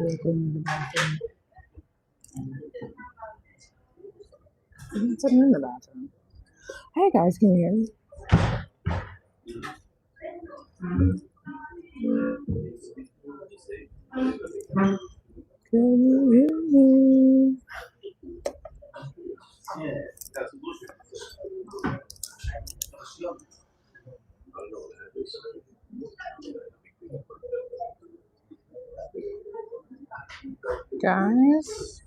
really clean in the bathroom. I'm sitting in the bathroom. Hey guys, can you hear me? Can you hear me? Guys?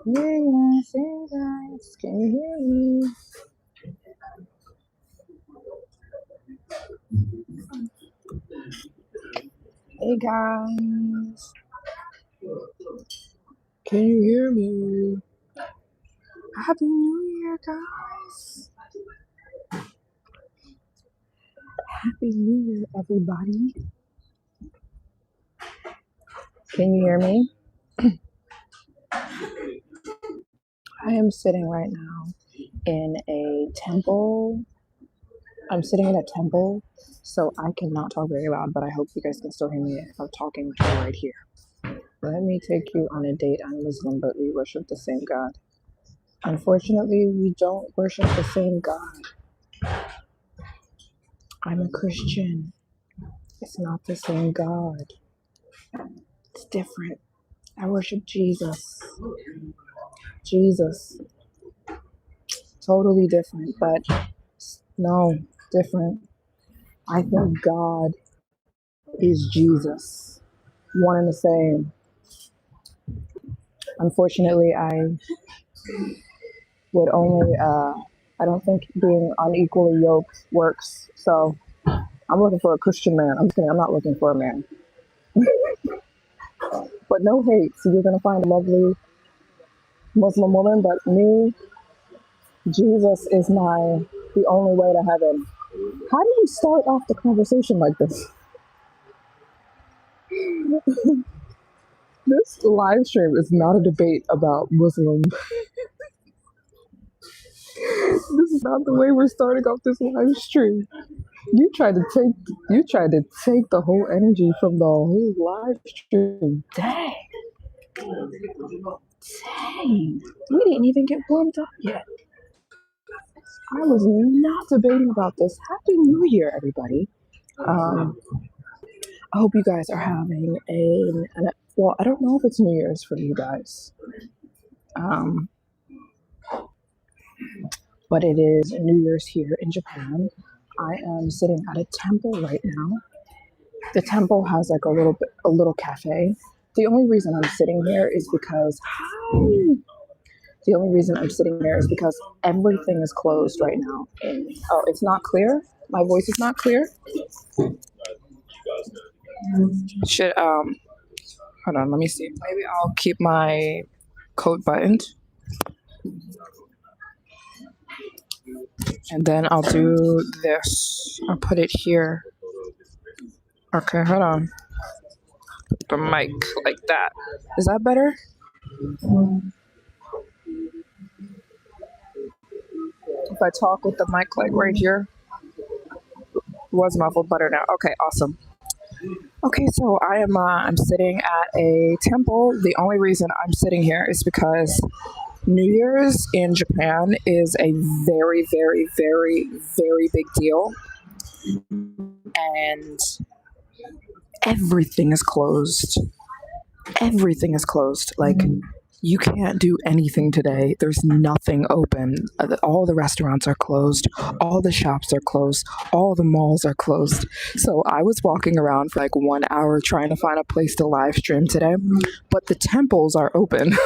Yes, hey guys, can you hear me? Hey guys, can you hear me? Happy New Year, guys. Happy New Year, everybody. Can you hear me? I am sitting right now in a temple. I'm sitting in a temple, so I cannot talk very loud, but I hope you guys can still hear me if I'm talking right here. Let me take you on a date. I'm Muslim, but we worship the same God. Unfortunately, we don't worship the same God. I'm a Christian. It's not the same God. It's different. I worship Jesus. Jesus. Totally different, but no, different. I think God is Jesus. One and the same. Unfortunately, I would only, I don't think being unequally yoked works. So I'm looking for a Christian man. I'm just kidding. I'm not looking for a man. But no hate. So you're going to find a lovely Muslim woman. But me, Jesus is the only way to heaven. How do you start off the conversation like this? This live stream is not a debate about Muslim. This is not the way we're starting off this live stream. You tried to take the whole energy from the whole live stream. Dang. We didn't even get warmed up yet. I was not debating about this. Happy New Year, everybody. I hope you guys are having well, I don't know if it's New Year's for you guys. But it is New Year's here in Japan. I am sitting at a temple right now. The temple has like a little cafe. The only reason I'm sitting here is because everything is closed right now. Oh, it's not clear? My voice is not clear? Hold on, let me see. Maybe I'll keep my coat buttoned. And then I'll do this. I'll put it here. Okay, hold on. The mic like that. Is that better? If I talk with the mic like right here, it was muffled, better now. Okay, awesome. Okay, so I'm sitting at a temple. The only reason I'm sitting here is because New Year's in Japan is a very, very, very, very big deal. And everything is closed. Everything is closed. Like, you can't do anything today. There's nothing open. All the restaurants are closed. All the shops are closed. All the malls are closed. So I was walking around for like 1 hour trying to find a place to live stream today, but the temples are open.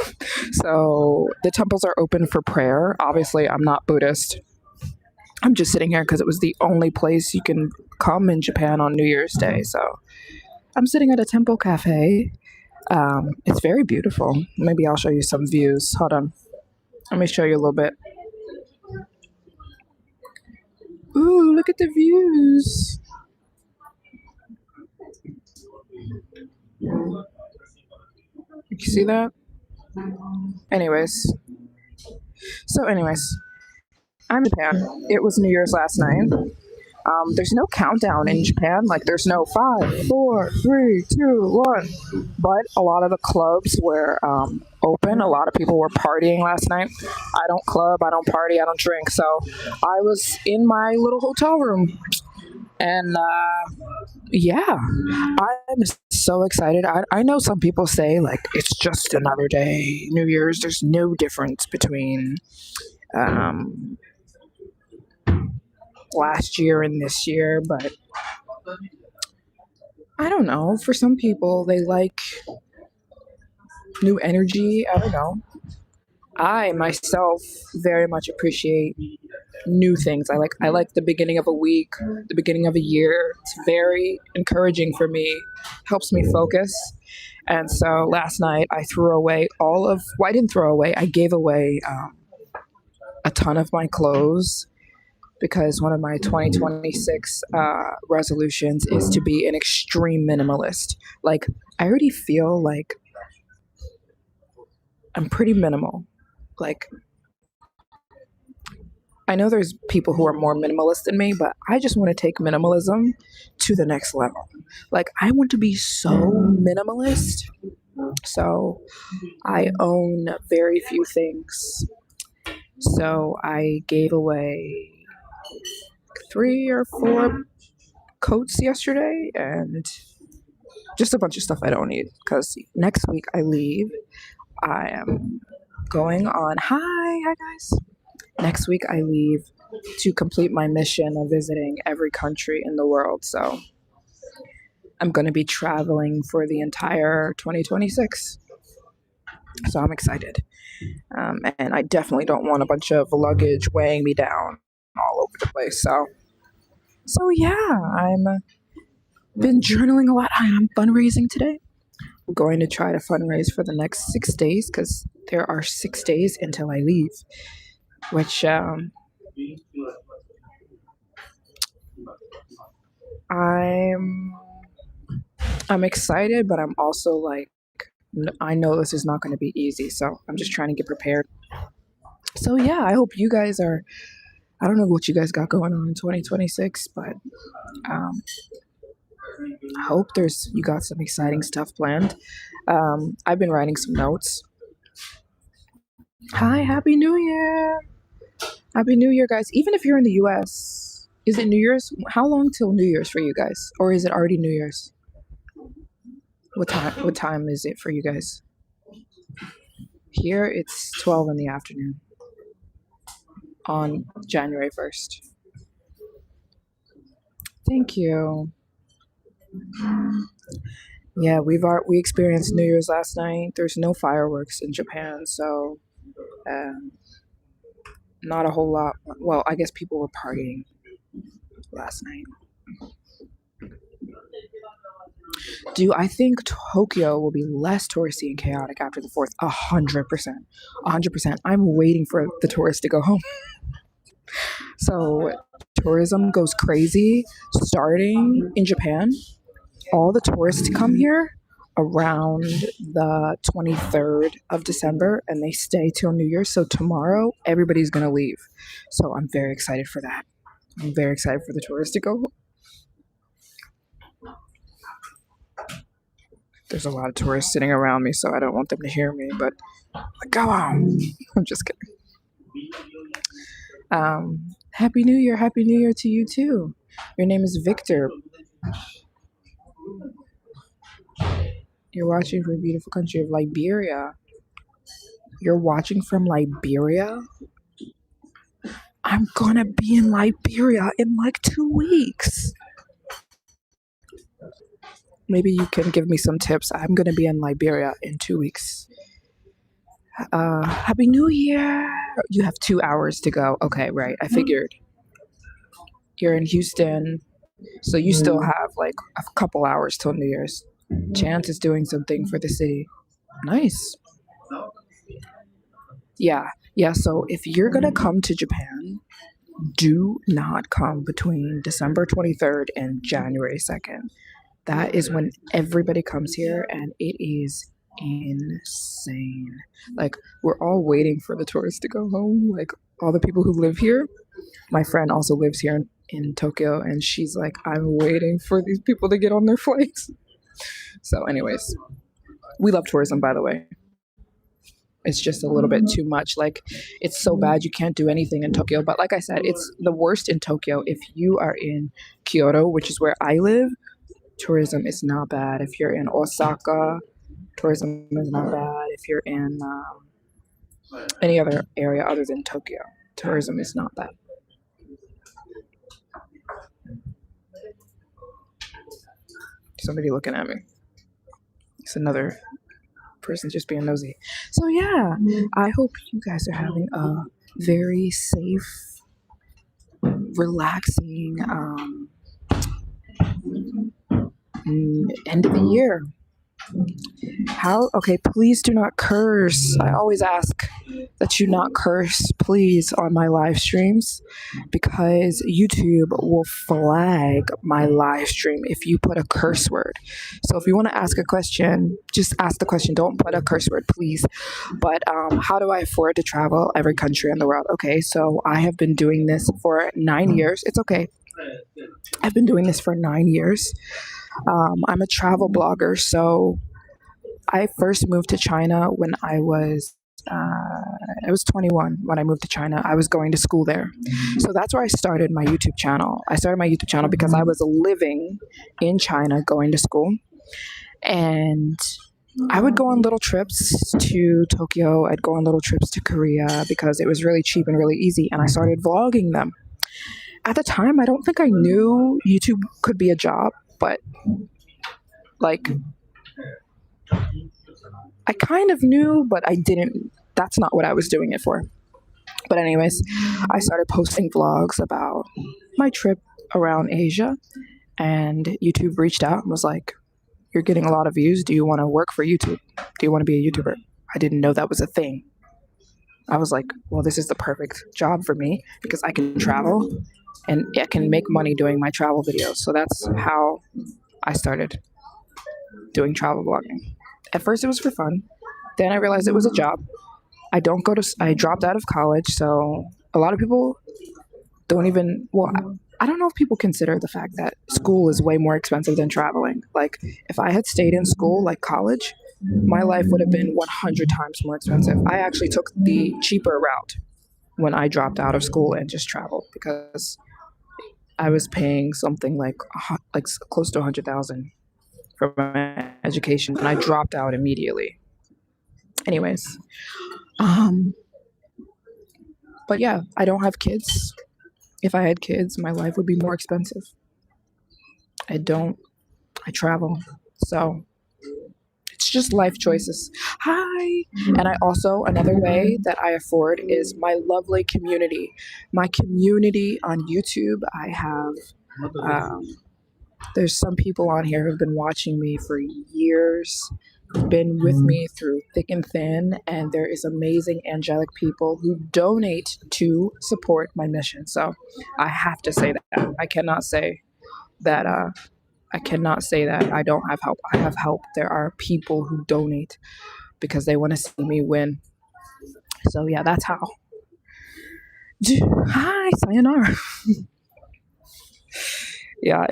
So the temples are open for prayer. Obviously, I'm not Buddhist. I'm just sitting here because it was the only place you can come in Japan on New Year's Day. So I'm sitting at a temple cafe. It's very beautiful. Maybe I'll show you some views. Hold on. Let me show you a little bit. Ooh, look at the views. You see that? Anyways, I'm in Japan. It was New Year's last night. There's no countdown in Japan. Like there's no 5, 4, 3, 2, 1. But a lot of the clubs were open. A lot of people were partying last night. I don't club. I don't party. I don't drink. So I was in my little hotel room, and yeah, I'm so excited. I know some people say like it's just another day, New Year's. There's no difference between um, last year and this year, but I don't know. For some people, they like new energy. I don't know. I myself very much appreciate new things. I like the beginning of a week, the beginning of a year. It's very encouraging for me. Helps me focus. And so last night I threw away I didn't throw away. I gave away a ton of my clothes because one of my 2026 resolutions is to be an extreme minimalist. Like I already feel like I'm pretty minimal. Like I know there's people who are more minimalist than me, but I just want to take minimalism to the next level. Like I want to be so minimalist. So I own very few things. So I gave away 3 or 4 coats yesterday and just a bunch of stuff I don't need because next week I leave. I am going on. Hi guys. Next week I leave to complete my mission of visiting every country in the world. So I'm going to be traveling for the entire 2026. So I'm excited. And I definitely don't want a bunch of luggage weighing me down all over the place. So yeah, I'm been journaling a lot. I'm fundraising today. I'm going to try to fundraise for the next 6 days because there are 6 days until I leave, which I'm excited, but I'm also like I know this is not going to be easy, so I'm just trying to get prepared. So yeah, I hope you guys are. I don't know what you guys got going on in 2026, but um, I hope you got some exciting stuff planned. I've been writing some notes. Hi, Happy New Year! Happy New Year, guys. Even if you're in the U.S., is it New Year's? How long till New Year's for you guys, or is it already New Year's? What time? What time is it for you guys? Here it's 12 in the afternoon on January 1st. Thank you. Yeah, we experienced New Year's last night. There's no fireworks in Japan, so um, not a whole lot. Well, I guess people were partying last night. Do I think Tokyo will be less touristy and chaotic after the 4th? 100%. 100%. I'm waiting for the tourists to go home. So tourism goes crazy starting in Japan. All the tourists come here around the 23rd of December and they stay till New Year's. So tomorrow, everybody's going to leave. So I'm very excited for that. I'm very excited for the tourists to go. There's a lot of tourists sitting around me, so I don't want them to hear me, but go on. I'm just kidding. Happy New Year. Happy New Year to you too. Your name is Victor. You're watching from a beautiful country of Liberia. You're watching from Liberia? I'm gonna be in Liberia in like 2 weeks. Maybe you can give me some tips. I'm gonna be in Liberia in 2 weeks. Happy New Year. You have 2 hours to go. Okay, right. I figured. You're in Houston, so you still have like a couple hours till New Year's. Chance is doing something for the city. Nice. Yeah. So if you're gonna come to Japan, do not come between December 23rd and January 2nd. That is when everybody comes here and it is insane. Like we're all waiting for the tourists to go home. Like all the people who live here. My friend also lives here in Tokyo, and she's like, I'm waiting for these people to get on their flights. So, anyways, we love tourism, by the way. It's just a little bit too much. Like, it's so bad you can't do anything in Tokyo. But like I said, it's the worst in Tokyo. If you are in Kyoto, which is where I live, tourism is not bad. If you're in Osaka, tourism is not bad. If you're in any other area other than Tokyo, tourism is not bad. Somebody looking at me. It's another person just being nosy. So yeah, I hope you guys are having a very safe, relaxing end of the year. Okay, please do not curse. I always ask that you not curse, please, on my live streams, because YouTube will flag my live stream if you put a curse word. So if you want to ask a question, just ask the question. Don't put a curse word, please. But how do I afford to travel every country in the world? Okay, so I have been doing this for 9 years. It's okay. I've been doing this for 9 years. I'm a travel blogger, so I first moved to China when I was 21 when I moved to China. I was going to school there. So that's where I started my YouTube channel. I started my YouTube channel because I was living in China going to school. And I would go on little trips to Tokyo. I'd go on little trips to Korea because it was really cheap and really easy. And I started vlogging them. At the time, I don't think I knew YouTube could be a job, but like, I kind of knew, but I didn't. That's not what I was doing it for. But anyways, I started posting vlogs about my trip around Asia, and YouTube reached out and was like, you're getting a lot of views. Do you want to work for YouTube? Do you want to be a YouTuber? I didn't know that was a thing. I was like, well, this is the perfect job for me because I can travel and I can make money doing my travel videos. So that's how I started doing travel vlogging. At first it was for fun. Then I realized it was a job. I dropped out of college. So a lot of people don't even, I don't know if people consider the fact that school is way more expensive than traveling. Like, if I had stayed in school, like college, my life would have been 100 times more expensive. I actually took the cheaper route when I dropped out of school and just traveled because I was paying something like close to 100,000 for my education, and I dropped out immediately. Anyways, but yeah, I don't have kids. If I had kids, my life would be more expensive. I travel. So it's just life choices. Hi. And I also, another way that I afford is my lovely community. My community on YouTube, I have, there's some people on here who've been watching me for years, been with me through thick and thin, and there is amazing angelic people who donate to support my mission. So I have to say that. I cannot say that I don't have help. I have help. There are people who donate because they want to see me win. So yeah, that's how. Hi, sayonara. Yeah,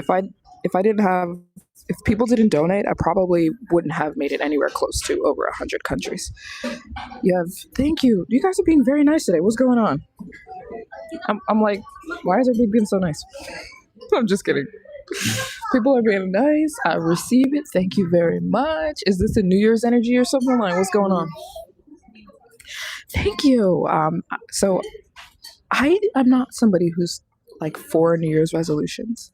if people didn't donate, I probably wouldn't have made it anywhere close to over 100 countries. Thank you. You guys are being very nice today. What's going on? I'm like, why is everybody being so nice? I'm just kidding. People are being nice. I receive it. Thank you very much. Is this a New Year's energy or something? Like, what's going on? Thank you. So I'm not somebody who's like for New Year's resolutions,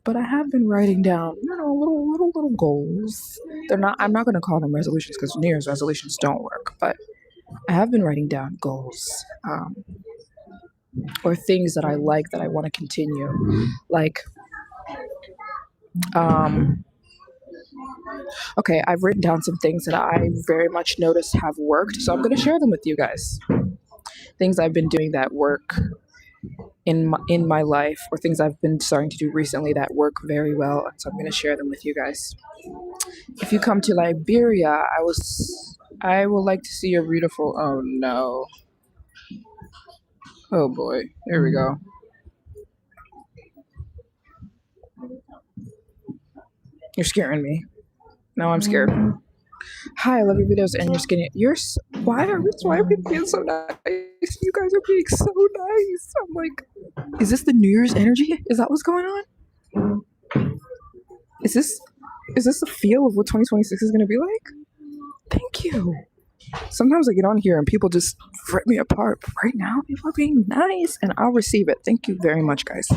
but I have been writing down, little goals. I'm not going to call them resolutions because New Year's resolutions don't work, but I have been writing down goals, or things that I like that I want to continue. Like, okay, I've written down some things that I very much noticed have worked, so I'm going to share them with you guys. Things I've been doing that work in my life, or things I've been starting to do recently that work very well, so I'm going to share them with you guys. If you come to Liberia, I would like to see your beautiful, oh no. Oh boy, here we go. You're scaring me. Now I'm scared. Hi, I love your videos and your skinny. Why are people being so nice? You guys are being so nice. I'm like, is this the New Year's energy? Is that what's going on? Is this the feel of what 2026 is gonna be like? Thank you. Sometimes I get on here and people just rip me apart. But right now, people are being nice and I'll receive it. Thank you very much, guys.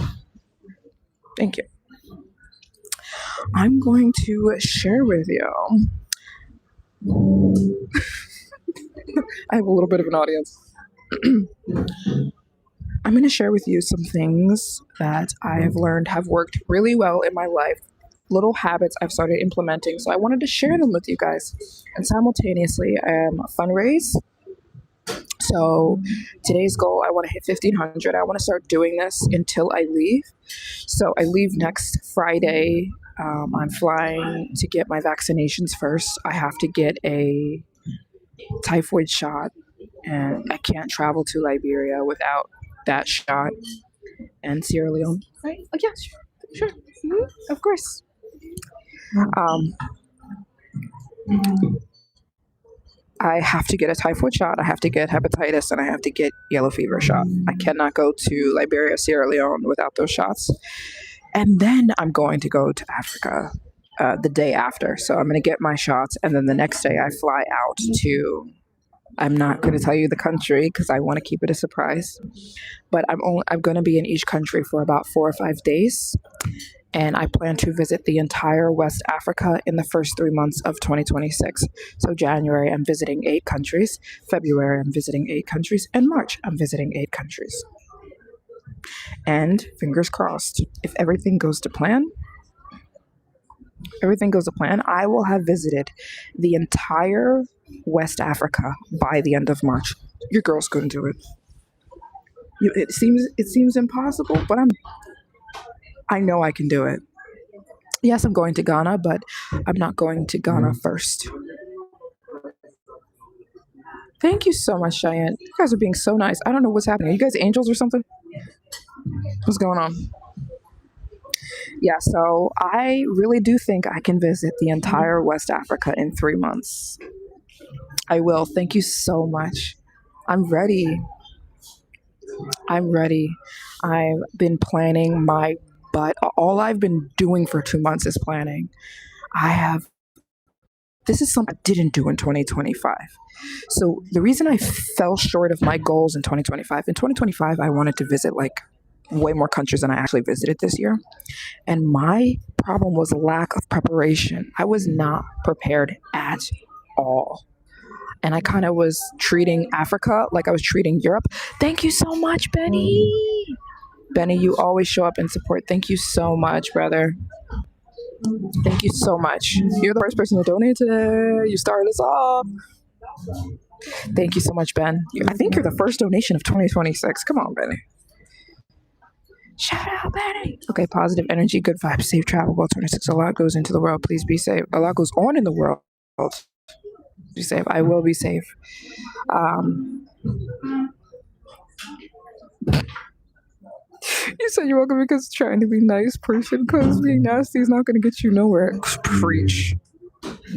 Thank you. I'm going to share with you. I have a little bit of an audience. I'm going to share with you some things that I have learned have worked really well in my life, little habits I've started implementing. So I wanted to share them with you guys. And simultaneously, fundraise. So today's goal, I want to hit 1,500. I want to start doing this until I leave. So I leave next Friday. I'm flying to get my vaccinations first. I have to get a typhoid shot, and I can't travel to Liberia without that shot. And Sierra Leone, right? Oh, yeah, sure. Mm-hmm. Of course. I have to get a typhoid shot, I have to get hepatitis, and I have to get yellow fever shot. I cannot go to Liberia, Sierra Leone without those shots. And then I'm going to go to Africa the day after. So I'm going to get my shots, and then the next day I fly out to, I'm not going to tell you the country because I want to keep it a surprise, but I'm going to be in each country for about 4 or 5 days. And I plan to visit the entire West Africa in the first 3 months of 2026. So January, I'm visiting 8 countries. February, I'm visiting 8 countries. And March, I'm visiting 8 countries. And fingers crossed, if everything goes to plan, I will have visited the entire West Africa by the end of March. Your girl's going to do it. It seems impossible, but I know I can do it. Yes, I'm going to Ghana, but I'm not going to Ghana first. Thank you so much, Cheyenne. You guys are being so nice. I don't know what's happening. Are you guys angels or something? What's going on? Yeah, so I really do think I can visit the entire West Africa in 3 months. I will. Thank you so much. I'm ready. I've been planning my butt. All I've been doing for 2 months is planning. This is something I didn't do in 2025. So the reason I fell short of my goals in 2025, I wanted to visit like way more countries than I actually visited this year. And my problem was lack of preparation. I was not prepared at all. And I kind of was treating Africa like I was treating Europe. Thank you so much, Benny. Benny, you always show up and support. Thank you so much, brother. Thank you so much. You're the first person to donate today. You started us off. Thank you so much, Ben. I think you're the first donation of 2026. Come on, Benny. Shout out, Benny. Okay, positive energy, good vibes, safe travel. Well, 26. A lot goes into the world. Please be safe. A lot goes on in the world. Be safe. I will be safe. You said you're welcome because trying to be nice person, because being nasty is not going to get you nowhere. Preach.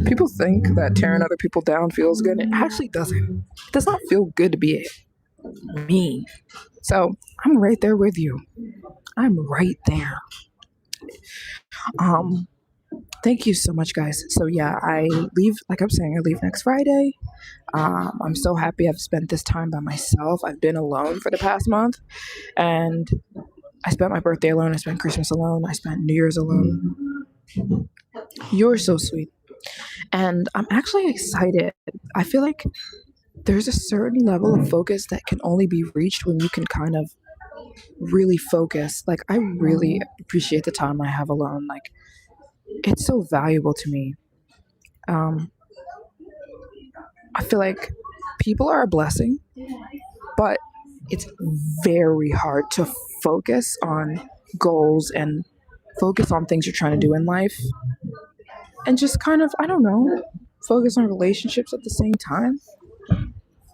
People think that tearing other people down feels good. It actually doesn't. It does not feel good to be mean. So I'm right there with you. I'm right there. Thank you so much, guys. So yeah, I leave, like I'm saying, I leave next Friday. I'm so happy I've spent this time by myself. I've been alone for the past month, and I spent my birthday alone. I spent Christmas alone. I spent New Year's alone. You're so sweet. And I'm actually excited. I feel like there's a certain level of focus that can only be reached when you can kind of really focus. Like, I really appreciate the time I have alone. Like, it's so valuable to me. I feel like people are a blessing, but it's very hard to focus on goals and focus on things you're trying to do in life and just kind of, I don't know, focus on relationships at the same time.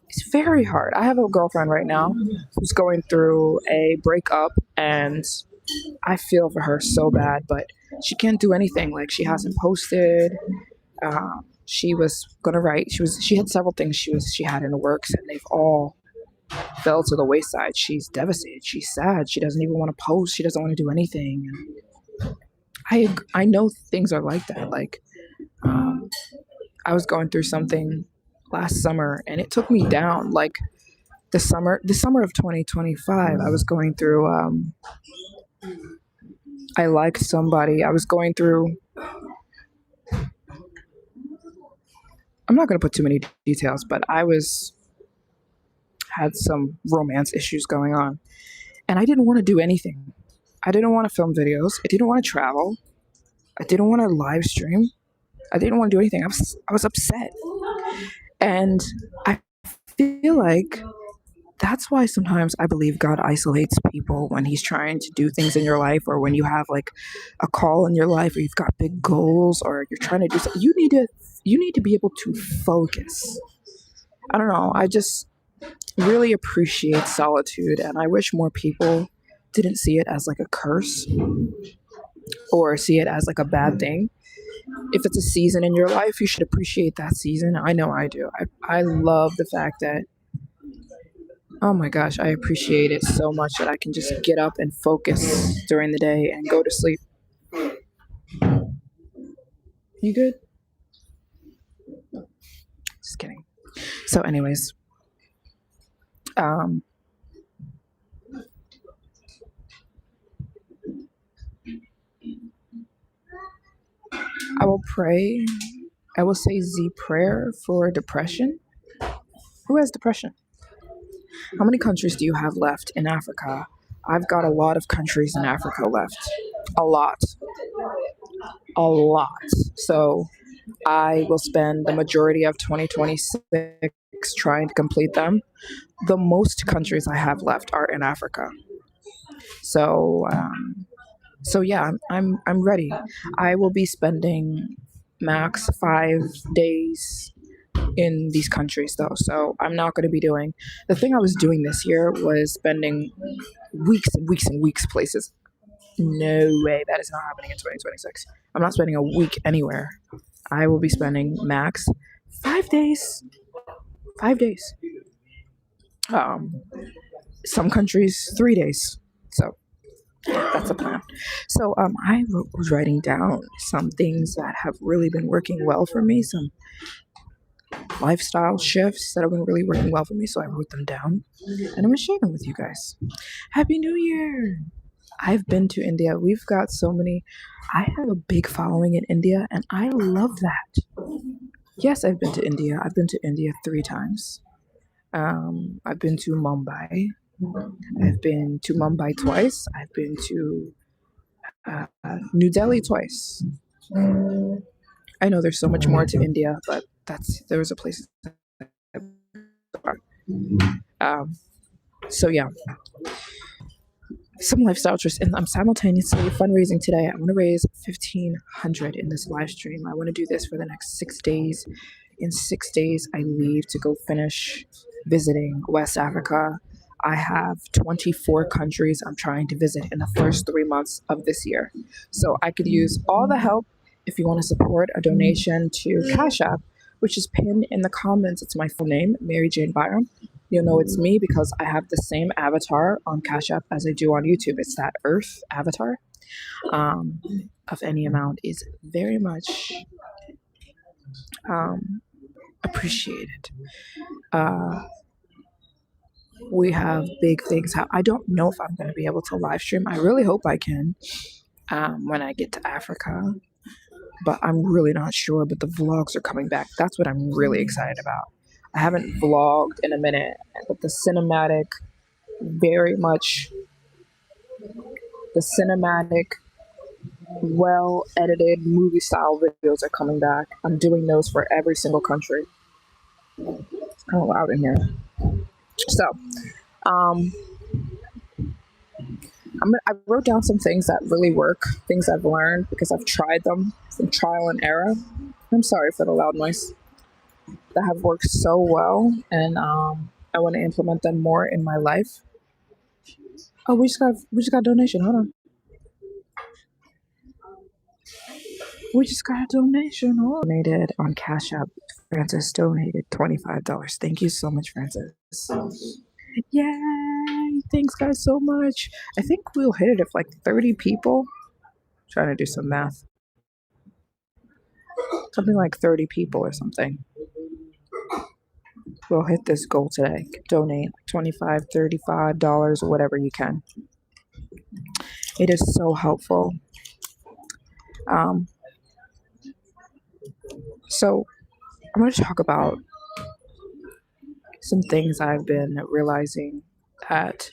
It's very hard. I have a girlfriend right now who's going through a breakup, and I feel for her so bad, but She can't do anything. Like, she hasn't posted. She was gonna write. She had several things she had in the works, and they've all fell to the wayside. She's devastated. She's sad. She doesn't even want to post. She doesn't want to do anything. I know things are like that. Like, I was going through something last summer, and it took me down. Like, the summer of 2025, I was going through. I liked somebody. I was going through. I'm not going to put too many details, but had some romance issues going on, and I didn't want to do anything. I didn't want to film videos. I didn't want to travel. I didn't want to live stream. I didn't want to do anything. I was upset. And I feel like that's why sometimes I believe God isolates people when he's trying to do things in your life, or when you have like a call in your life, or you've got big goals, or you're trying to do something. You need to be able to focus. I don't know. I just really appreciate solitude, and I wish more people didn't see it as like a curse or see it as like a bad thing. If it's a season in your life, you should appreciate that season. I know I do. I love the fact that, oh my gosh, I appreciate it so much that I can just get up and focus during the day and go to sleep. You good? Just kidding. So anyways, I will pray. I will say the prayer for depression. Who has depression? How many countries do you have left in Africa? I've got a lot of countries in Africa left. A lot. A lot. So I will spend the majority of 2026 trying to complete them. The most countries I have left are in Africa. So yeah, I'm ready. I will be spending max 5 days in these countries though. So I'm not going to be doing the thing I was doing this year was spending weeks and weeks and weeks places. No way, that is not happening in 2026. I'm not spending a week anywhere. I will be spending max 5 days. 5 days. Some countries 3 days. So that's the plan. So I was writing down some things that have really been working well for me, some lifestyle shifts that have been really working well for me. So I wrote them down and I'm going to share them with you guys. Happy New Year! I've been to India. We've got so many. I have a big following in India and I love that. Yes, I've been to India. I've been to India 3 times. I've been to Mumbai. I've been to Mumbai twice. I've been to New Delhi twice. I know there's so much more to India, but there was a place. So yeah, some lifestyle truths, and I'm simultaneously fundraising today. I want to raise 1,500 in this live stream. I want to do this for the next 6 days. In 6 days, I leave to go finish visiting West Africa. I have 24 countries I'm trying to visit in the first 3 months of this year. So I could use all the help. If you want to support, a donation to Cash App, which is pinned in the comments. It's my full name, Maryjane Byram. You'll know it's me because I have the same avatar on Cash App as I do on YouTube. It's that Earth avatar. Of any amount is very much appreciated. We have big things. I don't know if I'm going to be able to live stream. I really hope I can when I get to Africa, but I'm really not sure. But the vlogs are coming back. That's what I'm really excited about. I haven't vlogged in a minute, but the cinematic, well edited movie style videos are coming back. I'm doing those for every single country. It's kind of loud in here. So, I wrote down some things that really work, things I've learned because I've tried them from trial and error. I'm sorry for the loud noise. That have worked so well, and I want to implement them more in my life. Oh, we just got a donation. Hold on. We just got a donation. Oh, donated on Cash App. Francis donated $25. Thank you so much, Francis. Yay! Thanks, guys, so much. I think we'll hit it if like 30 people. Trying to do some math. Something like 30 people or something. We'll hit this goal today. Donate $25, $35, or whatever you can. It is so helpful. So I'm going to talk about some things I've been realizing that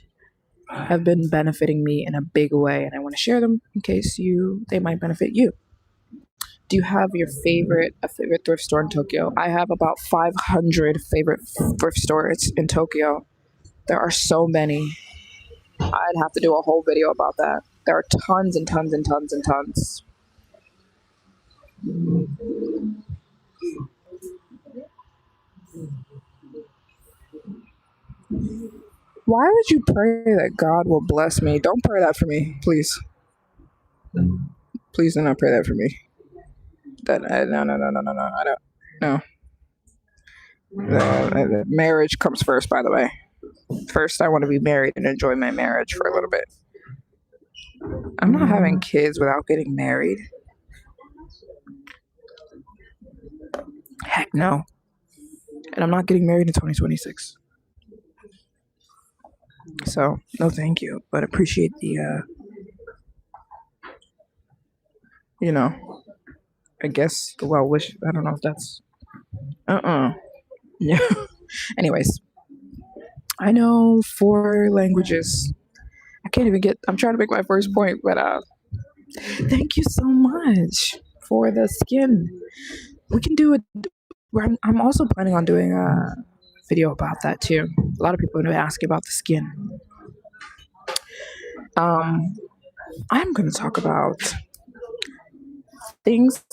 have been benefiting me in a big way, and I want to share them in case they might benefit you. Do you have a favorite thrift store in Tokyo? I have about 500 favorite thrift stores in Tokyo. There are so many. I'd have to do a whole video about that. There are tons and tons and tons and tons. Why would you pray that God will bless me? Don't pray that for me, please. Please do not pray that for me. No. I don't. No. Marriage comes first, by the way. First, I want to be married and enjoy my marriage for a little bit. I'm not having kids without getting married. Heck no. And I'm not getting married in 2026. So, no thank you. But appreciate the, I guess the well wish. I don't know if that's... Yeah. Anyways. I know 4 languages. I can't even I'm trying to make my first point, but thank you so much for the skin. We can do it. I'm also planning on doing a video about that too. A lot of people are asking about the skin. I'm going to talk about things.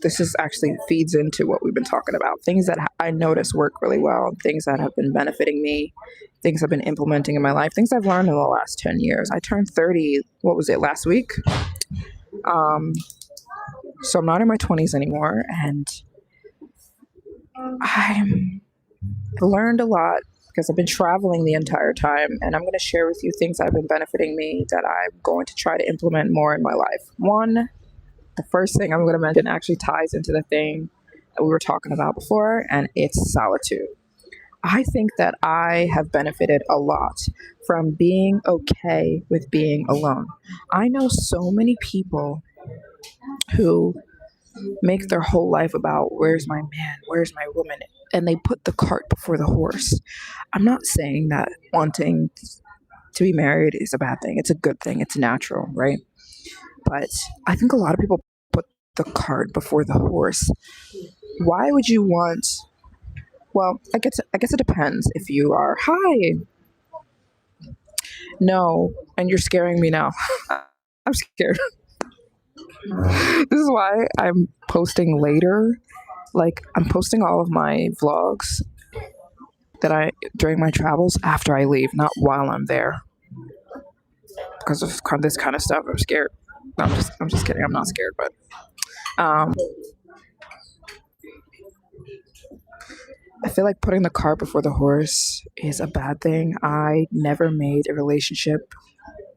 This is actually feeds into what we've been talking about. Things that I notice work really well, things that have been benefiting me, things I've been implementing in my life, things I've learned in the last 10 years. I turned 30, last week? So I'm not in my 20s anymore, and I've learned a lot because I've been traveling the entire time, and I'm going to share with you things that have been benefiting me that I'm going to try to implement more in my life. One, the first thing I'm going to mention actually ties into the thing that we were talking about before, and it's solitude. I think that I have benefited a lot from being okay with being alone. I know so many people who make their whole life about where's my man, where's my woman, and they put the cart before the horse. I'm not saying that wanting to be married is a bad thing. It's a good thing. It's natural, right? But I think a lot of people put the cart before the horse. Why would you want... Well, I guess it depends. If you are... Hi! No, and you're scaring me now. I'm scared. This is why I'm posting later. Like, I'm posting all of my vlogs during my travels after I leave, not while I'm there. Because of this kind of stuff, I'm scared. No, I'm just kidding. I'm not scared, but I feel like putting the cart before the horse is a bad thing. I never made a relationship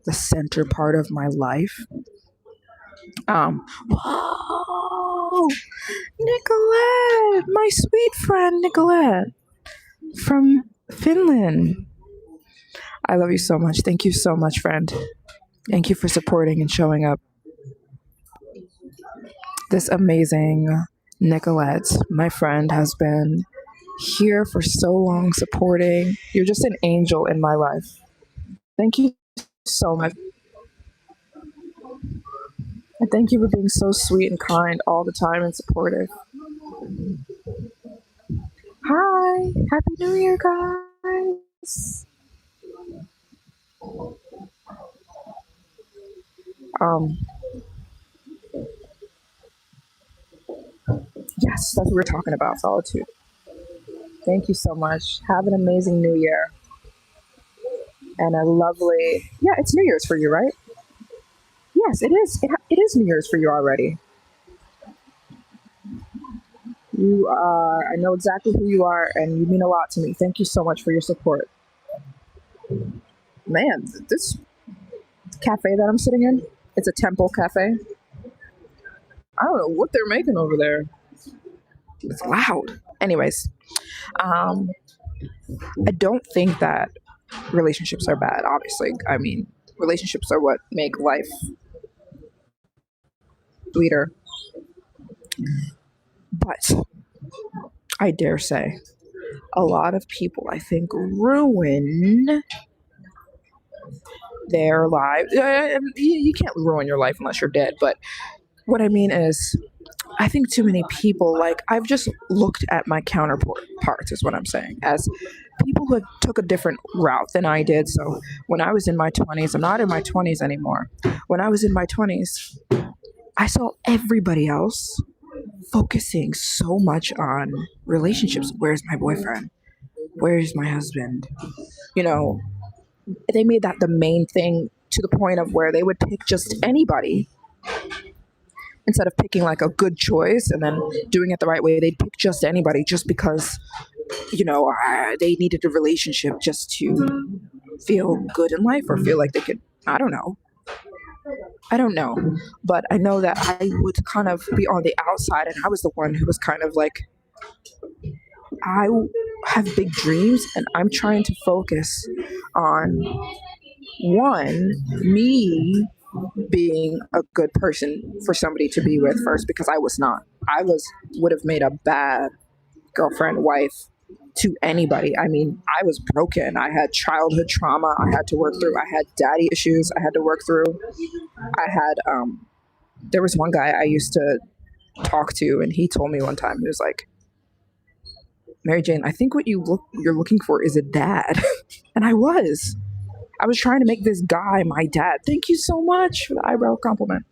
the center part of my life. Whoa, Nicolette, my sweet friend Nicolette from Finland. I love you so much. Thank you so much, friend. Thank you for supporting and showing up. This amazing Nicolette, my friend, has been here for so long, supporting. You're just an angel in my life. Thank you so much. And thank you for being so sweet and kind all the time and supportive. Hi, Happy New Year, guys. Yes, that's what we're talking about, solitude. Thank you so much. Have an amazing New Year. And a lovely... Yeah, it's New Year's for you, right? Yes, it is. It is New Year's for you already. I know exactly who you are, and you mean a lot to me. Thank you so much for your support. Man, this cafe that I'm sitting in, it's a temple cafe. I don't know what they're making over there. It's loud. Anyways, um, I don't think that relationships are bad, obviously. I mean, relationships are what make life sweeter. But I dare say, a lot of people, I think, ruin their lives. You can't ruin your life unless you're dead. But what I mean is, I think too many people, like, I've just looked at my counterparts, is what I'm saying, as people who took a different route than I did. So when I was in my 20s, I'm not in my 20s anymore. When I was in my 20s, I saw everybody else focusing so much on relationships. Where's my boyfriend? Where's my husband? You know, they made that the main thing, to the point of where they would pick just anybody instead of picking like a good choice and then doing it the right way. They'd pick just anybody just because, they needed a relationship just to feel good in life or feel like they could. I don't know, but I know that I would kind of be on the outside, and I was the one who was kind of like, I have big dreams and I'm trying to focus on, one, me being a good person for somebody to be with first, because I was not. Would have made a bad girlfriend, wife to anybody. I mean, I was broken. I had childhood trauma I had to work through. I had daddy issues I had to work through. I had there was one guy I used to talk to, and he told me one time, he was like, Maryjane, I think what you're looking for is a dad. And I was trying to make this guy my dad. Thank you so much for the eyebrow compliment.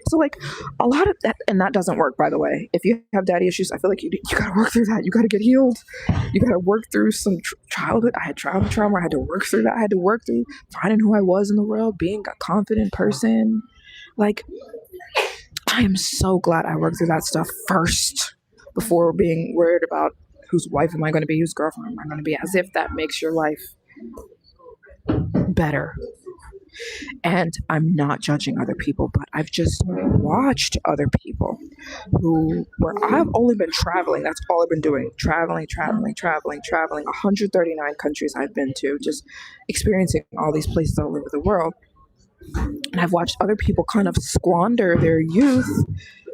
So, like, a lot of that, and that doesn't work, by the way. If you have daddy issues, I feel like you got to work through that. You got to get healed. You got to work through some childhood. I had childhood trauma. I had to work through that. I had to work through finding who I was in the world, being a confident person. Like, I am so glad I worked through that stuff first before being worried about whose wife am I going to be, whose girlfriend am I going to be, as if that makes your life better. And I'm not judging other people, but I've just watched other people where I've only been traveling. That's all I've been doing. Traveling. 139 countries I've been to, just experiencing all these places all over the world. And I've watched other people kind of squander their youth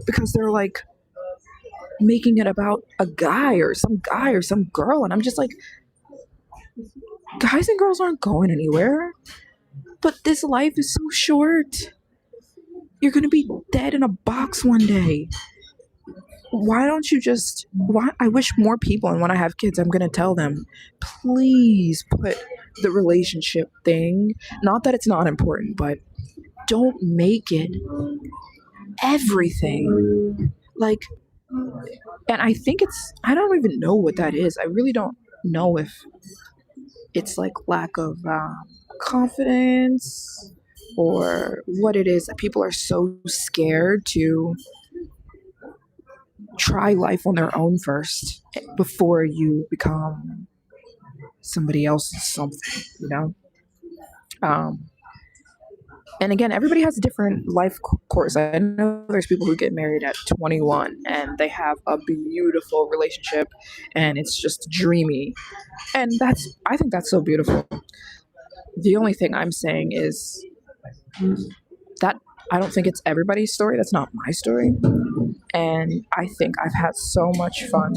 because they're like making it about a guy or some girl. And I'm just like, guys and girls aren't going anywhere. But this life is so short. You're going to be dead in a box one day. Why don't you just, I wish more people, and when I have kids, I'm going to tell them, please put the relationship thing, not that it's not important, but don't make it everything. Like, and I think I don't even know what that is. I really don't know if it's like lack of confidence or what it is that people are so scared to try life on their own first before you become somebody else's something. And again, everybody has a different life course. I know there's people who get married at 21 and they have a beautiful relationship and it's just dreamy. And I think that's so beautiful. The only thing I'm saying is that I don't think it's everybody's story. That's not my story. And I think I've had so much fun.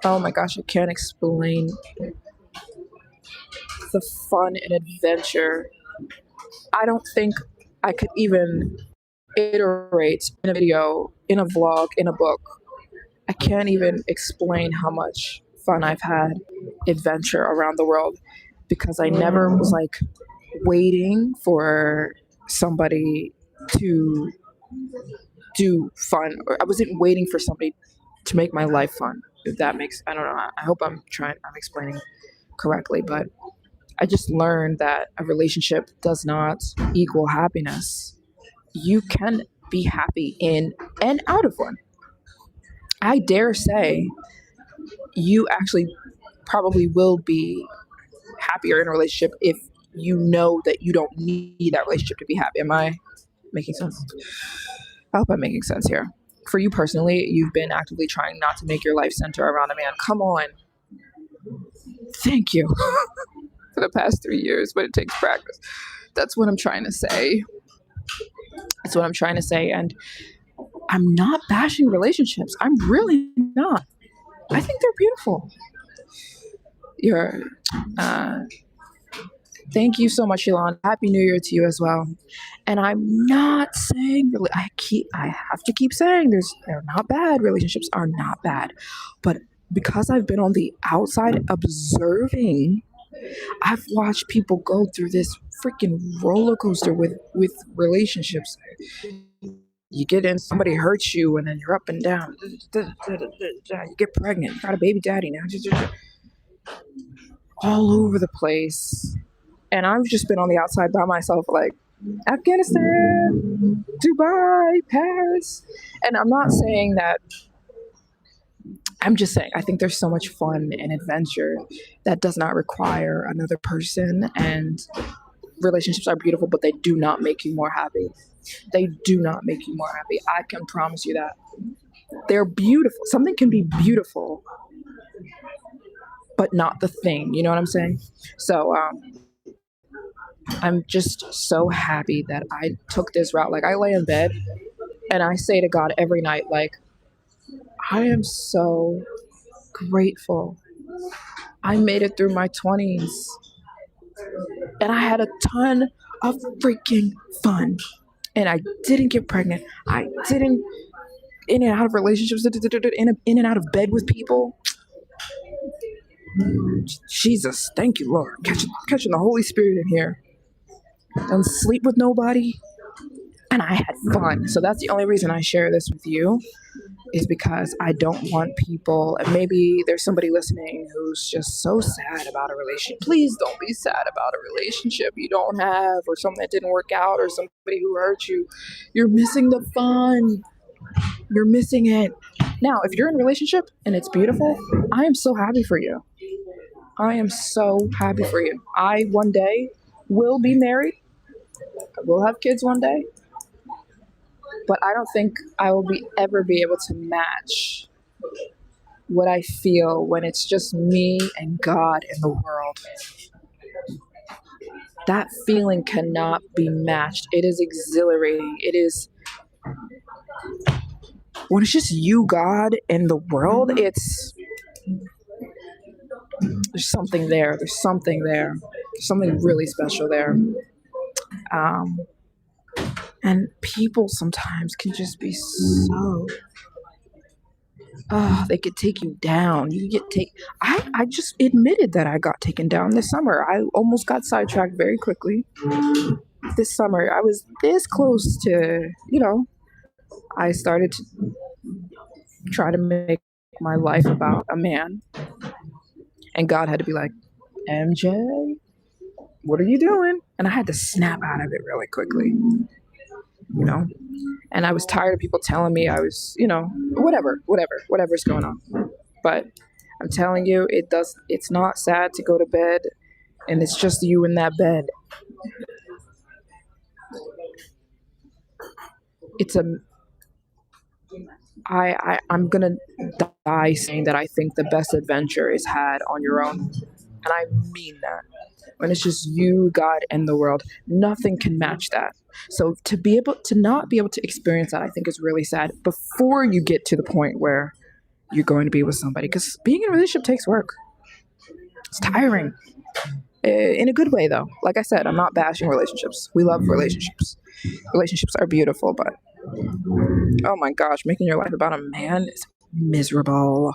Oh my gosh, I can't explain the fun and adventure. I don't think I could even iterate in a video, in a vlog, in a book. I can't even explain how much fun I've had adventure around the world, because I never was like waiting for somebody to do fun, or I wasn't waiting for somebody to make my life fun. If that makes, I don't know. I hope I'm explaining correctly, but I just learned that a relationship does not equal happiness. You can be happy in and out of one. I dare say you actually probably will be happier in a relationship if you know that you don't need that relationship to be happy. Am I making sense? I hope I'm making sense here. For you personally, you've been actively trying not to make your life center around a man. Come on. Thank you for the past 3 years, but it takes practice. That's what I'm trying to say. That's what I'm trying to say. And I'm not bashing relationships. I'm really not. I think they're beautiful. You're, uh, Thank you so much, Elon. Happy New Year to you as well. And I'm not saying I have to keep saying they're not bad. Relationships are not bad, but because I've been on the outside observing, I've watched people go through this freaking roller coaster with relationships. You get in, somebody hurts you, and then you're up and down. You get pregnant, you got a baby daddy now, all over the place. And I've just been on the outside by myself, like Afghanistan, Dubai, Paris. And I'm not saying that, I'm just saying I think there's so much fun and adventure that does not require another person. And relationships are beautiful, but they do not make you more happy. They do not make you more happy. I can promise you that. They're beautiful. Something can be beautiful, but not the thing. You know what I'm saying? So I'm just so happy that I took this route. Like, I lay in bed and I say to God every night, like, I am so grateful I made it through my 20s and I had a ton of freaking fun. And I didn't get pregnant. I didn't in and out of relationships, in and out of bed with people. Jesus, thank you, Lord. Catching the Holy Spirit in here. Don't sleep with nobody. And I had fun. So that's the only reason I share this with you, is because I don't want people, and maybe there's somebody listening who's just so sad about a relationship. Please don't be sad about a relationship you don't have, or something that didn't work out, or somebody who hurt you. You're missing the fun. You're missing it. Now, if you're in a relationship and it's beautiful, I am so happy for you. I am so happy for you. I one day will be married. I will have kids one day. But I don't think I will ever be able to match what I feel when it's just me and God in the world. That feeling cannot be matched. It is exhilarating. It is, when it's just you, God, and the world, there's something there. There's something there. There's something really special there. And people sometimes can just be so, they could take you down. I just admitted that I got taken down this summer. I almost got sidetracked very quickly. This summer, I was this close to, I started to try to make my life about a man. And God had to be like, MJ, what are you doing? And I had to snap out of it really quickly. And I was tired of people telling me I was, whatever's going on. But I'm telling you, it's not sad to go to bed and it's just you in that bed. I'm gonna die saying that I think the best adventure is had on your own. And I mean that. When it's just you, God, and the world, nothing can match that. So to not be able to experience that, I think is really sad before you get to the point where you're going to be with somebody. Because being in a relationship takes work. It's tiring. In a good way, though. Like I said, I'm not bashing relationships. We love relationships. Relationships are beautiful, but oh my gosh, making your life about a man is miserable.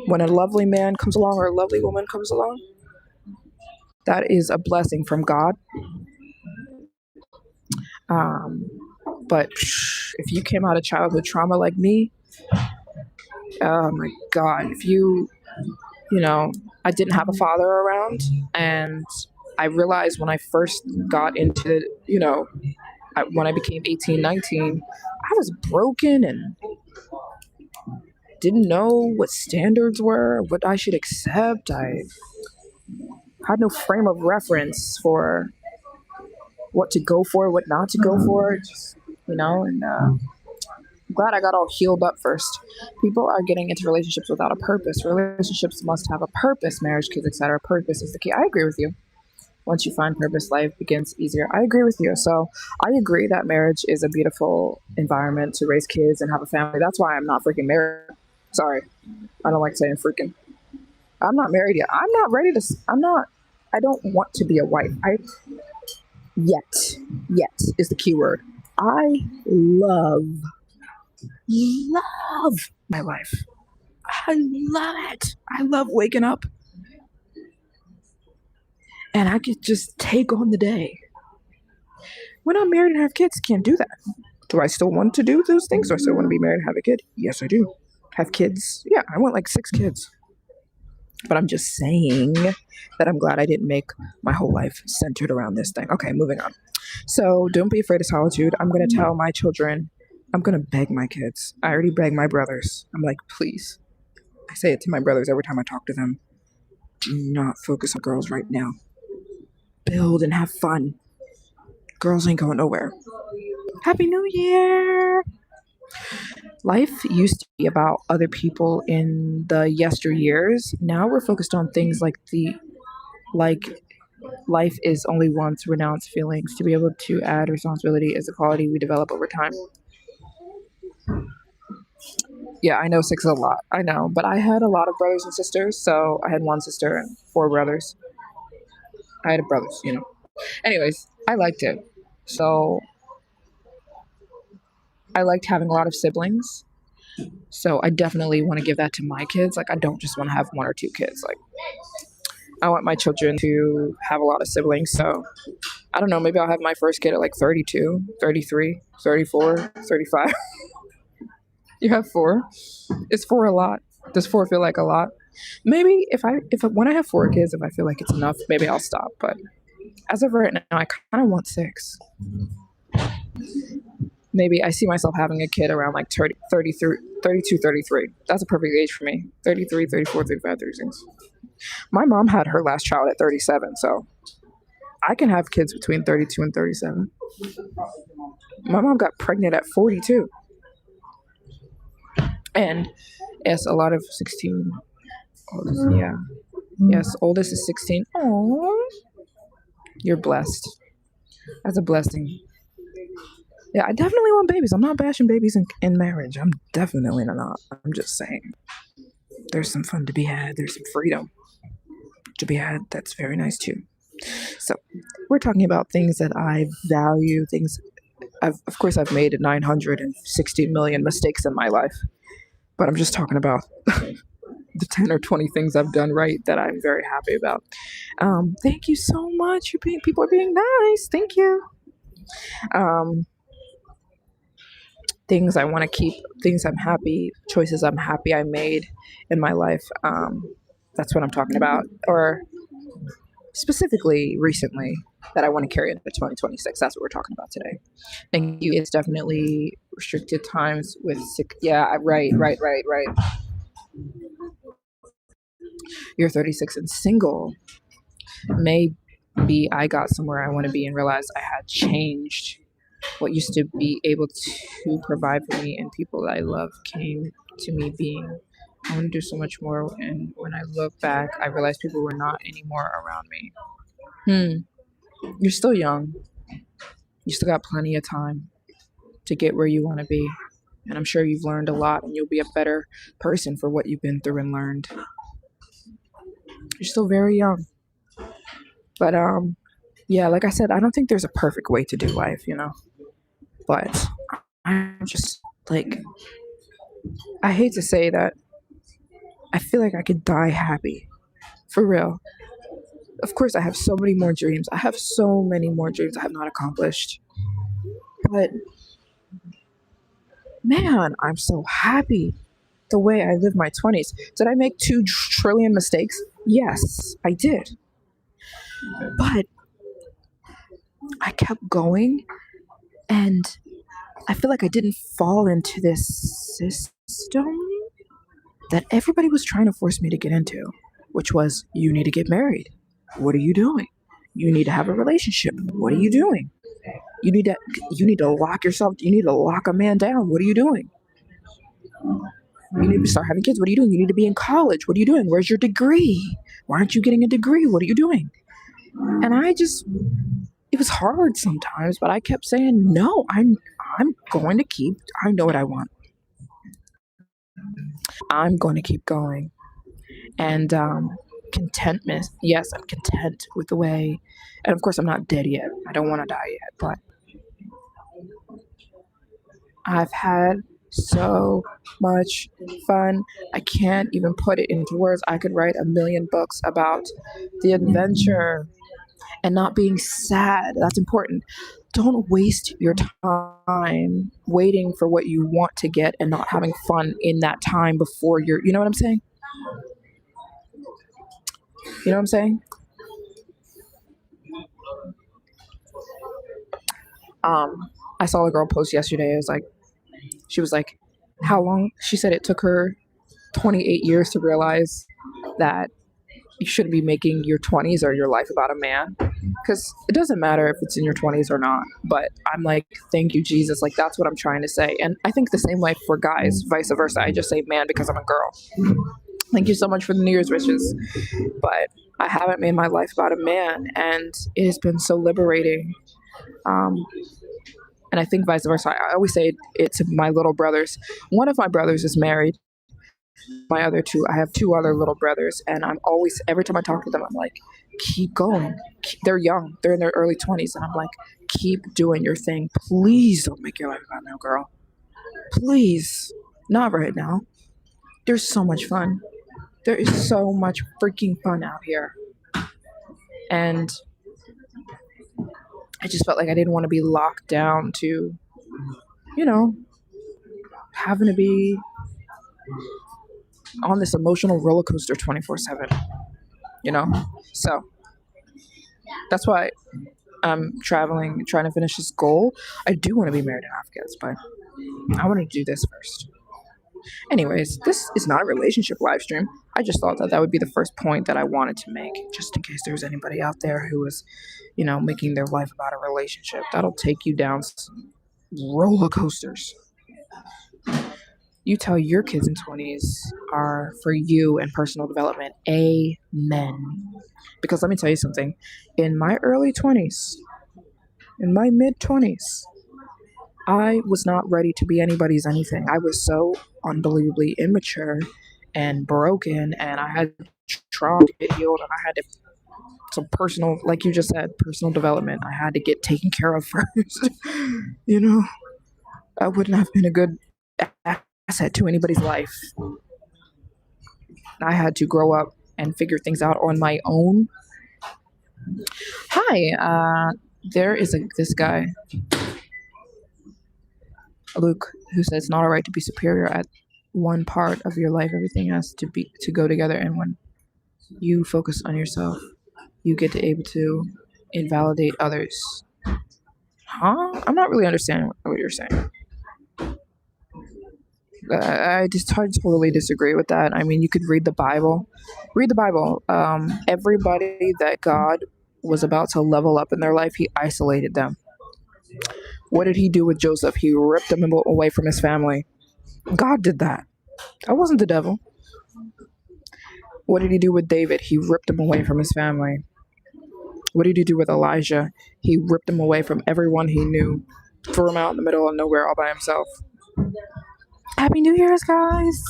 When a lovely man comes along or a lovely woman comes along, that is a blessing from God. But if you came out of childhood trauma like me, oh my God, I didn't have a father around, and I realized when I first got into, when I became 18, 19, I was broken and didn't know what standards were, what I should accept. I had no frame of reference for what to go for, what not to go for, just, and I'm glad I got all healed up first. People are getting into relationships without a purpose. Relationships must have a purpose, marriage, kids, etc. Purpose is the key. I agree with you. Once you find purpose, life begins easier. I agree with you. So I agree that marriage is a beautiful environment to raise kids and have a family. That's why I'm not freaking married. Sorry. I don't like saying freaking. I'm not married yet. I'm not ready to, I don't want to be a wife. Yet is the key word. I love my life. I love it. I love waking up and I could just take on the day. When I'm married and have kids, can't do that. Do I still want to do those things? Do I still want to be married and have a kid? Yes, I do. Have kids? Yeah, I want like 6 kids. But I'm just saying that I'm glad I didn't make my whole life centered around this thing. Okay, moving on. So don't be afraid of solitude. I'm going to tell my children, I'm going to beg my kids. I already beg my brothers. I'm like, please. I say it to my brothers every time I talk to them. Do not focus on girls right now. Build and have fun. Girls ain't going nowhere. Happy New Year! Life used to be about other people in the yesteryears. Now we're focused on things like life is only one to renounce feelings. To be able to add responsibility is a quality we develop over time. Yeah, I know 6 is a lot. I know, but I had a lot of brothers and sisters. So I had 1 sister and 4 brothers. I had brothers, Anyways, I liked it. So I liked having a lot of siblings. So I definitely want to give that to my kids. Like, I don't just want to have 1 or 2 kids. Like, I want my children to have a lot of siblings. So I don't know, maybe I'll have my first kid at like 32, 33, 34, 35. You have 4. Is 4 a lot? Does 4 feel like a lot? Maybe when I have 4 kids, if I feel like it's enough, maybe I'll stop. But as of right now, I kind of want 6. Maybe I see myself having a kid around like 30, 33, 32, 33. That's a perfect age for me. 33, 34, 35, 36. My mom had her last child at 37, so I can have kids between 32 and 37. My mom got pregnant at 42. And yes, a lot of 16. Oldest, yeah. Yes, oldest is 16. Oh, you're blessed. That's a blessing. Yeah, I definitely want babies. I'm not bashing babies in marriage. I'm definitely not. I'm just saying. There's some fun to be had. There's some freedom to be had. That's very nice too. So we're talking about things that I value, things of course I've made 960 million mistakes in my life, but I'm just talking about the 10 or 20 things I've done right that I'm very happy about. Thank you so much. People are being nice. Thank you. Things I want to keep, things I'm happy, choices I'm happy I made in my life. That's what I'm talking about. Or specifically recently that I want to carry into 2026. That's what we're talking about today. Thank you. It's definitely restricted times with sick. Yeah, right. You're 36 and single. Maybe I got somewhere I want to be and realized I had changed. What used to be able to provide for me and people that I love came to me being, I want to do so much more. And when I look back, I realized people were not anymore around me. You're still young. You still got plenty of time to get where you want to be. And I'm sure you've learned a lot and you'll be a better person for what you've been through and learned. You're still very young. But yeah, like I said, I don't think there's a perfect way to do life, But I'm just like, I hate to say that I feel like I could die happy. For real. Of course, I have so many more dreams. I have so many more dreams I have not accomplished. But man, I'm so happy the way I live my 20s. Did I make 2 trillion mistakes? Yes, I did. But I kept going, and I feel like I didn't fall into this system. that everybody was trying to force me to get into, which was, you need to get married. What are you doing? You need to have a relationship. What are you doing? You need to lock yourself. You need to lock a man down. What are you doing? You need to start having kids. What are you doing? You need to be in college. What are you doing? Where's your degree? Why aren't you getting a degree? What are you doing? And it was hard sometimes, but I kept saying, no, I'm going to keep, I know what I want. I'm going to keep going. And contentment, yes, I'm content with the way, and of course I'm not dead yet. I don't want to die yet, but I've had so much fun. I can't even put it into words. I could write 1,000,000 books about the adventure and not being sad. That's important. Don't waste your time waiting for what you want to get and not having fun in that time before you know what I'm saying? You know what I'm saying? I saw a girl post yesterday. She was like, how long? She said it took her 28 years to realize that you shouldn't be making your 20s or your life about a man. Because it doesn't matter if it's in your 20s or not. But I'm like, thank you, Jesus. Like, that's what I'm trying to say. And I think the same way for guys, vice versa. I just say man because I'm a girl. Thank you so much for the New Year's wishes. But I haven't made my life about a man. And it has been so liberating. And I think vice versa. I always say it to my little brothers. One of my brothers is married. My other two, I have two other little brothers, and I'm always, every time I talk to them, I'm like, keep going. They're young. They're in their early 20s, and I'm like, keep doing your thing. Please don't make your life about no girl. Please. Not right now. There's so much fun. There is so much freaking fun out here. And I just felt like I didn't want to be locked down to, having to be on this emotional roller coaster 24/7, So that's why I'm traveling, trying to finish this goal. I do want to be married and have kids, but I want to do this first. Anyways, this is not a relationship live stream. I just thought that would be the first point that I wanted to make, just in case there's anybody out there who is, making their life about a relationship. That'll take you down some roller coasters. You tell your kids in 20s are for you and personal development. Amen. Because let me tell you something. In my early 20s, in my mid 20s, I was not ready to be anybody's anything. I was so unbelievably immature and broken, and I had trauma to get healed, and I had to, some personal, like you just said, personal development. I had to get taken care of first. I wouldn't have been a good asset to anybody's life. I had to grow up and figure things out on my own. Hi, there is this guy, Luke, who says it's not all right to be superior at one part of your life. Everything has to go together, and when you focus on yourself, you get to able to invalidate others. Huh? I'm not really understanding what you're saying. I just totally disagree with that. I mean, you could read the Bible. Read the Bible. Everybody that God was about to level up in their life, he isolated them. What did he do with Joseph? He ripped him away from his family. God did that. That wasn't the devil. What did he do with David? He ripped him away from his family. What did he do with Elijah? He ripped him away from everyone he knew, threw him out in the middle of nowhere all by himself. Happy New Year's, guys.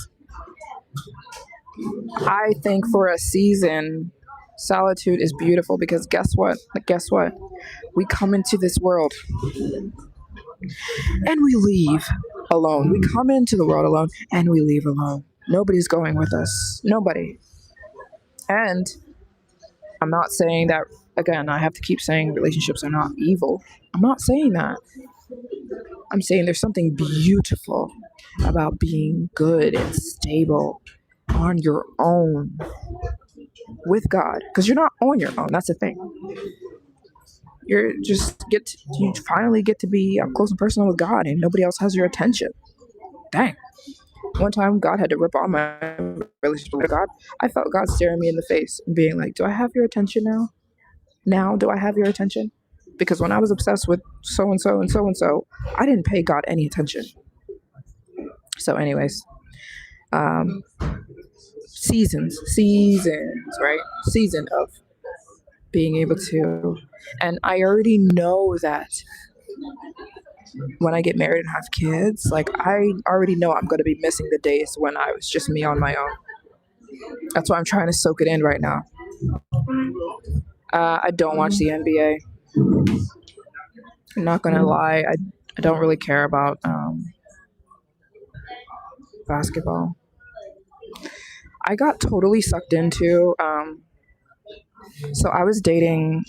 I think for a season, solitude is beautiful because guess what? We come into this world and we leave alone. We come into the world alone and we leave alone. Nobody's going with us. Nobody. And I'm not saying that, again, I have to keep saying relationships are not evil. I'm not saying that. I'm saying there's something beautiful about being good and stable on your own with God, because you're not on your own. That's the thing. You finally get to be up close and personal with God, and nobody else has your attention. Dang. One time, God had to rip all my relationship with God. I felt God staring me in the face and being like, "Do I have your attention now? Now, do I have your attention?" Because when I was obsessed with so and so and so and so, I didn't pay God any attention. So, anyways, um, seasons, right? Season of being able to, and I already know that when I get married and have kids, like I already know I'm going to be missing the days when I was just me on my own. That's why I'm trying to soak it in right now. I don't watch the NBA. I'm not gonna lie. I don't really care about basketball. I got totally sucked into. So I was dating,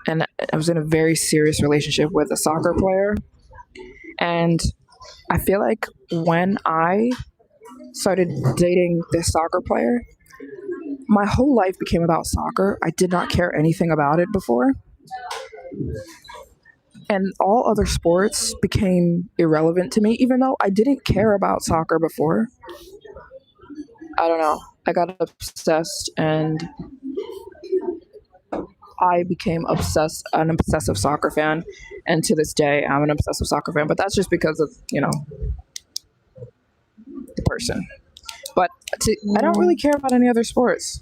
and I was in a very serious relationship with a soccer player. And I feel like when I started dating this soccer player, my whole life became about soccer. I did not care anything about it before. And all other sports became irrelevant to me, even though I didn't care about soccer before. I don't know. I got obsessed and I became an obsessive soccer fan. And to this day, I'm an obsessive soccer fan, but that's just because of, the person. But I don't really care about any other sports.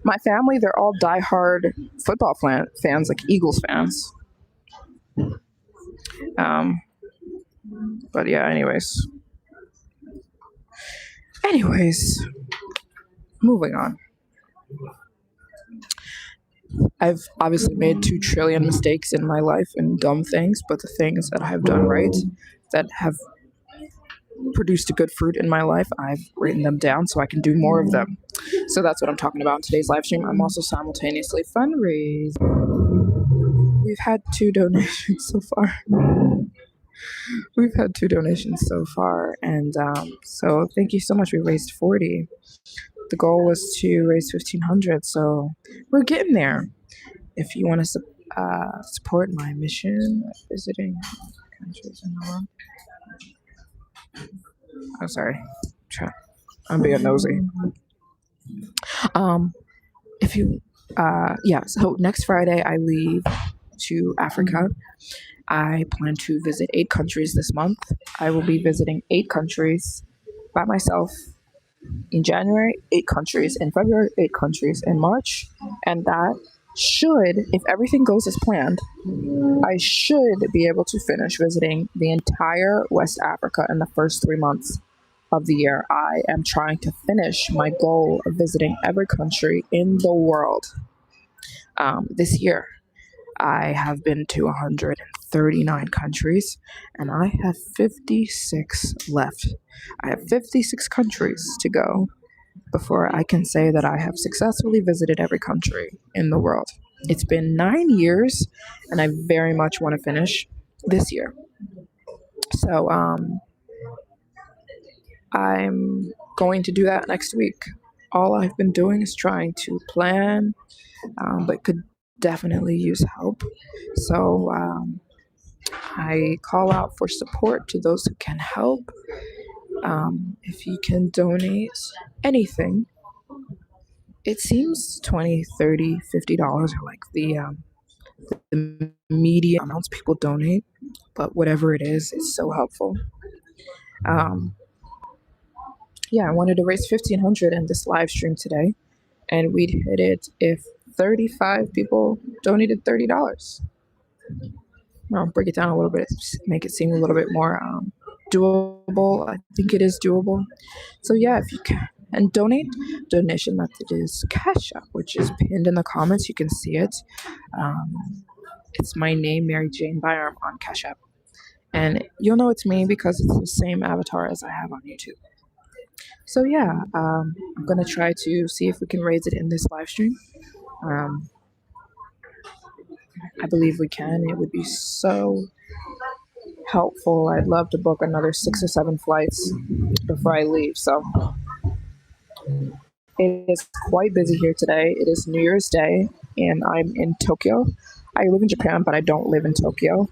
My family, they're all diehard football fans, like Eagles fans. But yeah, anyways, moving on. I've obviously made 2 trillion mistakes in my life and dumb things, but the things that I have done right, that have produced a good fruit in my life, I've written them down so I can do more of them. So that's what I'm talking about in today's live stream. I'm also simultaneously fundraising. We've had 2 donations so far. And so thank you so much. We raised 40. The goal was to raise 1,500, so we're getting there. If you want to support my mission of visiting countries in the world. I'm sorry. I'm being nosy. If you, so next Friday I leave to Africa. I plan to visit 8 countries this month. I will be visiting 8 countries by myself in January, 8 countries in February, 8 countries in March, and that should, if everything goes as planned, I should be able to finish visiting the entire West Africa in the first 3 months of the year. I am trying to finish my goal of visiting every country in the world this year. I have been to 139 countries, and I have 56 left. I have 56 countries to go before I can say that I have successfully visited every country in the world. It's been 9 years, and I very much want to finish this year. So I'm going to do that next week. All I've been doing is trying to plan, but could definitely use help. So I call out for support to those who can help. If you can donate anything, it seems $20, $30, $50 are like the median amounts people donate, but whatever it is, it's so helpful. I wanted to raise 1,500 in this live stream today, and we'd hit it if 35 people donated $30. I'll break it down a little bit, make it seem a little bit more doable. I think it is doable. So yeah, if you can, and donation method is Cash App, which is pinned in the comments. You can see it. It's my name, Maryjane Byram, on Cash App, and you'll know it's me because it's the same avatar as I have on YouTube. So yeah, I'm gonna try to see if we can raise it in this live stream. I believe we can. It would be so helpful. I'd love to book another 6 or 7 flights before I leave. So it is quite busy here today. It is New Year's Day, and I'm in Tokyo. I live in Japan, but I don't live in Tokyo.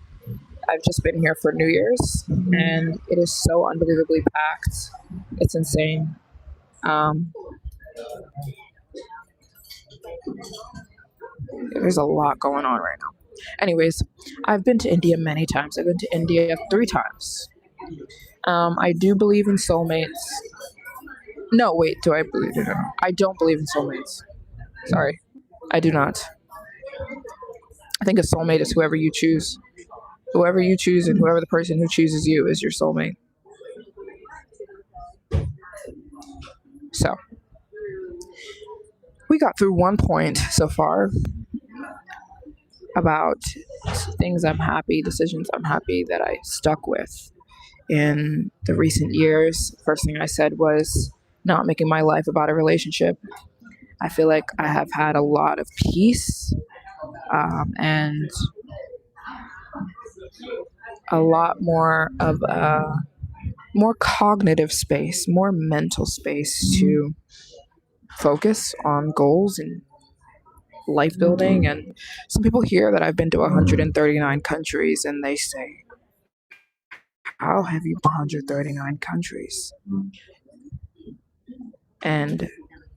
I've just been here for New Year's, and it is so unbelievably packed. It's insane. Um, there's a lot going on right now. Anyways, I've been to India many times. I've been to India 3 times. I do believe in soulmates. No, wait, do I believe it? I don't believe in soulmates. Sorry, I do not. I think a soulmate is whoever you choose. Whoever you choose and whoever the person who chooses you is your soulmate. So, we got through one point so far about things I'm happy, decisions I'm happy that I stuck with in the recent years. First thing I said was not making my life about a relationship. I feel like I have had a lot of peace and a lot more of a more cognitive space, more mental space to focus on goals and life building. And some people hear that I've been to 139 countries and they say, how have you been to 139 countries? And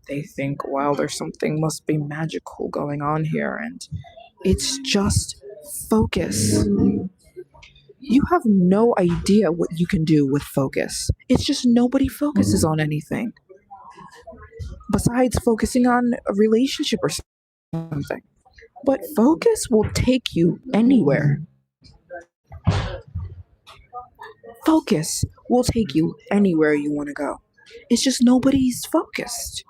they think, well, there's something must be magical going on here. And it's just focus. You have no idea what you can do with focus. It's just nobody focuses on anything besides focusing on a relationship or something. But focus will take you anywhere. Focus will take you anywhere you want to go. It's just nobody's focused.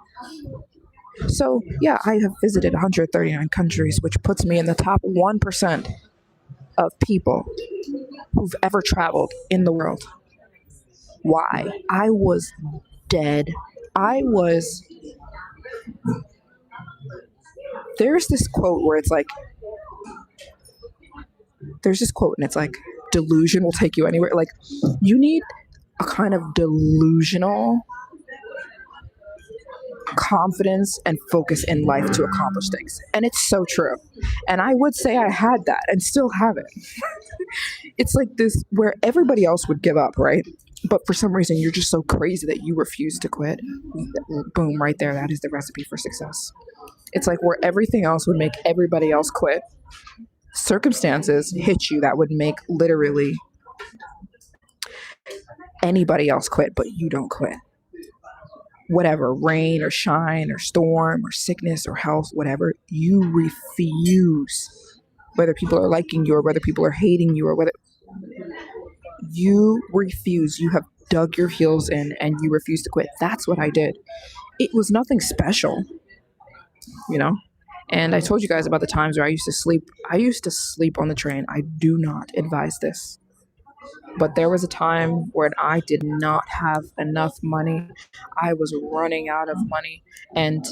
So, yeah, I have visited 139 countries, which puts me in the top 1% of people who've ever traveled in the world. Why? I was dead. There's this quote where it's like, delusion will take you anywhere. Like, you need a kind of delusional confidence and focus in life to accomplish things. And it's so true. And I would say I had that and still have it. It's like this where everybody else would give up, right? But for some reason, you're just so crazy that you refuse to quit. Boom, right there. That is the recipe for success. It's like where everything else would make everybody else quit. Circumstances hit you that would make literally anybody else quit, but you don't quit. Whatever, rain or shine or storm or sickness or health, whatever, you refuse. Whether people are liking you or whether people are hating you or whether you refuse, you have dug your heels in and you refuse to quit. That's what I did. It was nothing special, you know? And I told you guys about the times where I used to sleep. I used to sleep on the train. I do not advise this. But there was a time when I did not have enough money. I was running out of money. And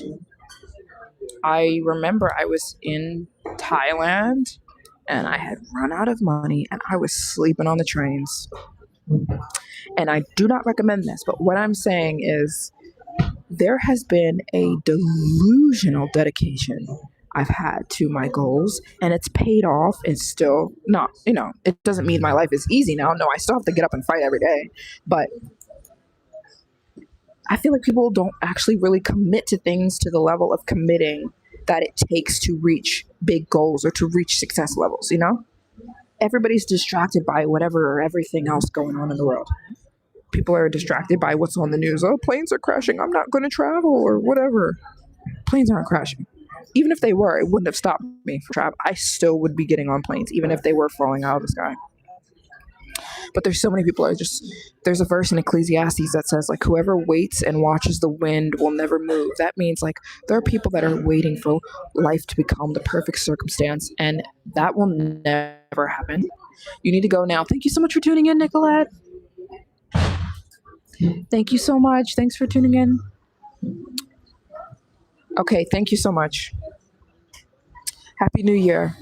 I remember I was in Thailand and I had run out of money and I was sleeping on the trains. And I do not recommend this, but what I'm saying is there has been a delusional dedication I've had to my goals, and it's paid off. It's still not, it doesn't mean my life is easy now. No, I still have to get up and fight every day. But I feel like people don't actually really commit to things to the level of committing that it takes to reach big goals or to reach success levels, Everybody's distracted by whatever or everything else going on in the world. People are distracted by what's on the news. Oh, planes are crashing. I'm not going to travel or whatever. Planes aren't crashing. Even if they were, it wouldn't have stopped me from travel. I still would be getting on planes, even if they were falling out of the sky. But there's so many people there's a verse in Ecclesiastes that says, like, whoever waits and watches the wind will never move. That means, like, there are people that are waiting for life to become the perfect circumstance, and that will never happen. You need to go now. Thank you so much for tuning in, Nicolette. Thank you so much. Thanks for tuning in. Okay, thank you so much. Happy New Year.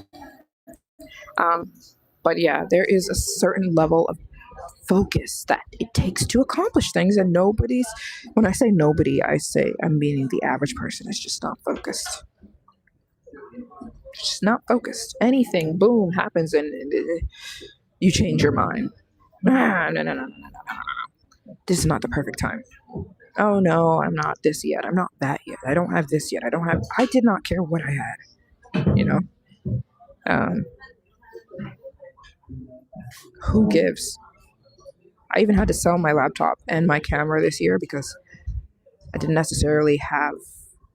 But yeah, there is a certain level of focus that it takes to accomplish things, and when I say nobody, I'm meaning the average person is just not focused. Just not focused. Anything, boom, happens, and you change your mind. No. This is not the perfect time. Oh no, I'm not this yet. I'm not that yet. I don't have this yet. I did not care what I had, you know? Um, who gives? I even had to sell my laptop and my camera this year because I didn't necessarily have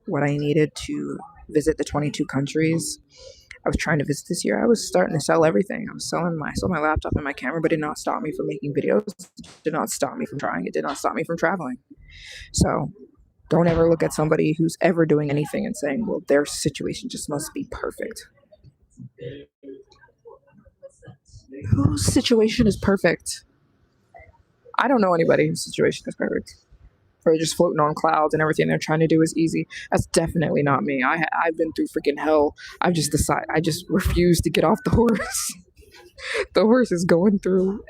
what I needed to visit the 22 countries I was trying to visit this year. I was starting to sell everything. I was selling my laptop and my camera, but it did not stop me from making videos. It did not stop me from trying. It did not stop me from traveling. So don't ever look at somebody who's ever doing anything and saying, well, their situation just must be perfect. Whose situation is perfect? I don't know anybody whose situation is perfect. Or just floating on clouds and everything they're trying to do is easy. That's definitely not me. I've been through freaking hell. I just refuse to get off the horse. The horse is going through,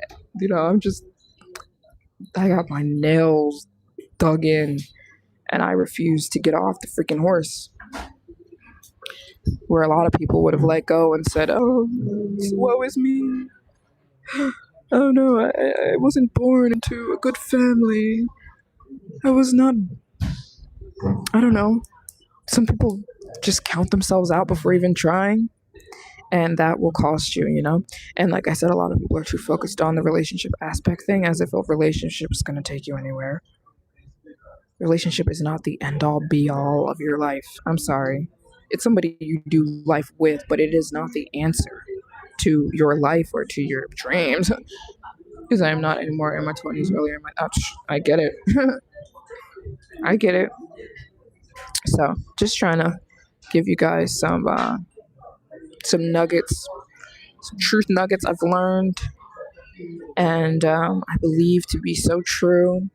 I got my nails dug in and I refuse to get off the freaking horse. Where a lot of people would have let go and said, oh, woe is me. Oh no, I wasn't born into a good family. I was not, I don't know. Some people just count themselves out before even trying, and that will cost you, And like I said, a lot of people are too focused on the relationship aspect thing as if a relationship is going to take you anywhere. Relationship is not the end all be all of your life. I'm sorry. It's somebody you do life with, but it is not the answer to your life or to your dreams. Because I am not anymore in my 20s, earlier in my, I get it. I get it. So just trying to give you guys some nuggets, some truth nuggets I've learned, and I believe to be so true.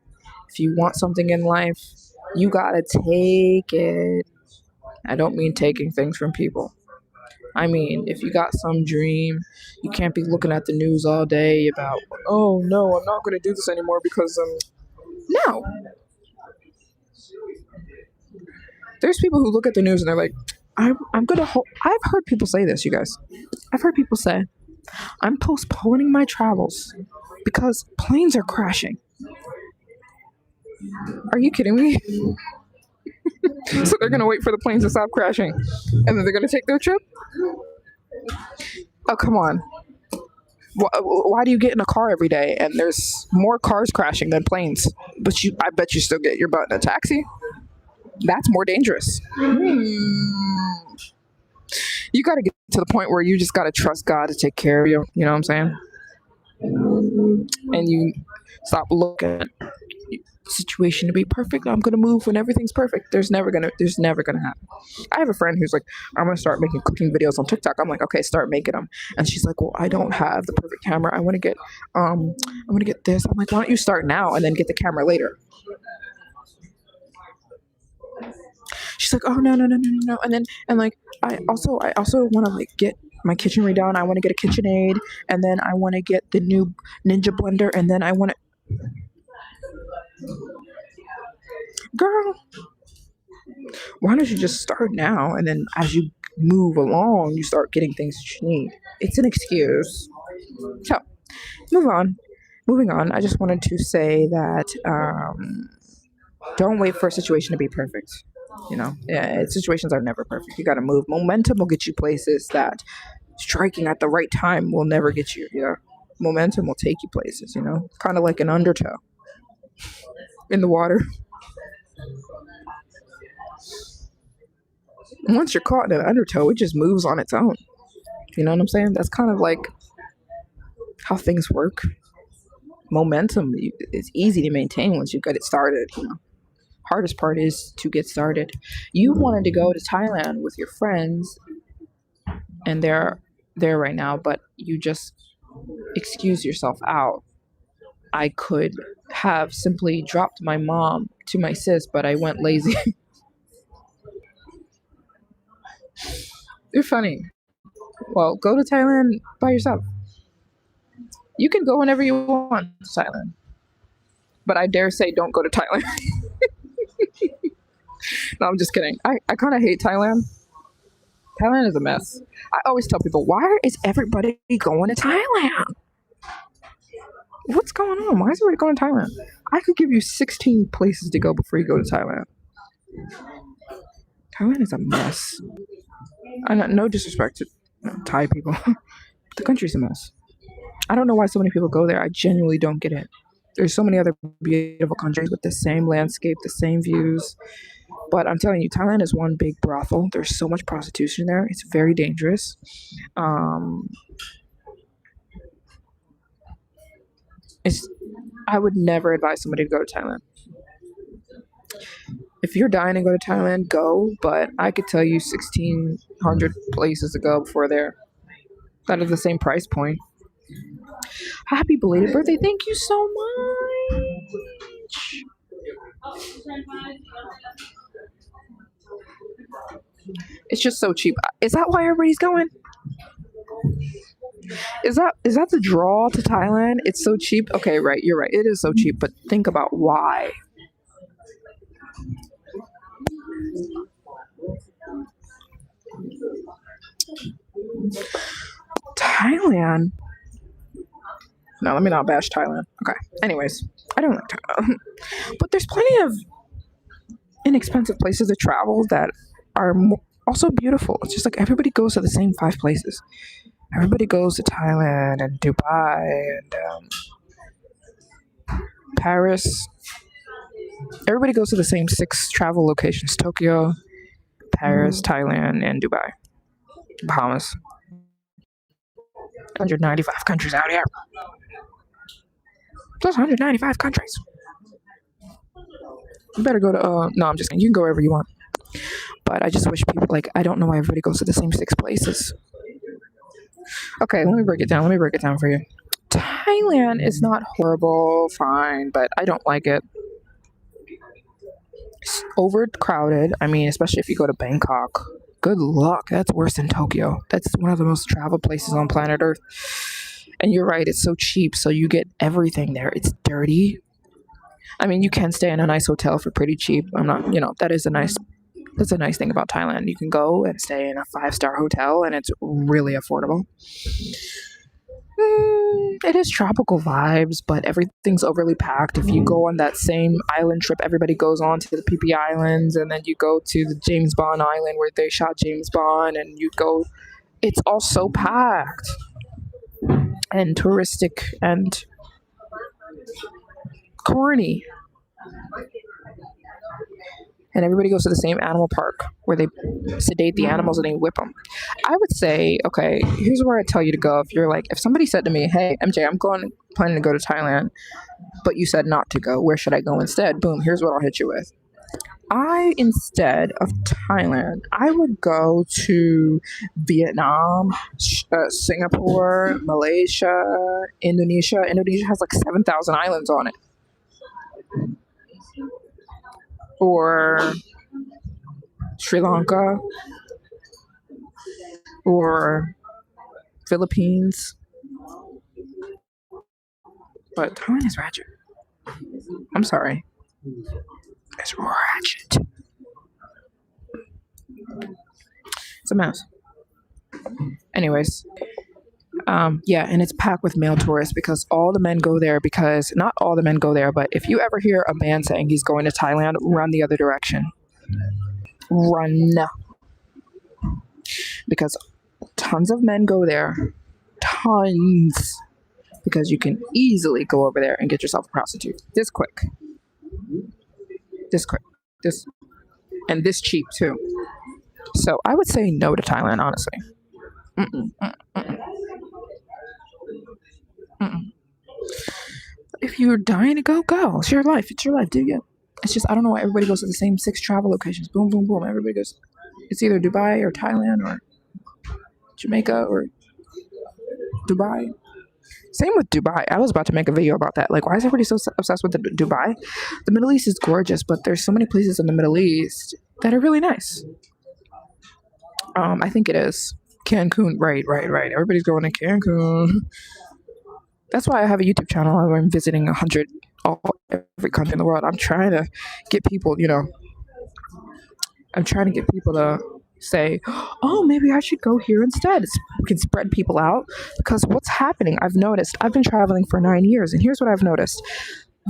If you want something in life, you gotta take it. I don't mean taking things from people. I mean, if you got some dream, you can't be looking at the news all day about, oh no, I'm not gonna do this anymore because no. There's people who look at the news and they're like, I'm gonna I've heard people say this, you guys. I've heard people say, I'm postponing my travels because planes are crashing. Are you kidding me? So they're gonna wait for the planes to stop crashing and then they're gonna take their trip? Oh, come on. Why do you get in a car every day and there's more cars crashing than planes? But I bet you still get your butt in a taxi? That's more dangerous. You got to get to the point where you just got to trust God to take care of you. You know what I'm saying? And you stop looking at the situation to be perfect. I'm gonna move when everything's perfect. There's never gonna happen. I have a friend who's like, I'm gonna start making cooking videos on TikTok. I'm like, okay, start making them. And she's like, well, I don't have the perfect camera. I want to get this. I'm like, why don't you start now and then get the camera later? She's like, oh no. And like I also want to like get my kitchen redone. I want to get a KitchenAid, and then I want to get the new Ninja blender, and then I want to. Girl, why don't you just start now, and then as you move along, you start getting things that you need. It's an excuse. So, moving on. I just wanted to say that don't wait for a situation to be perfect. Situations are never perfect. You got to move. Momentum will get you places that striking at the right time will never get you. Momentum will take you places. Kind of like an undertow in the water. Once you're caught in an undertow, it just moves on its own. You know what I'm saying? That's kind of like how things work. Momentum is easy to maintain once you get it started. Hardest part is to get started. You wanted to go to Thailand with your friends, and they're there right now, but you just excuse yourself out. I could have simply dropped my mom to my sis, but I went lazy. You're funny. Well, go to Thailand by yourself. You can go whenever you want to Thailand. But I dare say don't go to Thailand. No, I'm just kidding. I kind of hate Thailand. Thailand is a mess. I always tell people, why is everybody going to Thailand? What's going on? Why is everybody going to Thailand? I could give you 16 places to go before you go to Thailand. Thailand is a mess. No disrespect to Thai people. The country's a mess. I don't know why so many people go there. I genuinely don't get it. There's so many other beautiful countries with the same landscape, the same views. But I'm telling you, Thailand is one big brothel. There's so much prostitution there. It's very dangerous. I would never advise somebody to go to Thailand. If you're dying to go to Thailand, go. But I could tell you 1,600 places to go before there that are the same price point. Happy belated birthday. Thank you so much. It's just so cheap. Is that why everybody's going? Is that the draw to Thailand? It's so cheap. Okay, right. You're right. It is so cheap. But think about why. Thailand. No, let me not bash Thailand. Okay. Anyways, I don't like Thailand. But there's plenty of inexpensive places to travel that are also beautiful. It's just like everybody goes to the same 5 places. Everybody goes to Thailand and Dubai and Paris. Everybody goes to the same 6 travel locations: Tokyo, Paris, Thailand, and Dubai. Bahamas. 195 countries out here. Plus 195 countries. You better go to, no, I'm just kidding. You can go wherever you want. But I just wish people, I don't know why everybody goes to the same 6 places. Okay, let me break it down for you. Thailand is not horrible, fine, but I don't like it. It's overcrowded. I mean, especially if you go to Bangkok. Good luck. That's worse than Tokyo. That's one of the most traveled places on planet Earth. And you're right, it's so cheap, so you get everything there. It's dirty. I mean, you can stay in a nice hotel for pretty cheap. I'm not, that's a nice thing about Thailand. You can go and stay in a 5-star hotel, and it's really affordable. It is tropical vibes, but everything's overly packed. If you go on that same island trip, everybody goes on to the PP Islands, and then you go to the James Bond Island where they shot James Bond, and you go. It's all so packed and touristic and corny. And everybody goes to the same animal park where they sedate the animals and they whip them. I would say, okay, here's where I tell you to go. If somebody said to me, hey, MJ, I'm planning to go to Thailand, but you said not to go, where should I go instead? Boom, here's what I'll hit you with. Instead of Thailand, I would go to Vietnam, Singapore, Malaysia, Indonesia. Indonesia has 7,000 islands on it. Or Sri Lanka, or Philippines. But Thailand is ratchet. I'm sorry. It's ratchet. It's a mess. Anyways, yeah, and it's packed with male tourists because all the men go there because, not all the men go there, but if you ever hear a man saying he's going to Thailand, run the other direction. Run. Because tons of men go there. Tons. Because you can easily go over there and get yourself a prostitute. This quick. And this cheap too. So I would say no to Thailand, honestly. If you're dying to go, go. It's your life. Do you? It's just, I don't know why everybody goes to the same 6 travel locations. Boom, boom, boom. Everybody goes. It's either Dubai or Thailand or Jamaica or Dubai. Same with Dubai. I was about to make a video about that. Why is everybody so obsessed with Dubai? The Middle East is gorgeous, but there's so many places in the Middle East that are really nice. I think it is. Cancun. Right. Everybody's going to Cancun. That's why I have a YouTube channel. I'm visiting every country in the world. I'm trying to get people, to say, oh, maybe I should go here instead. We can spread people out, because what's happening, I've noticed, I've been traveling for 9 years, and here's what I've noticed.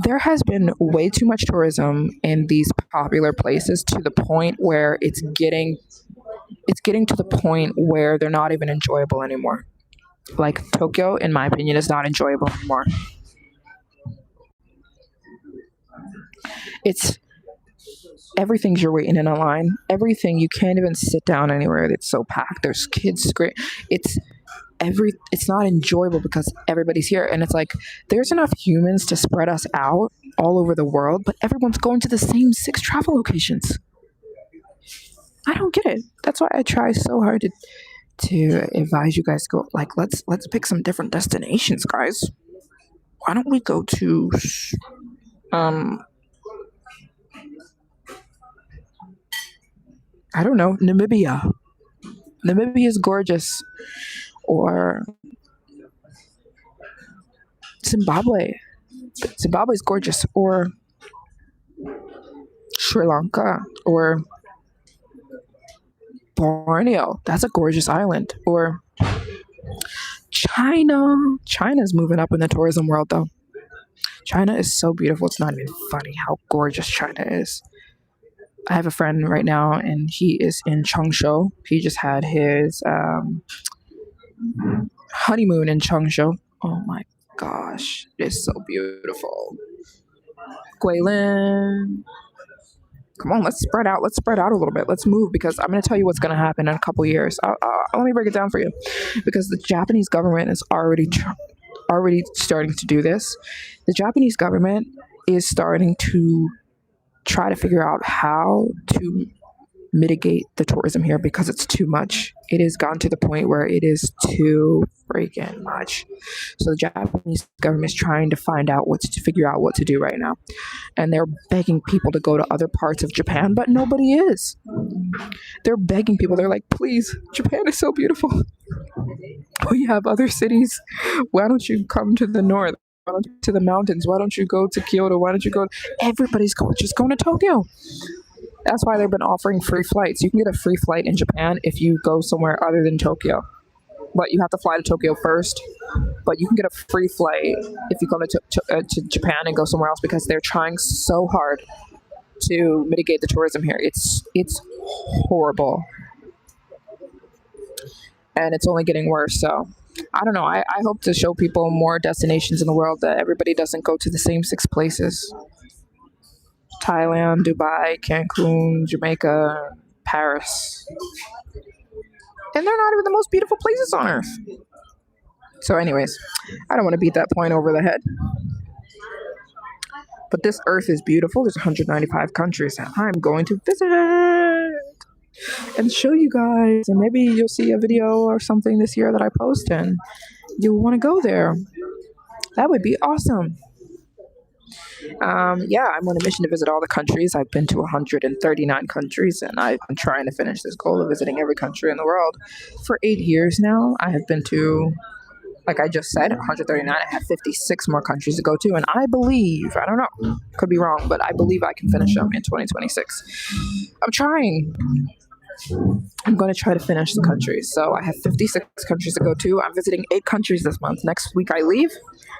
There has been way too much tourism in these popular places, to the point where it's getting to the point where they're not even enjoyable anymore. Like Tokyo, in my opinion, is not enjoyable anymore. It's everything's you're waiting in a line. Everything, you can't even sit down anywhere. It's so packed. There's kids screaming. It's not enjoyable because everybody's here, and it's like there's enough humans to spread us out all over the world, but everyone's going to the same 6 travel locations. I don't get it. That's why I try so hard to advise you guys, go, like, let's pick some different destinations, guys. Why don't we go to um I don't know, Namibia. Namibia is gorgeous. Or Zimbabwe. Zimbabwe is gorgeous. Or Sri Lanka. Or Borneo. That's a gorgeous island. Or China. China's moving up in the tourism world, though. China is so beautiful. It's not even funny how gorgeous China is. I have a friend right now, and he is in Changsha. He just had his honeymoon in Changsha. Oh my gosh, it's so beautiful. Guilin. Come on, let's spread out. Let's spread out a little bit. Let's move, because I'm going to tell you what's going to happen in a couple years. Let me break it down for you, because the Japanese government is already starting to do this. The Japanese government is starting to try to figure out how to mitigate the tourism here, because it's too much. It has gone to the point where it is too freaking much. So the Japanese government is trying to figure out what to do right now. And they're begging people to go to other parts of Japan, but nobody is. They're begging people. They're like, please, Japan is so beautiful. We have other cities. Why don't you come to the north? Why don't you to the mountains? Why don't you go to Kyoto? Why don't you go? Everybody's just going to Tokyo. That's why they've been offering free flights. You can get a free flight in Japan if you go somewhere other than Tokyo. But you have to fly to Tokyo first. But you can get a free flight if you go to Japan and go somewhere else, because they're trying so hard to mitigate the tourism here. It's horrible. And it's only getting worse. So I don't know. I hope to show people more destinations in the world, that everybody doesn't go to the same 6 places. Thailand, Dubai, Cancun, Jamaica, Paris. And they're not even the most beautiful places on earth. So anyways, I don't want to beat that point over the head. But this earth is beautiful. There's 195 countries that I'm going to visit and show you guys. And maybe you'll see a video or something this year that I post, and you'll want to go there. That would be awesome. Yeah, I'm on a mission to visit all the countries. I've been to 139 countries, and I'm trying to finish this goal of visiting every country in the world. For 8 years now, I have been to, like I just said, 139. I have 56 more countries to go to, and I believe, I don't know, could be wrong, but I believe I can finish them in 2026. I'm trying. I'm going to try to finish the countries. So I have 56 countries to go to. I'm visiting 8 countries this month. Next week I leave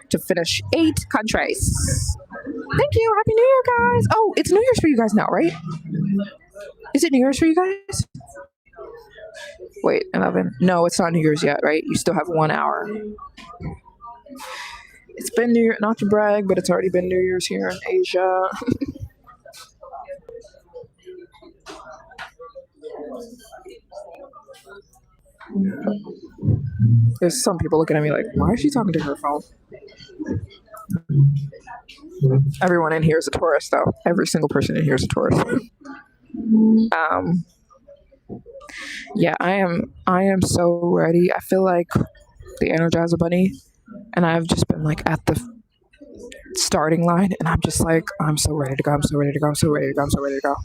to finish 8 countries. Thank you. Happy New Year, guys. Oh, it's New Year's for you guys now, right? Is it New Year's for you guys? Wait, 11. No, it's not New Year's yet, right? You still have 1 hour. It's been New Year, not to brag, but it's already been New Year's here in Asia. There's some people looking at me like, why is she talking to her phone? Everyone in here is a tourist, though. Every single person in here is a tourist. Yeah, I am so ready. I feel like the Energizer Bunny, and I've just been like at the starting line, and I'm just like, I'm so ready to go. I'm so ready to go. I'm so ready to go. I'm so ready to go.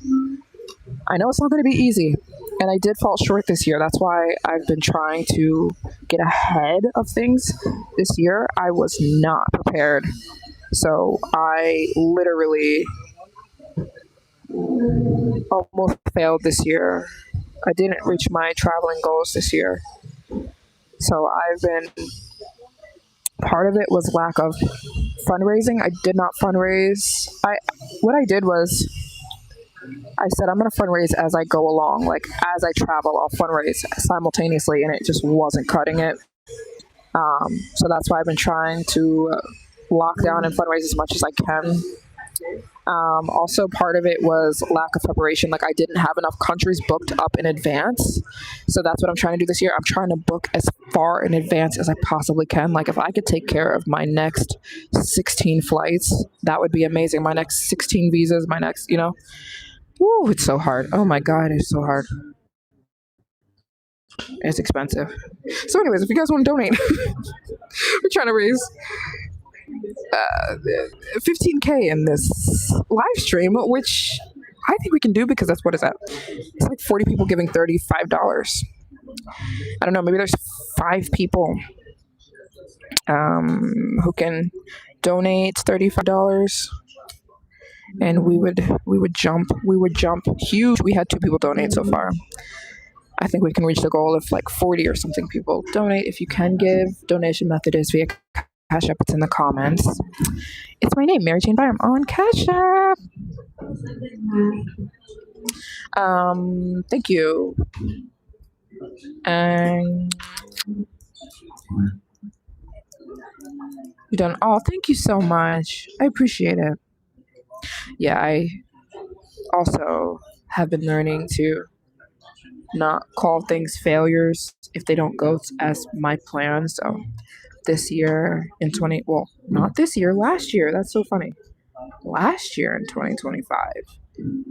I know it's not going to be easy, and I did fall short this year. That's why I've been trying to get ahead of things. This year, I was not prepared. So I literally almost failed this year. I didn't reach my traveling goals this year. So part of it was lack of fundraising. I did not fundraise. What I did was I said I'm going to fundraise as I go along. Like as I travel, I'll fundraise simultaneously, and it just wasn't cutting it. So that's why I've been trying to lock down and fundraise as much as I can. Also, part of it was lack of preparation. Like I didn't have enough countries booked up in advance. So that's what I'm trying to do this year. I'm trying to book as far in advance as I possibly can. Like if I could take care of my next 16 flights, that would be amazing. My next 16 visas, my next, woo, it's so hard. Oh my God, it's so hard. It's expensive. So anyways, if you guys want to donate, we're trying to raise 15K in this live stream, which I think we can do because that's what it's at. It's like 40 people giving $35. I don't know, maybe there's 5 people who can donate $35, and we would jump huge. We had 2 people donate so far. I think we can reach the goal of like 40 or something people donate. If you can give, donation method is via Cash App. It's in the comments. It's my name, Maryjane. I'm on Cash App. Thank you. And you done. Oh, thank you so much. I appreciate it. Yeah, I also have been learning to not call things failures if they don't go as my plan. So this year in not this year, last year. That's so funny. Last year in 2025,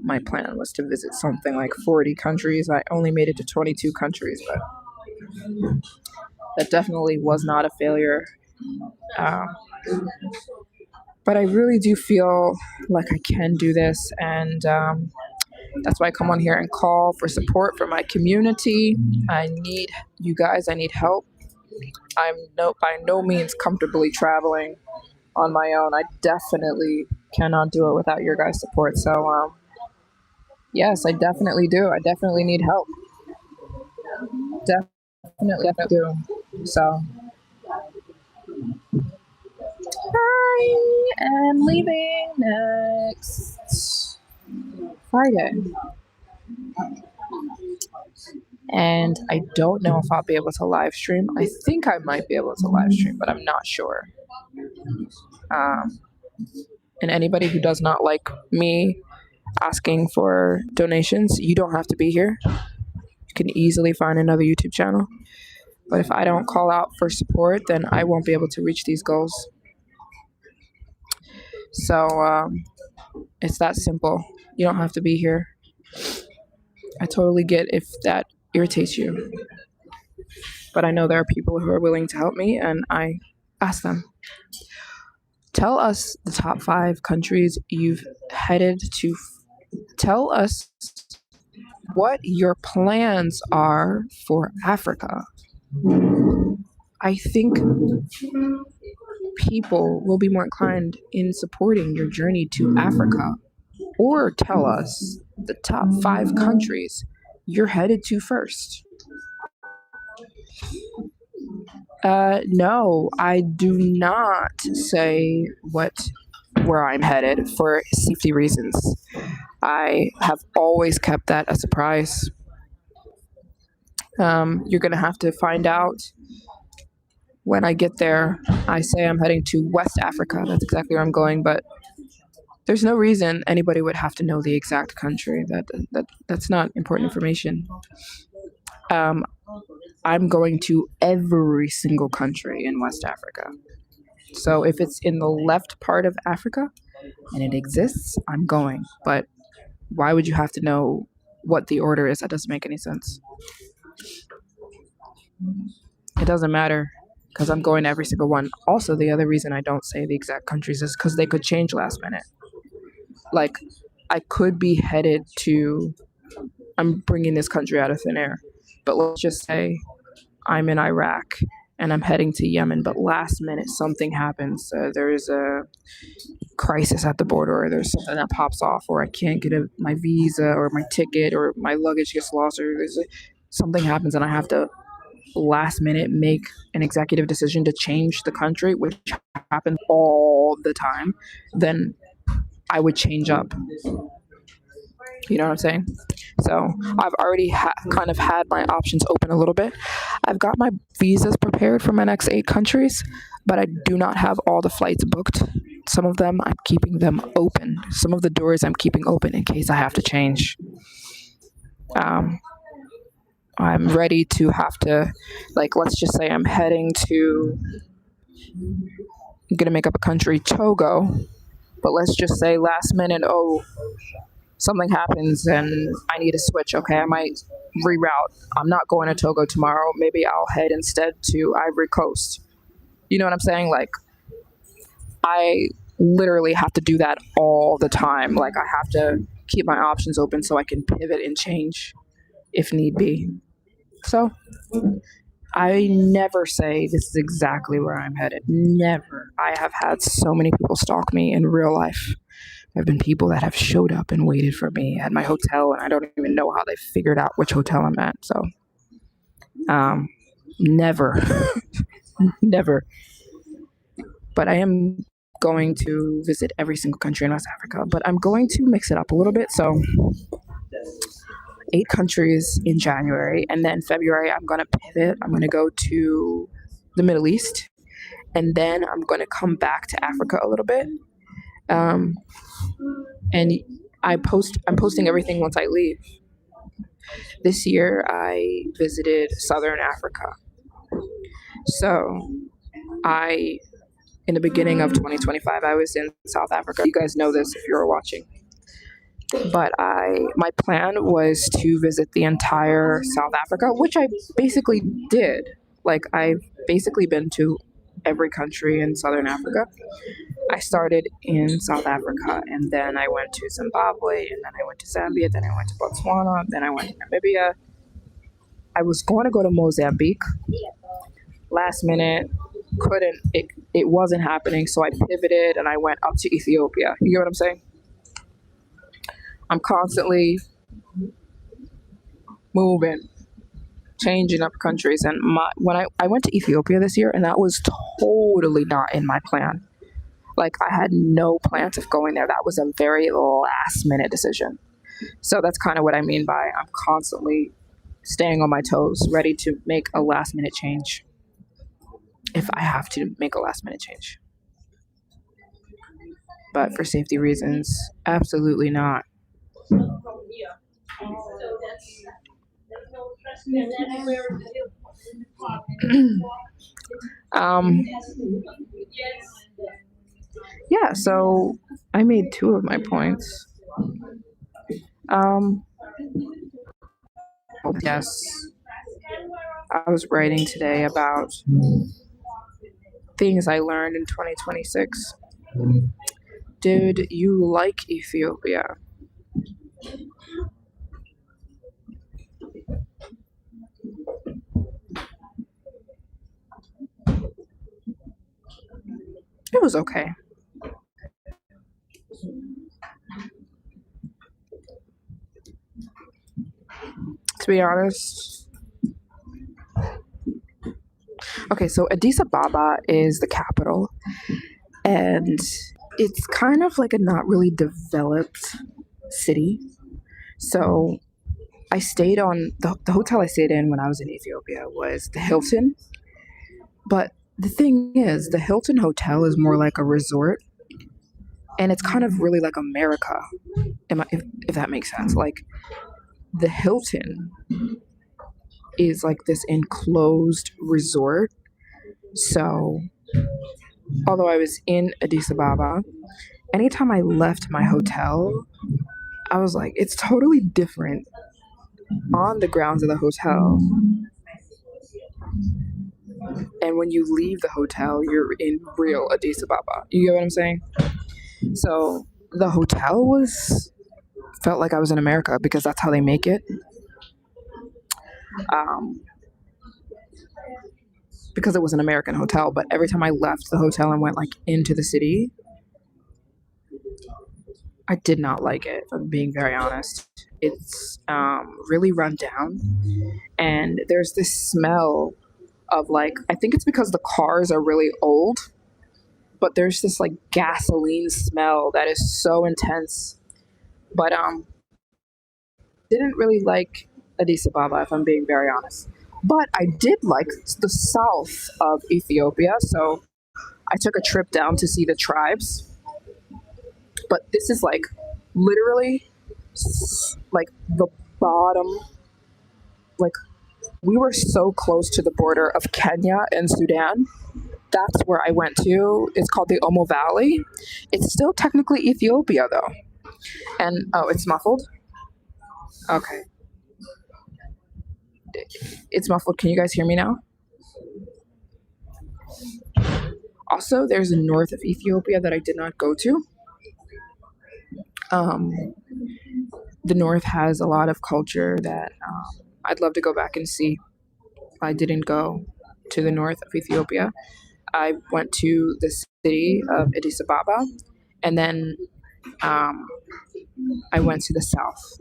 my plan was to visit something like 40 countries. I only made it to 22 countries, but that definitely was not a failure. But I really do feel like I can do this, and that's why I come on here and call for support for my community. I need you guys. I need help. I'm by no means comfortably traveling on my own. I definitely cannot do it without your guys' support. So, yes, I definitely do. I definitely need help. Definitely do. So, I am leaving next Friday. And I don't know if I'll be able to live stream. I think I might be able to live stream, but I'm not sure. And anybody who does not like me asking for donations, you don't have to be here. You can easily find another YouTube channel. But if I don't call out for support, then I won't be able to reach these goals. So it's that simple. You don't have to be here. I totally get if that irritates you. But I know there are people who are willing to help me, and I ask them. Tell us the top 5 countries you've headed to. Tell us what your plans are for Africa. I think people will be more inclined in supporting your journey to Africa. Or tell us the top 5 countries you're headed to first. No, I do not say where I'm headed for safety reasons. I have always kept that a surprise. You're going to have to find out when I get there. I say I'm heading to West Africa. That's exactly where I'm going, but there's no reason anybody would have to know the exact country. That's not important information. I'm going to every single country in West Africa. So if it's in the left part of Africa and it exists, I'm going. But why would you have to know what the order is? That doesn't make any sense. It doesn't matter because I'm going to every single one. Also, the other reason I don't say the exact countries is because they could change last minute. Like, I could be headed to, I'm bringing this country out of thin air, but let's just say I'm in Iraq and I'm heading to Yemen, but last minute something happens. There's a crisis at the border, or there's something that pops off, or I can't get my visa or my ticket, or my luggage gets lost, or something happens and I have to last minute make an executive decision to change the country, which happens all the time, then I would change up. You know what I'm saying? So I've already kind of had my options open a little bit. I've got my visas prepared for my next 8 countries, but I do not have all the flights booked. Some of them, I'm keeping them open. Some of the doors I'm keeping open in case I have to change. I'm ready to have to, like, let's just say I'm going to make up a country, Togo, but let's just say last minute, something happens and I need to switch. Okay, I might reroute. I'm not going to Togo tomorrow. Maybe I'll head instead to Ivory Coast. You know what I'm saying? Like, I literally have to do that all the time. Like, I have to keep my options open so I can pivot and change if need be. So I never say this is exactly where I'm headed. Never. I have had so many people stalk me in real life. There have been people that have showed up and waited for me at my hotel, and I don't even know how they figured out which hotel I'm at. So, never, never. But I am going to visit every single country in West Africa, but I'm going to mix it up a little bit. So 8 countries in January, and then February I'm going to pivot. I'm going to go to the Middle East, and then I'm going to come back to Africa a little bit. And I'm posting everything once I leave. This year I visited Southern Africa. So in the beginning of 2025, I was in South Africa. You guys know this if you're watching. But my plan was to visit the entire South Africa, which I basically did. Like, I've basically been to every country in Southern Africa. I started in South Africa, and then I went to Zimbabwe, and then I went to Zambia, then I went to Botswana, then I went to Namibia. I was going to go to Mozambique. Last minute, couldn't. It wasn't happening, so I pivoted and I went up to Ethiopia. You get what I'm saying? I'm constantly moving, changing up countries. And when I went to Ethiopia this year, and that was totally not in my plan. Like, I had no plans of going there. That was a very last minute decision. So that's kind of what I mean by I'm constantly staying on my toes, ready to make a last minute change if I have to make a last minute change. But for safety reasons, absolutely not. Yeah, so I made 2 of my points. Yes, I was writing today about things I learned in 2026. Did you like Ethiopia? It was okay. To be honest. Okay, so Addis Ababa is the capital, and it's kind of like a not really developed city. So I stayed on the hotel I stayed in when I was in Ethiopia was the Hilton. But the thing is, the Hilton Hotel is more like a resort, and it's kind of really like America, if that makes sense. Like, the Hilton is like this enclosed resort. So, although I was in Addis Ababa, anytime I left my hotel, I was like, it's totally different on the grounds of the hotel. And when you leave the hotel, you're in real Addis Ababa. You get what I'm saying? So the hotel felt like I was in America because that's how they make it. because it was an American hotel. But every time I left the hotel and went like into the city, I did not like it, if I'm being very honest. It's really run down, and there's this smell of like, I think it's because the cars are really old, but there's this like gasoline smell that is so intense. But didn't really like Addis Ababa, if I'm being very honest. But I did like the south of Ethiopia, so I took a trip down to see the tribes. But this is like literally like the bottom, like we were so close to the border of Kenya and Sudan. That's where I went to. It's called the Omo Valley. It's still technically Ethiopia though. And oh, it's muffled? Okay. It's muffled. Can you guys hear me now? Also, there's a north of Ethiopia that I did not go to. The north has a lot of culture that I'd love to go back and see. I didn't go to the north of Ethiopia. I went to the city of Addis Ababa, and then I went to the south.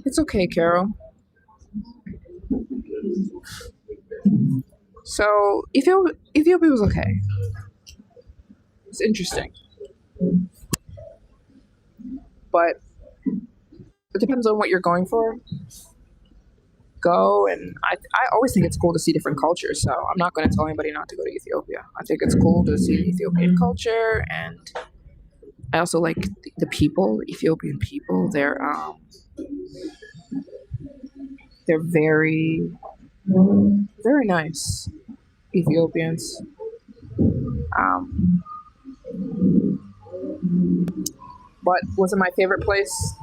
It's okay, Carol. So Ethiopia was okay. It's interesting, but it depends on what you're going for. Go, and I always think it's cool to see different cultures. So I'm not going to tell anybody not to go to Ethiopia. I think it's cool to see Ethiopian culture, and I also like the people, Ethiopian people. They're very, very nice Ethiopians. But was it my favorite place?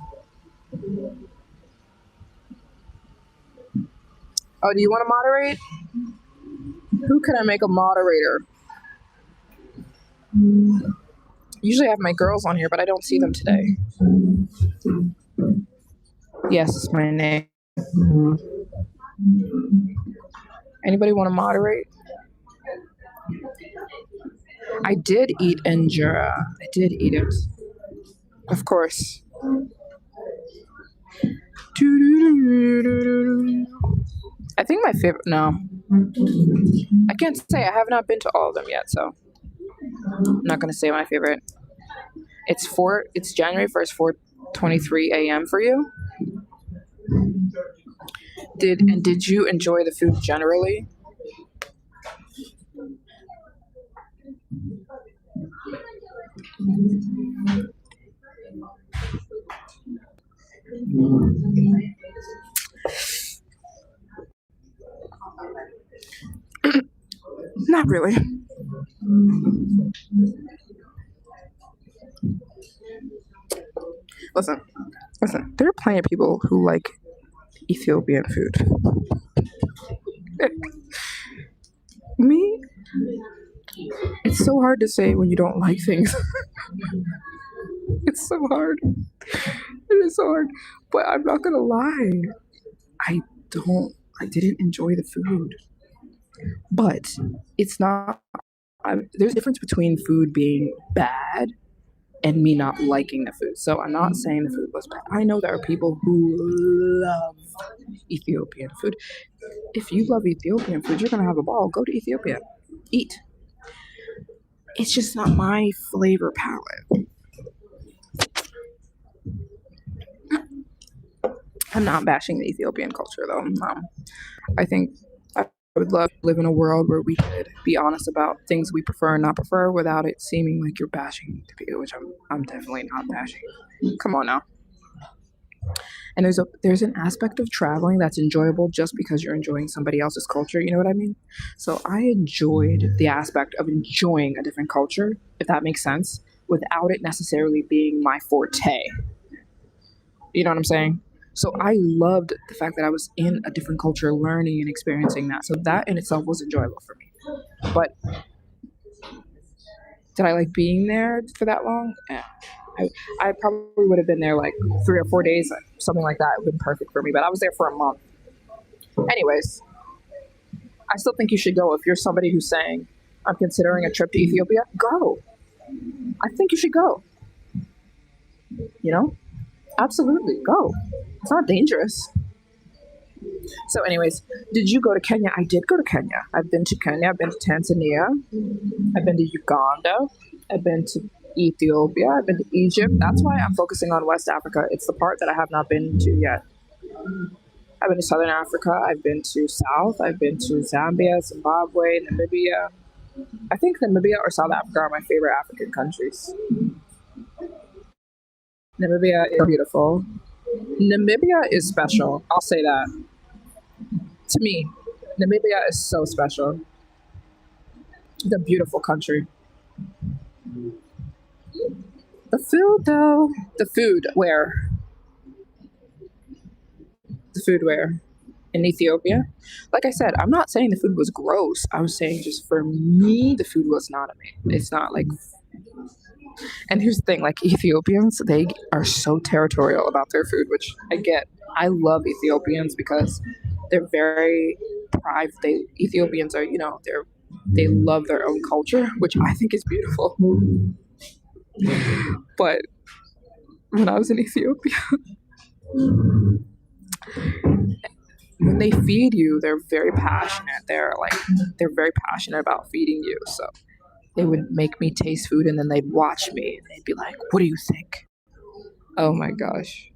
Oh, do you want to moderate? Who can I make a moderator? Usually I have my girls on here, but I don't see them today. Yes, it's my name. Anybody want to moderate? I did eat injera. I did eat it. Of course. I think my favorite, no. I can't say. I have not been to all of them yet, so I'm not going to say my favorite. It's January 1st, 4:23 a.m. for you. Did you enjoy the food generally? Not really. Listen. There are plenty of people who like Ethiopian food. Me, it's so hard to say when you don't like things. It's so hard. It is so hard. But I'm not gonna lie. I didn't enjoy the food. But it's not, there's a difference between food being bad and me not liking the food. So I'm not saying the food was bad. I know there are people who love Ethiopian food. If you love Ethiopian food, you're going to have a ball. Go to Ethiopia. Eat. It's just not my flavor palette. I'm not bashing the Ethiopian culture, though. I think I would love to live in a world where we could be honest about things we prefer and not prefer without it seeming like you're bashing the people, which I'm definitely not bashing. Come on now. And there's an aspect of traveling that's enjoyable just because you're enjoying somebody else's culture. You know what I mean? So I enjoyed the aspect of enjoying a different culture, if that makes sense, without it necessarily being my forte. You know what I'm saying? So I loved the fact that I was in a different culture, learning and experiencing that. So that in itself was enjoyable for me. But did I like being there for that long? Yeah, I probably would have been there like 3 or 4 days, something like that. It would have been perfect for me, but I was there for a month. Anyways, I still think you should go. If you're somebody who's saying, I'm considering a trip to Ethiopia, go. I think you should go. You know? Absolutely, go. It's not dangerous. So anyways, did you go to Kenya? I did go to Kenya. I've been to Kenya. I've been to Tanzania. I've been to Uganda. I've been to Ethiopia. I've been to Egypt. That's why I'm focusing on West Africa. It's the part that I have not been to yet. I've been to Southern Africa. I've been to South. I've been to Zambia, Zimbabwe, Namibia. I think Namibia or South Africa are my favorite African countries. Namibia is beautiful. Namibia is special. I'll say that. To me, Namibia is so special. It's a beautiful country. The food, though. The food, where? The food where? In Ethiopia? Like I said, I'm not saying the food was gross. I was saying just for me, the food was not amazing. It's not like... And here's the thing, like Ethiopians, they are so territorial about their food, which I get. I love Ethiopians because they're very private. Ethiopians are, they love their own culture, which I think is beautiful. But when I was in Ethiopia, when they feed you, they're very passionate. They're very passionate about feeding you. So they would make me taste food and then they'd watch me and they'd be like, what do you think? Oh my gosh.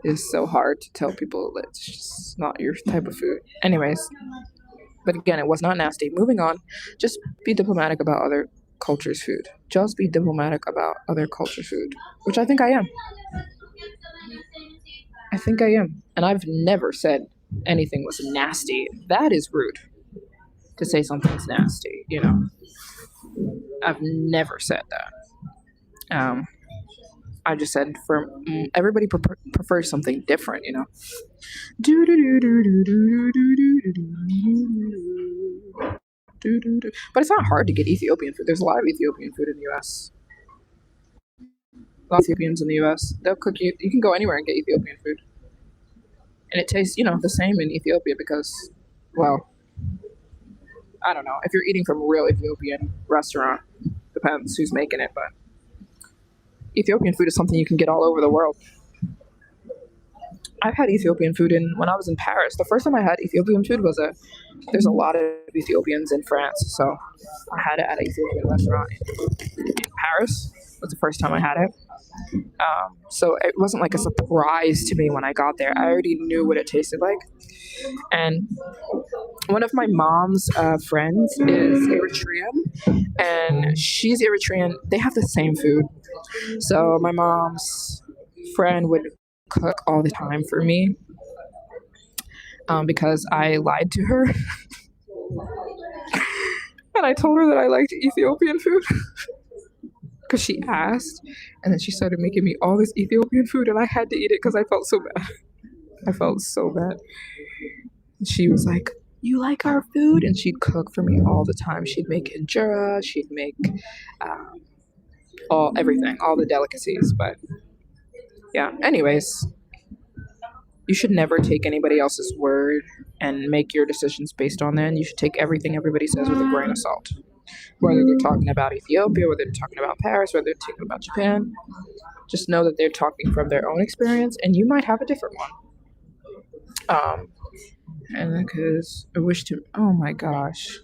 It's so hard to tell people that it's just not your type of food. Anyways, but again, it was not nasty. Moving on, just be diplomatic about other cultures' food. Just be diplomatic about other cultures' food, which I think I am. I think I am. And I've never said anything was nasty. That is rude. To say something's nasty, I've never said that. I just said for everybody prefers something different, But it's not hard to get Ethiopian food. There's a lot of Ethiopian food in the U.S. A lot of Ethiopians in the U.S. They'll cook you. You can go anywhere and get Ethiopian food, and it tastes, the same in Ethiopia because, well, I don't know. If you're eating from a real Ethiopian restaurant, depends who's making it, but Ethiopian food is something you can get all over the world. I've had Ethiopian food when I was in Paris. The first time I had Ethiopian food there's a lot of Ethiopians in France, so I had it at an Ethiopian restaurant in Paris. It was the first time I had it. So it wasn't like a surprise to me when I got there. I already knew what it tasted like. And one of my mom's friends is Eritrean, and she's Eritrean. They have the same food. So my mom's friend would cook all the time for me because I lied to her. And I told her that I liked Ethiopian food because she asked, and then she started making me all this Ethiopian food, and I had to eat it because I felt so bad. I felt so bad. She was like, you like our food? And she'd cook for me all the time. She'd make injera, she'd make everything, all the delicacies. But yeah, anyways, you should never take anybody else's word and make your decisions based on that. You should take everything everybody says with a grain of salt. Whether they're talking about Ethiopia, whether they're talking about Paris, whether they're talking about Japan, just know that they're talking from their own experience, and you might have a different one. And because I wish to, oh my gosh.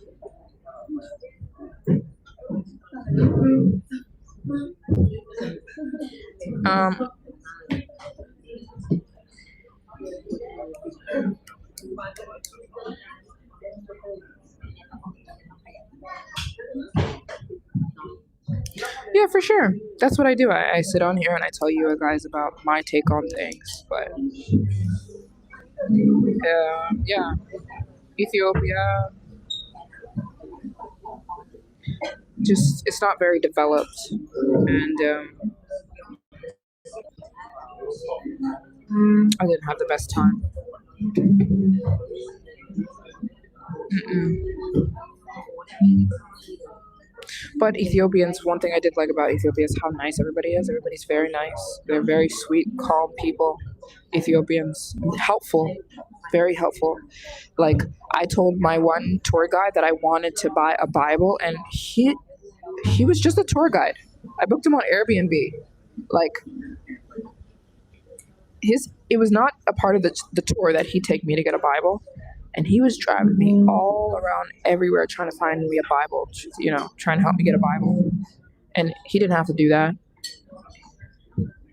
Yeah, for sure. That's what I do. I sit on here and I tell you guys about my take on things. But yeah, Ethiopia, just it's not very developed, and I didn't have the best time. Mm-mm. But Ethiopians, one thing I did like about Ethiopia is how nice everybody is. Everybody's very nice. They're very sweet, calm people. Ethiopians, helpful, very helpful. Like I told my one tour guide that I wanted to buy a Bible, and he was just a tour guide. I booked him on Airbnb. Like it was not a part of the tour that he'd take me to get a Bible, and he was driving me all around everywhere trying to find me a Bible, trying to help me get a Bible. And he didn't have to do that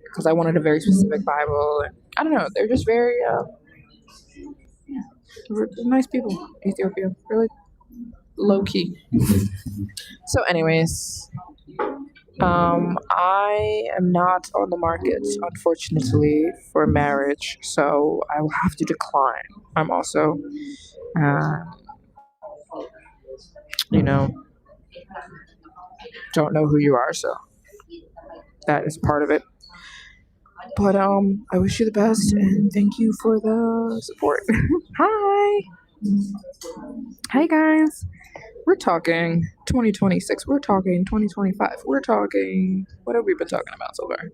because I wanted a very specific Bible. And I don't know, they're just very nice people. Ethiopia, really low key. So, anyways, I am not on the market, unfortunately, for marriage, so I will have to decline. I'm also, you know, don't know who you are, so that is part of it. But I wish you the best and thank you for the support. Hi. Hey guys. We're talking 2026. We're talking 2025. We're talking what have we been talking about so far?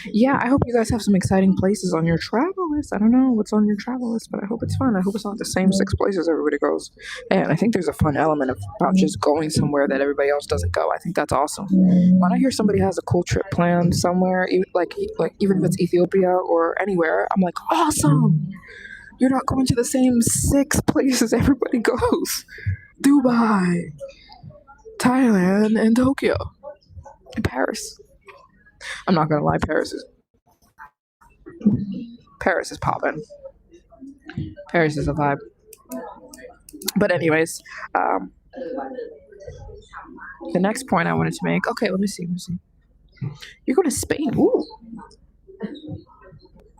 Yeah, I hope you guys have some exciting places on your travel list. I don't know what's on your travel list, but I hope it's fun. I hope it's not the same 6 places everybody goes. And I think there's a fun element about just going somewhere that everybody else doesn't go. I think that's awesome. When I hear somebody has a cool trip planned somewhere, like even if it's Ethiopia or anywhere, I'm like, awesome. You're not going to the same 6 places everybody goes. Dubai, Thailand, and Tokyo, and Paris. I'm not gonna lie, Paris is popping. Paris is a vibe. But anyways, the next point I wanted to make. Okay, let me see. You're going to Spain. Ooh.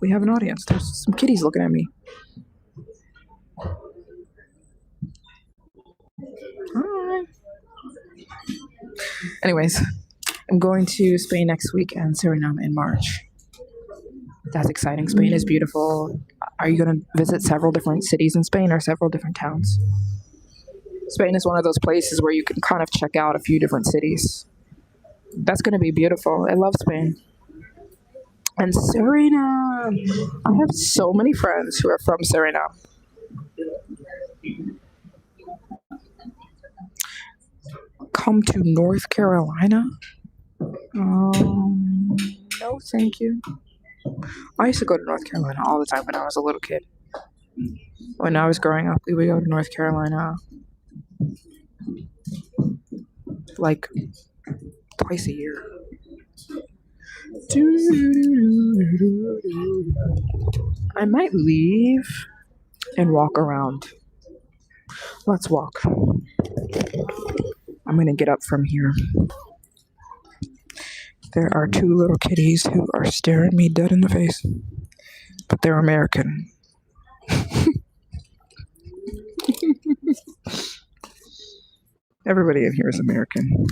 We have an audience. There's some kitties looking at me. Hi. Anyways, I'm going to Spain next week and Suriname in March. That's exciting. Spain is beautiful. Are you going to visit several different cities in Spain or several different towns? Spain is one of those places where you can kind of check out a few different cities. That's going to be beautiful. I love Spain. And Suriname. I have so many friends who are from Suriname. Come to North Carolina? No, thank you. I used to go to North Carolina all the time when I was a little kid. When I was growing up, we would go to North Carolina like twice a year. I might leave and walk around. Let's walk. I'm gonna get up from here. There are 2 little kitties who are staring me dead in the face, but they're American. Everybody in here is American.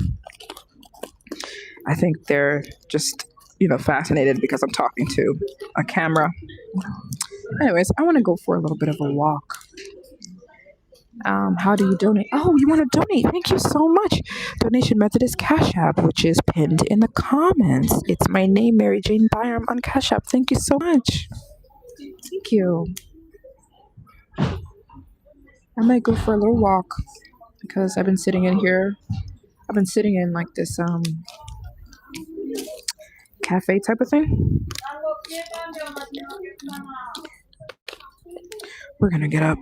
I think they're just, fascinated because I'm talking to a camera. Anyways, I want to go for a little bit of a walk. How do you donate? Oh, you want to donate? Thank you so much. Donation method is Cash App, which is pinned in the comments. It's my name, Maryjane Byram, on Cash App. Thank you so much. Thank you. I might go for a little walk because I've been sitting in here. I've been sitting in like this cafe type of thing. We're gonna get up.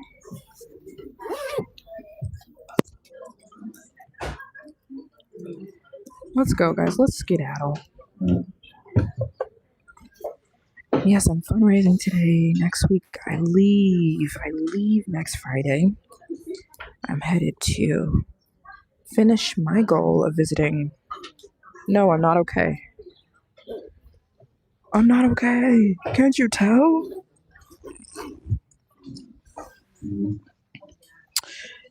Let's go, guys. Let's skedaddle. Yes, I'm fundraising today. Next week, I leave. Next Friday. I'm headed to finish my goal of visiting. No, I'm not okay. I'm not okay. Can't you tell?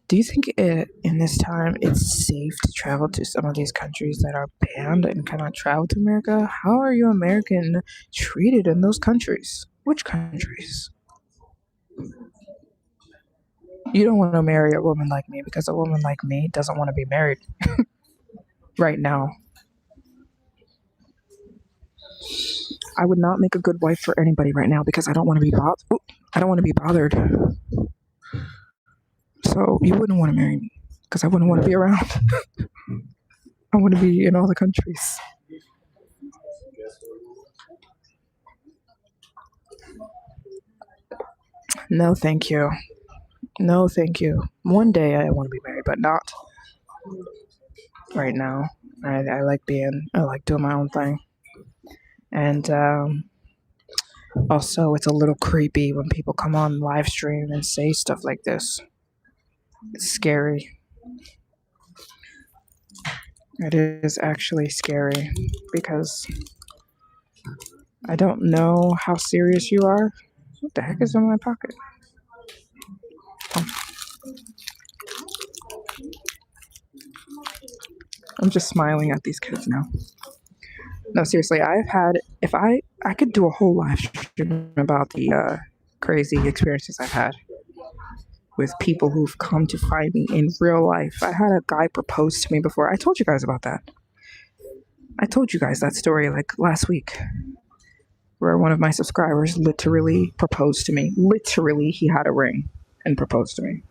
Do you think in this time it's safe to travel to some of these countries that are banned and cannot travel to America? How are you American treated in those countries? Which countries? You don't want to marry a woman like me because a woman like me doesn't want to be married right now. I would not make a good wife for anybody right now because I don't want to be bothered. I don't want to be bothered. So you wouldn't want to marry me because I wouldn't want to be around. I want to be in all the countries. No, thank you. No, thank you. One day I want to be married, but not right now. I like doing my own thing. And also, it's a little creepy when people come on live stream and say stuff like this. It's scary. It is actually scary because I don't know how serious you are. What the heck is in my pocket? Oh. I'm just smiling at these kids now. No, seriously, if I could do a whole live stream about the crazy experiences I've had with people who've come to find me in real life. I had a guy propose to me before. I told you guys about that. I told you guys that story like last week, where one of my subscribers literally proposed to me. Literally, he had a ring and proposed to me.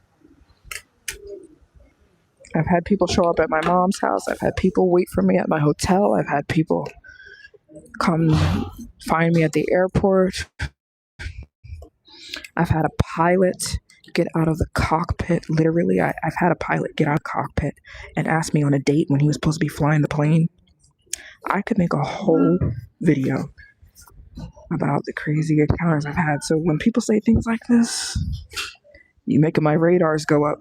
I've had people show up at my mom's house. I've had people wait for me at my hotel. I've had people come find me at the airport. I've had a pilot get out of the cockpit. Literally, I've had a pilot get out of the cockpit and ask me on a date when he was supposed to be flying the plane. I could make a whole video about the crazy encounters I've had. So when people say things like this, you making my radars go up.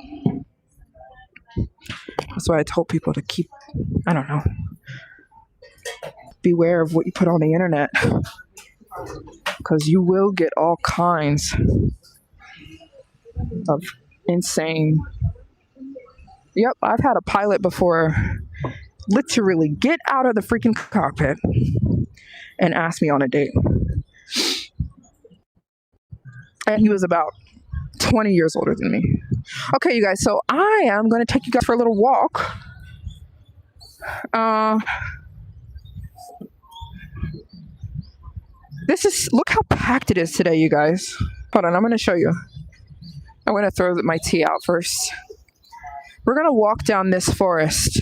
That's why I told people to keep, I don't know, beware of what you put on the internet, because you will get all kinds of insane. Yep, I've had a pilot before literally get out of the freaking cockpit and ask me on a date. And he was about 20 years older than me. Okay, you guys, so I am going to take you guys for a little walk. Look how packed it is today, you guys. Hold on, I'm going to show you. I'm going to throw my tea out first. We're going to walk down this forest.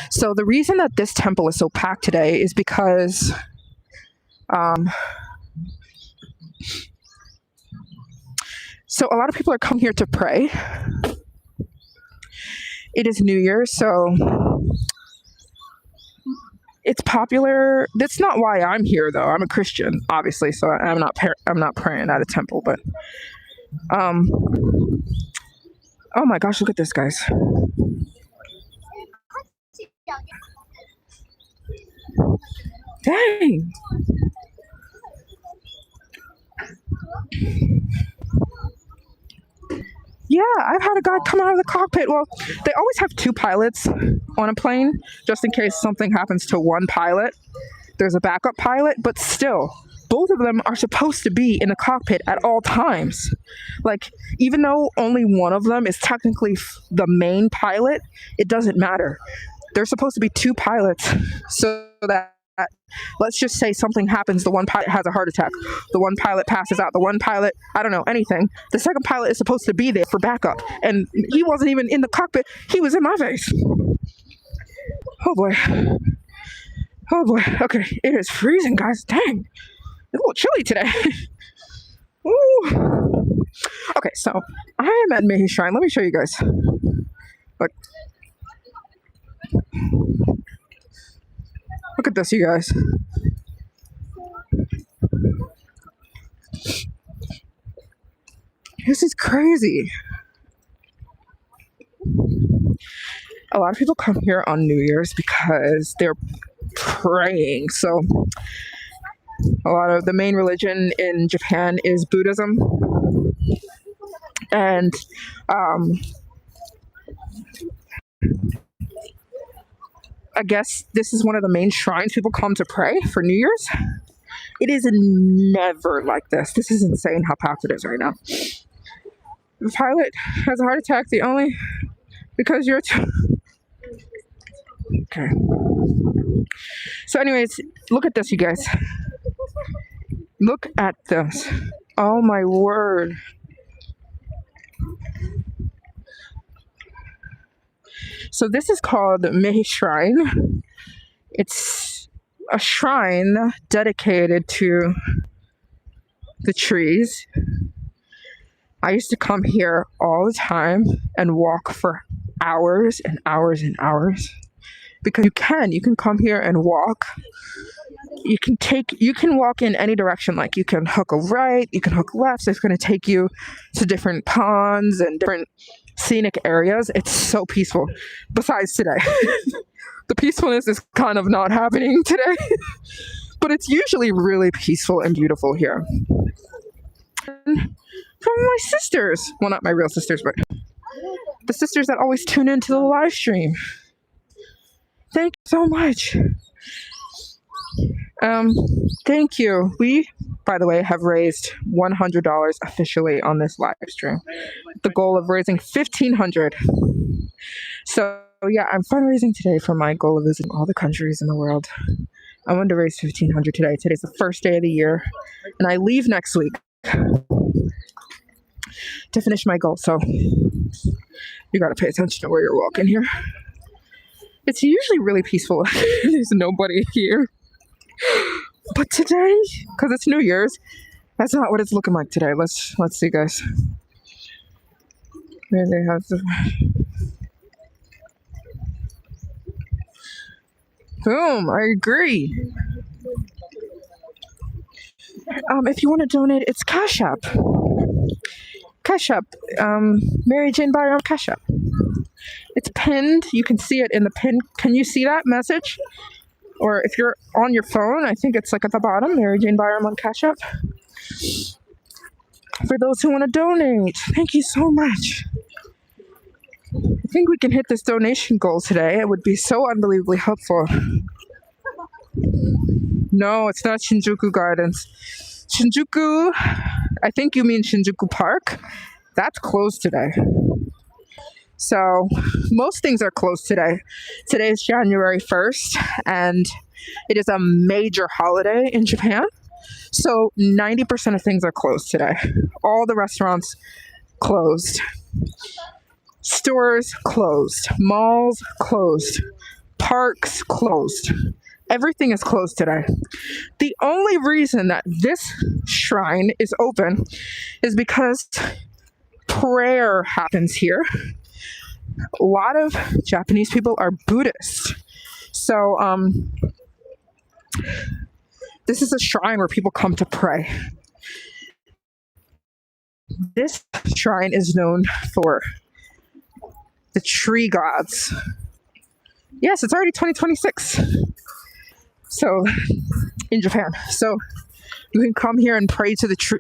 So the reason that this temple is so packed today is because so a lot of people are coming here to pray. It is New Year, so it's popular. That's not why I'm here, though. I'm a Christian, obviously, so I'm not praying at a temple. But oh my gosh, look at this, guys. Dang. Yeah, I've had a guy come out of the cockpit. Well, they always have two pilots on a plane, just in case something happens to one pilot. There's a backup pilot, but still, both of them are supposed to be in the cockpit at all times. Like, even though only one of them is technically the main pilot, it doesn't matter. There's supposed to be two pilots so that, let's just say something happens, the one pilot has a heart attack, the one pilot passes out, the one pilot, I don't know, anything. The second pilot is supposed to be there for backup, and he wasn't even in the cockpit. He was in my face. Oh boy. Oh boy. Okay, it is freezing, guys. Dang. It's a little chilly today. Ooh. Okay, so I am at Maryjane. Let me show you guys. Look. Look at this, you guys. This is crazy. A lot of people come here on New Year's because they're praying. So a lot of the main religion in Japan is Buddhism. And I guess this is one of the main shrines people come to pray for New Year's. It is never like this. This is insane how packed it is right now. The pilot has a heart attack. The only because you're okay. So, anyways, look at this, you guys. Look at this. Oh my word. So this is called Maryjane. It's a shrine dedicated to the trees. I used to come here all the time and walk for hours and hours and hours because you can come here and walk. You can walk in any direction. Like you can hook a right, you can hook left. So it's going to take you to different ponds and different scenic areas. It's so peaceful. Besides today, the peacefulness is kind of not happening today, but it's usually really peaceful and beautiful here. From my sisters, well, not my real sisters, but the sisters that always tune into the live stream. Thank you so much. Thank you. We, by the way, have raised $100 officially on this live stream. The goal of raising $1,500. So yeah, I'm fundraising today for my goal of visiting all the countries in the world. I wanted to raise $1,500 today. Today's the first day of the year, and I leave next week to finish my goal. So you got to pay attention to where you're walking here. It's usually really peaceful. There's nobody here. But today, because it's New Year's, that's not what it's looking like today. Let's see, guys. There they have the boom. I agree. If you want to donate, it's Cash App. Cash App. Maryjane Bayram Cash App. It's pinned. You can see it in the pin. Can you see that message? Or if you're on your phone, I think it's like at the bottom, Maryjane Bayram on Cash App. For those who want to donate, thank you so much. I think we can hit this donation goal today. It would be so unbelievably helpful. No, it's not Shinjuku Gardens. Shinjuku, I think you mean Shinjuku Park. That's closed today. So most things are closed today. Today is January 1st, and it is a major holiday in Japan. So 90% of things are closed today. All the restaurants closed. Stores closed. Malls closed. Parks closed. Everything is closed today. The only reason that this shrine is open is because prayer happens here. A lot of Japanese people are Buddhist. So this is a shrine where people come to pray. This shrine is known for the tree gods. Yes, it's already 2026. So in Japan. So you can come here and pray to the tree.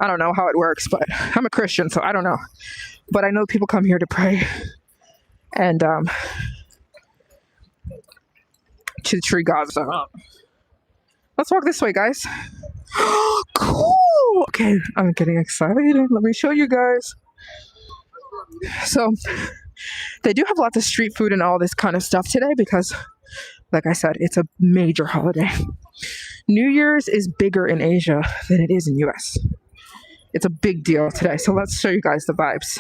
I don't know how it works, but I'm a Christian, so I don't know. But I know people come here to pray and to the tree gods. Let's walk this way, guys. Cool. Okay, I'm getting excited. Let me show you guys. So they do have lots of street food and all this kind of stuff today because, like I said, it's a major holiday. New Year's is bigger in Asia than it is in US. It's a big deal today. So let's show you guys the vibes.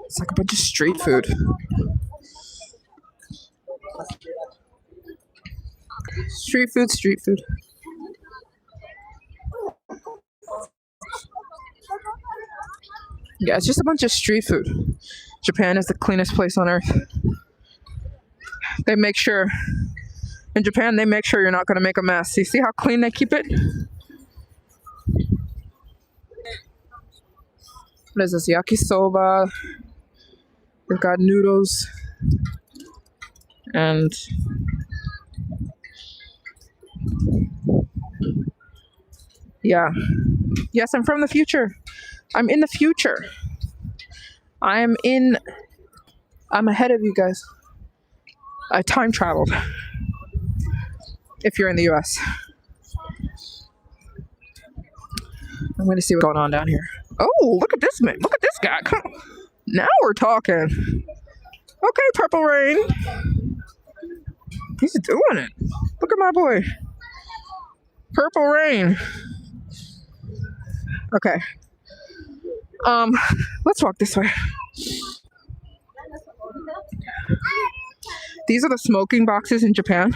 It's like a bunch of street food. Street food, street food. Yeah, it's just a bunch of street food. Japan is the cleanest place on earth. They make sure, in Japan, they make sure you're not going to make a mess. You see how clean they keep it? What is this? Yakisoba. We've got noodles. And Yeah. Yes, I'm from the future. I'm in the future. I'm ahead of you guys. I time traveled. If you're in the US. I'm going to see what's going on down here. Oh, look at this man. Look at this guy. Come on. Now we're talking. Okay, Purple Rain. He's doing it. Look at my boy. Purple Rain. Okay. Let's walk this way. These are the smoking boxes in Japan.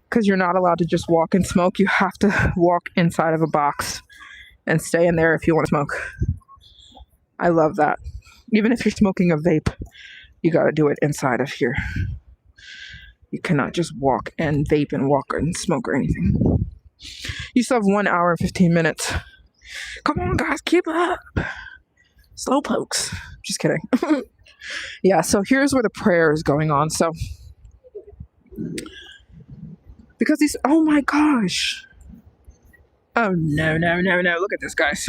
Because you're not allowed to just walk and smoke. You have to walk inside of a box and stay in there if you want to smoke. I love that. Even if you're smoking a vape, you got to do it inside of here. You cannot just walk and vape and walk and smoke or anything. You still have 1 hour and 15 minutes. Come on, guys, keep up. Slow pokes. Just kidding. Yeah, so here's where the prayer is going on. So, because these, oh my gosh. Oh, no. Look at this, guys.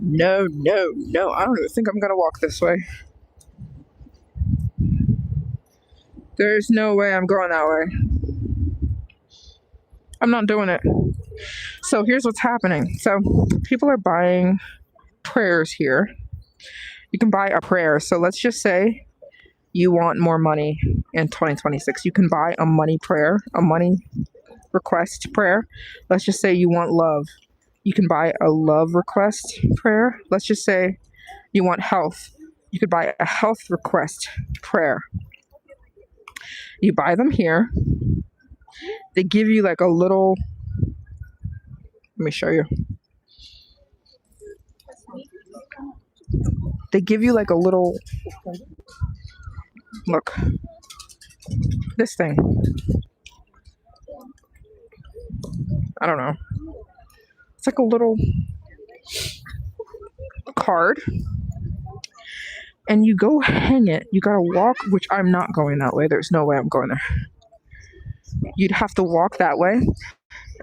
No. I don't even think I'm going to walk this way. There's no way I'm going that way. I'm not doing it. So here's what's happening. So people are buying prayers here. You can buy a prayer. So let's just say you want more money in 2026. You can buy a money prayer, a money request prayer. Let's just say you want love. You can buy a love request prayer. Let's just say you want health. You could buy a health request prayer. You buy them here. They give you like a little, let me show you. They give you like a little, look, this thing. I don't know. It's like a little card. And you go hang it. You gotta walk, which I'm not going that way. There's no way I'm going there. You'd have to walk that way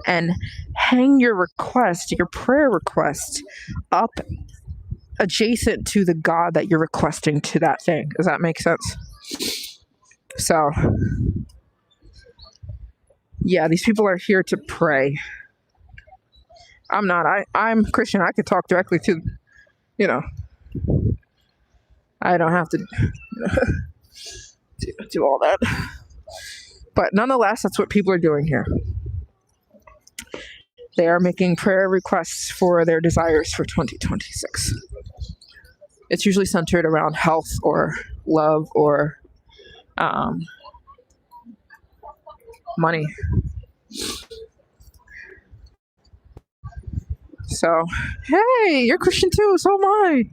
and hang your request, your prayer request, up adjacent to the God that you're requesting to that thing. Does that make sense? So, yeah, these people are here to pray. I'm not. I'm Christian. I could talk directly to, I don't have to do all that. But nonetheless, that's what people are doing here. They are making prayer requests for their desires for 2026. It's usually centered around health or love or money. So, hey, you're Christian too, so am I.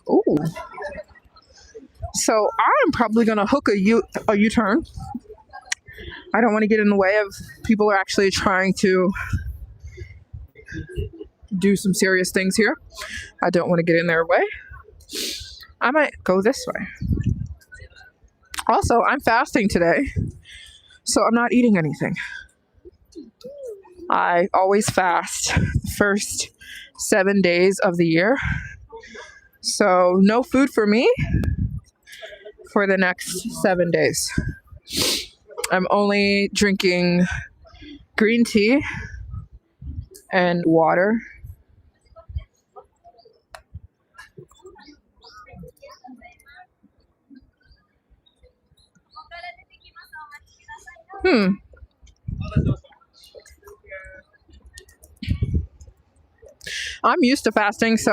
Ooh. So I'm probably going to hook a U-turn. I don't want to get in the way of people who are actually trying to do some serious things here. I don't want to get in their way. I might go this way. Also, I'm fasting today, so I'm not eating anything. I always fast the first 7 days of the year. So no food for me for the next 7 days. I'm only drinking green tea and water. I'm used to fasting, so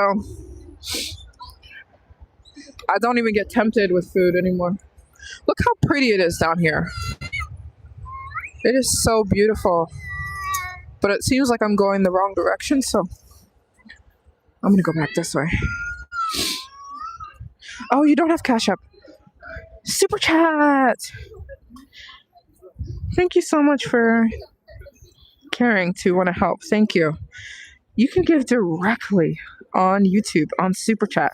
I don't even get tempted with food anymore. Look how pretty it is down here. It is so beautiful. But it seems like I'm going the wrong direction, so I'm gonna go back this way. Oh, you don't have Cash App. Super Chat! Thank you so much for caring to want to help. Thank you. You can give directly on YouTube, on Super Chat,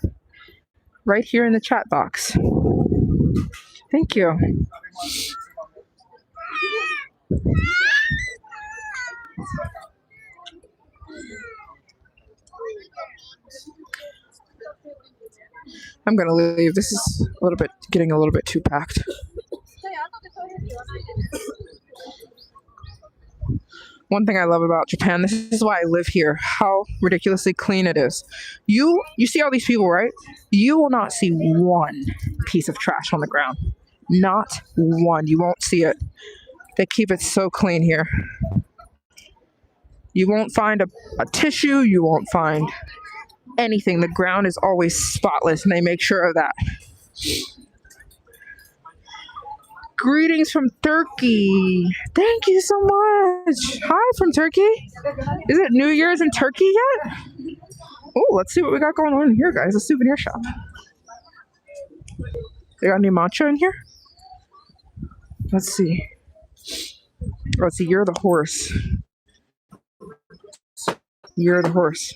right here in the chat box. Thank you. I'm gonna leave. This is getting a little bit too packed. One thing I love about Japan, this is why I live here, how ridiculously clean it is. You see all these people, right? You will not see one piece of trash on the ground. Not one. You won't see it. They keep it so clean here. You won't find a tissue. You won't find anything. The ground is always spotless, and they make sure of that. Greetings from Turkey. Thank you so much. Hi from Turkey. Is it New Year's in Turkey yet? Oh, let's see what we got going on here, guys. A souvenir shop. They got any matcha in here? Let's see. Oh, it's the Year of the Horse. Year of the Horse.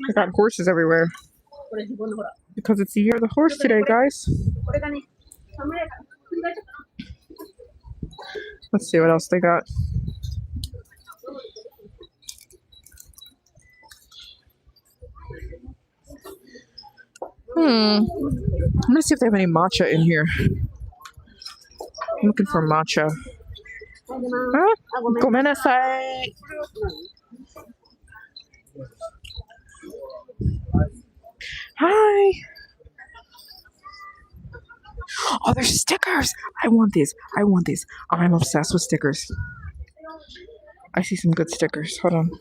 They got horses everywhere. Because it's the Year of the Horse today, guys. Let's see what else they got. I'm gonna see if they have any matcha in here. I'm looking for matcha. Huh? Gomenasai. Hi. Oh, there's stickers. I want these. I'm obsessed with stickers. I see some good stickers. Hold on.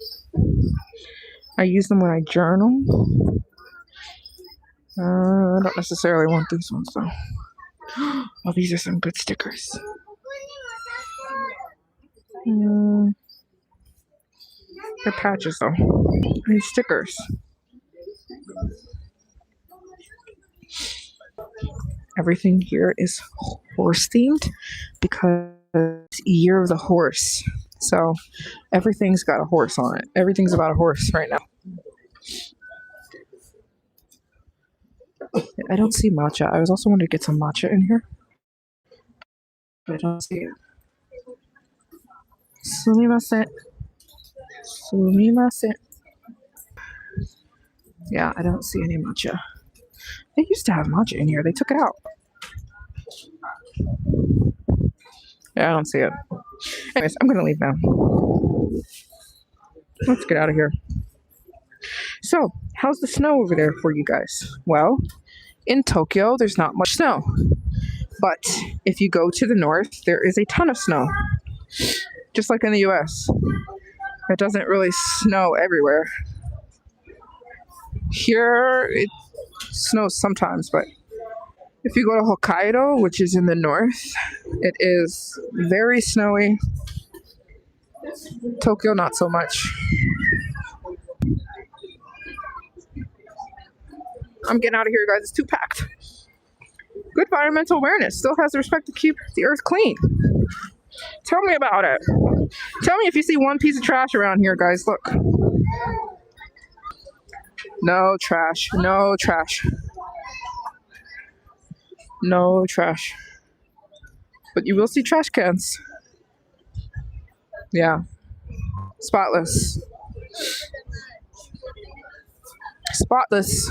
I use them when I journal. I don't necessarily want these ones though. Oh, these are some good stickers. They're patches though. I need stickers. Everything here is horse themed because it's Year of the Horse. So everything's got a horse on it. Everything's about a horse right now. I don't see matcha. I was also wanting to get some matcha in here. But I don't see it. Sumimasen. Yeah, I don't see any matcha. They used to have matcha in here. They took it out. Yeah, I don't see it. Anyways, I'm going to leave now. Let's get out of here. So, how's the snow over there for you guys? Well, in Tokyo, there's not much snow. But if you go to the north, there is a ton of snow. Just like in the US. It doesn't really snow everywhere. Here, it snows sometimes, but if you go to Hokkaido, which is in the north, it is very snowy. Tokyo, not so much. I'm getting out of here, guys. It's too packed. Good environmental awareness. Still has the respect to keep the earth clean. Tell me about it. Tell me if you see one piece of trash around here, guys. Look. No trash. No trash. No trash. But you will see trash cans. Yeah. Spotless. Spotless.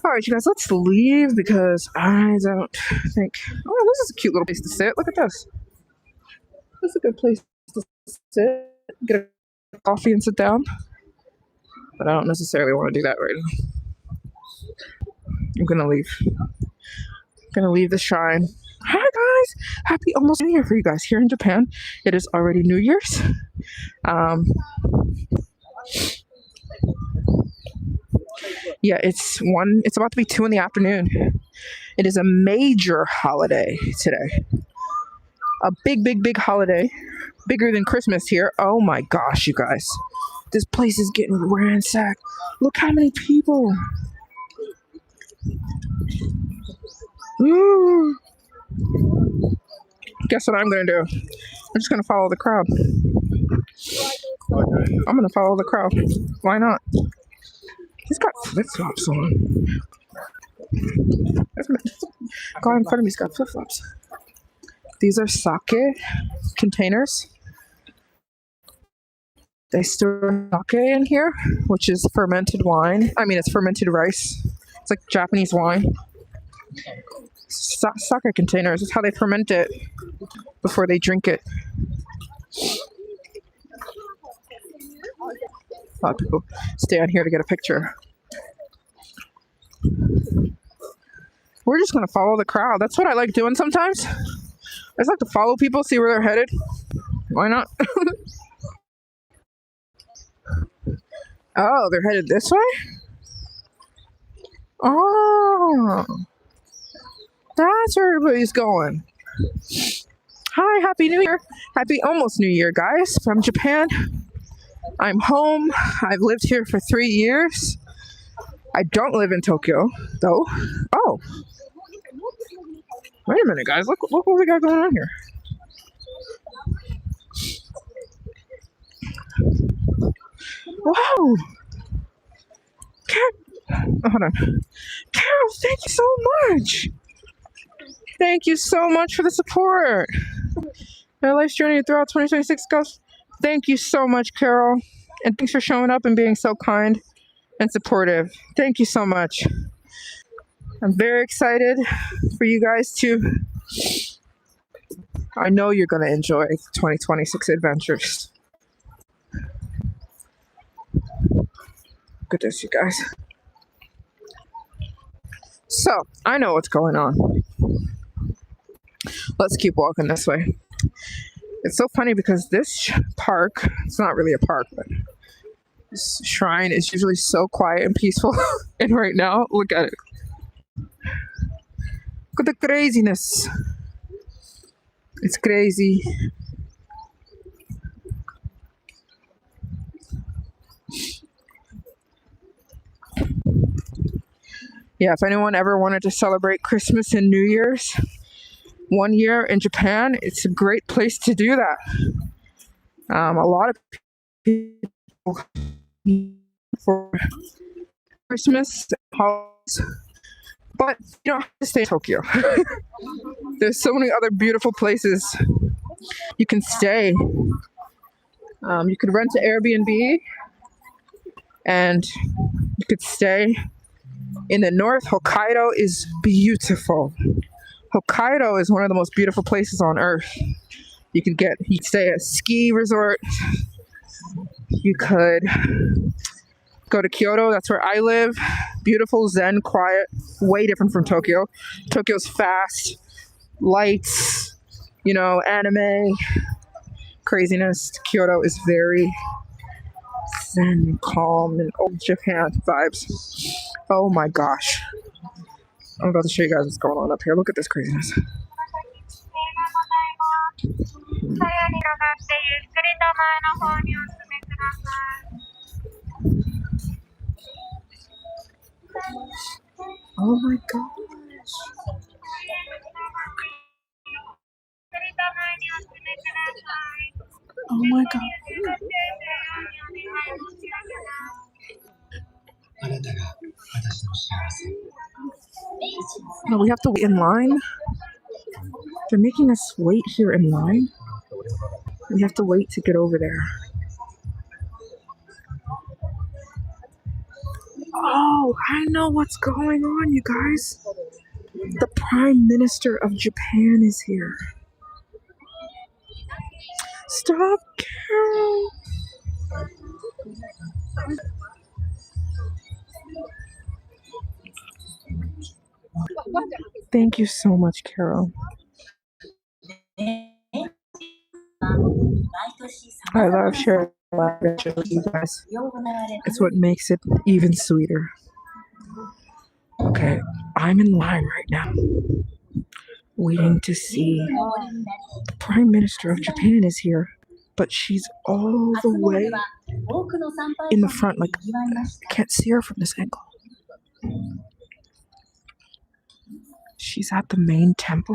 Alright, you guys, let's leave because I don't think... Oh, this is a cute little place to sit. Look at this. This is a good place to sit. Get a coffee and sit down. But I don't necessarily want to do that right now. I'm going to leave. I'm going to leave the shrine. Hi, guys. Happy almost New Year for you guys. Here in Japan, it is already New Year's. Yeah, it's about to be 2 in the afternoon. It is a major holiday today. A big holiday. Bigger than Christmas here. Oh my gosh, you guys. This place is getting ransacked. Look how many people. Ooh. Guess what I'm going to do? I'm just going to follow the crowd. I'm going to follow the crowd. Why not? He's got flip-flops on. The guy in front of me's got flip-flops. These are sake containers. They store sake in here, which is fermented wine. I mean, it's fermented rice. It's like Japanese wine. Sake containers is how they ferment it before they drink it. A lot of people stay on here to get a picture. We're just going to follow the crowd. That's what I like doing sometimes. I just like to follow people, see where they're headed. Why not? Oh, they're headed this way? Oh, that's where everybody's going. Hi, Happy New Year. Happy almost New Year, guys, from Japan. I'm home. I've lived here for 3 years. I don't live in Tokyo, though. Oh. Wait a minute, guys. Look what we got going on here. Wow. Hold on. Carol, thank you so much. Thank you so much for the support. My life's journey throughout 2026 goes. Thank you so much, Carol. And thanks for showing up and being so kind and supportive. Thank you so much. I'm very excited for you guys to. I know you're going to enjoy 2026 adventures. Look at this, you guys. So, I know what's going on. Let's keep walking this way. It's so funny because this park, it's not really a park, but this shrine is usually so quiet and peaceful. And right now, look at it. Look at the craziness. It's crazy. Yeah, if anyone ever wanted to celebrate Christmas and New Year's one year in Japan, it's a great place to do that. A lot of people for Christmas holidays, but you don't have to stay in Tokyo. There's so many other beautiful places you can stay. You could rent an Airbnb and you could stay in the north. Hokkaido is beautiful. Hokkaido is one of the most beautiful places on earth. You could stay at a ski resort. You could go to Kyoto. That's where I live. Beautiful, zen, quiet, way different from Tokyo. Tokyo's fast, lights, anime, craziness. Kyoto is very zen, calm, and old Japan vibes. Oh my gosh. I'm about to show you guys what's going on up here. Look at this craziness. Oh my gosh. Oh my god. No, we have to wait in line. They're making us wait here in line. We have to wait to get over there. Oh, I know what's going on, you guys. The Prime Minister of Japan is here. Stop, Carol. Thank you so much, Carol. I love sharing my adventures with you guys. It's what makes it even sweeter. Okay, I'm in line right now, waiting to see the Prime Minister of Japan is here, but she's all the way in the front. Like, I can't see her from this angle. She's at the main temple.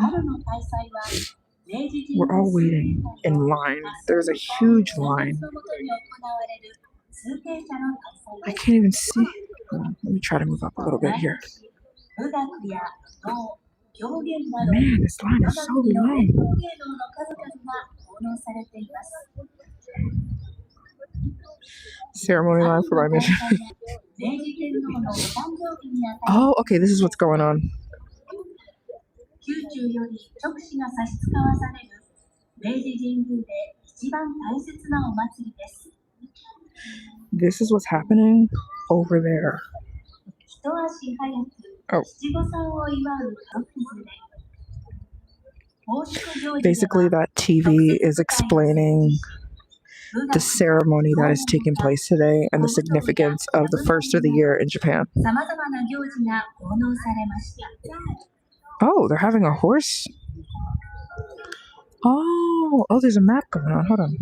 We're all waiting in line. There's a huge line. I can't even see. Let me try to move up a little bit here. Man, this line is so long. Ceremony line for my mission. Oh, okay, this is what's going on. This is what's happening over there. Oh. Basically, that TV is explaining the ceremony that is taking place today and the significance of the first of the year in Japan. Oh, they're having a horse? Oh, there's a map going on. Hold on.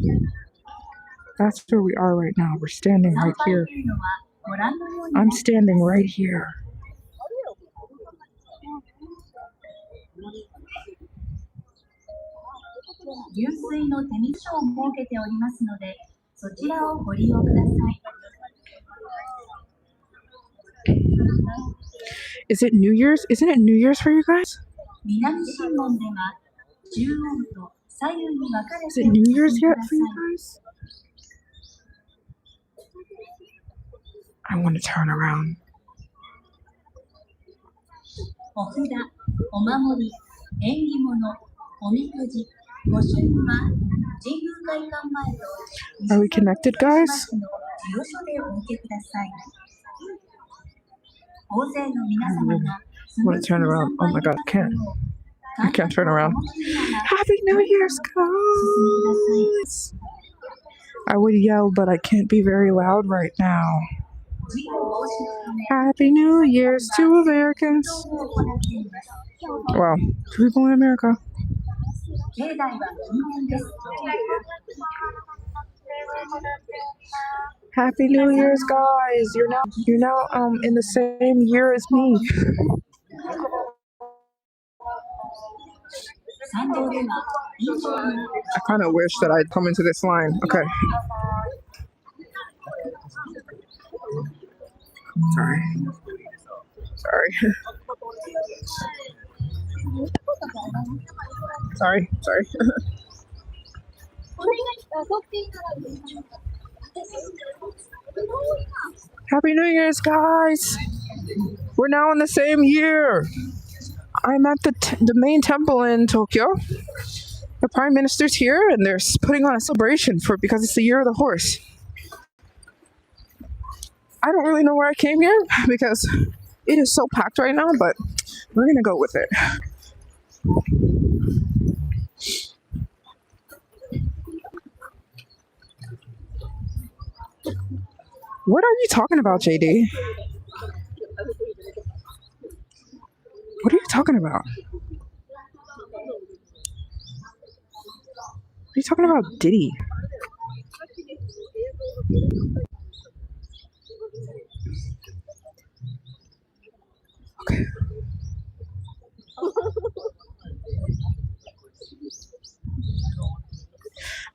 That's where we are right now. We're standing right here. I'm standing right here. Is it New Year's? Isn't it New Year's for you guys? Is it New Year's yet for you guys? I want to turn around. Are we connected, guys? I want to turn around. Oh my god, I can't. I can't turn around. Happy New Year's, guys! I would yell, but I can't be very loud right now. Happy New Year's to Americans. Well, to people in America. Happy New Year's, guys! You're now in the same year as me. I kind of wish that I'd come into this line. Okay. Sorry. Sorry. Happy New Year's, guys! We're now in the same year. I'm at the main temple in Tokyo. The Prime Minister's here, and they're putting on a celebration because it's the year of the horse. I don't really know where I came here because it is so packed right now, but we're gonna go with it. What are you talking about, JD? What are you talking about? What are you talking about, Diddy? Okay.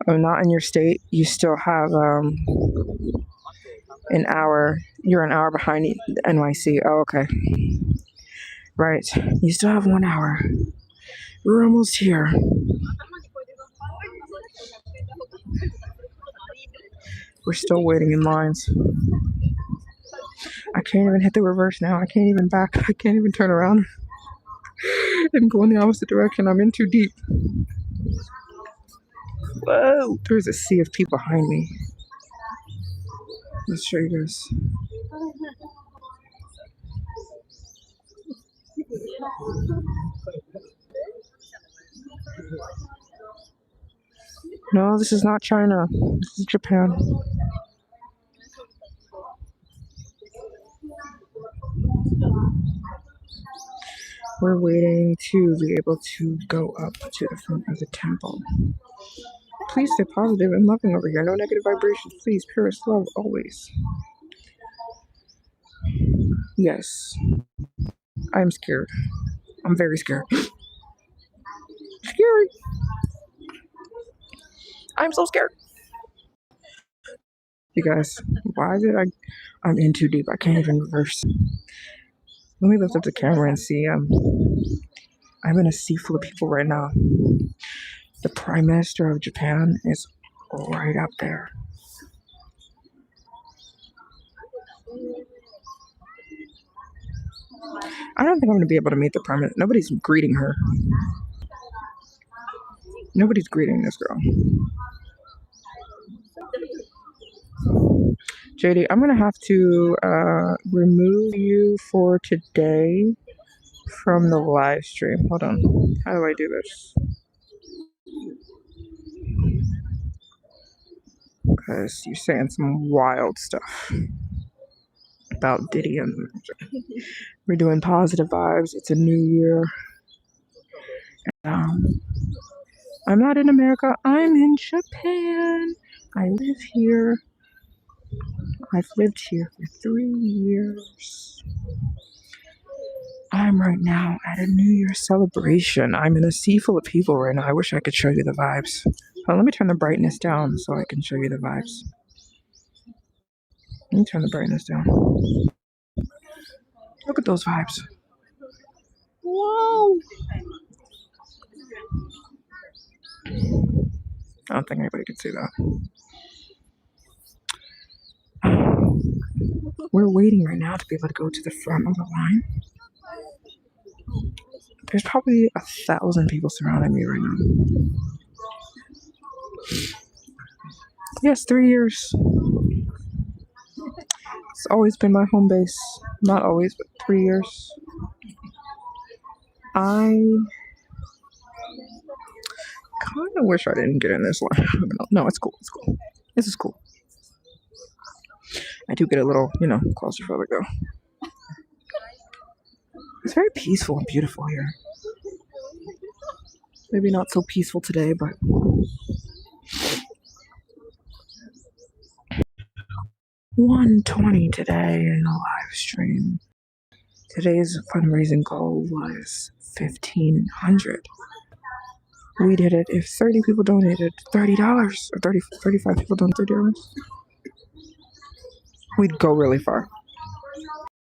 Oh, not in your state. You still have an hour. You're an hour behind NYC. Oh, okay. Right. You still have 1 hour. We're almost here. We're still waiting in lines. I can't even hit the reverse now. I can't even back. I can't even turn around and go in the opposite direction. I'm in too deep. Whoa! There's a sea of people behind me. Let's show you guys. No, this is not China. This is Japan. We're waiting to be able to go up to the front of the temple. Please stay positive and loving over here. No negative vibrations, please. Purest love, always. Yes. I'm scared. I'm very scared. Scary. I'm so scared. You guys, why did I'm in too deep. I can't even reverse. Let me lift up the camera and see. I'm in a sea full of people right now. The Prime Minister of Japan is right up there. I don't think I'm going to be able to meet the permit. Nobody's greeting her. Nobody's greeting this girl. JD, I'm going to have to remove you for today from the live stream. Hold on. How do I do this? Because you're saying some wild stuff about Diddy and we're doing positive vibes. It's a new year. I'm not in America. I'm in Japan. I live here. I've lived here for 3 years. I'm right now at a New Year celebration. I'm in a sea full of people right now. I wish I could show you the vibes. Let me turn the brightness down so I can show you the vibes. Let me turn the brightness down. Look at those vibes. Whoa! I don't think anybody can see that. We're waiting right now to be able to go to the front of the line. There's probably 1,000 people surrounding me right now. Yes, 3 years. It's always been my home base. Not always, but 3 years. I kind of wish I didn't get in this line. No, it's cool. It's cool. This is cool. I do get a little, claustrophobic though. It's very peaceful and beautiful here. Maybe not so peaceful today, but 120 today in the live stream. Today's fundraising goal was 1,500. We did it. If 30 people donated $30 or 35 people donated $30, we'd go really far.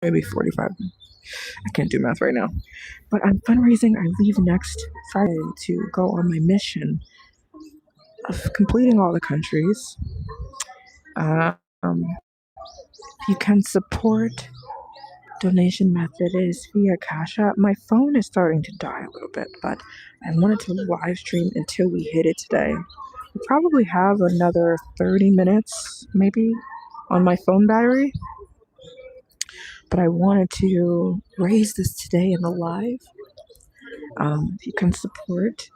Maybe 45. I can't do math right now. But I'm fundraising. I leave next Friday to go on my mission of completing all the countries. You can support. Donation method is via Cash App. My phone is starting to die a little bit, but I wanted to live stream until we hit it today. We probably have another 30 minutes, maybe, on my phone battery. But I wanted to raise this today in the live. If you can support,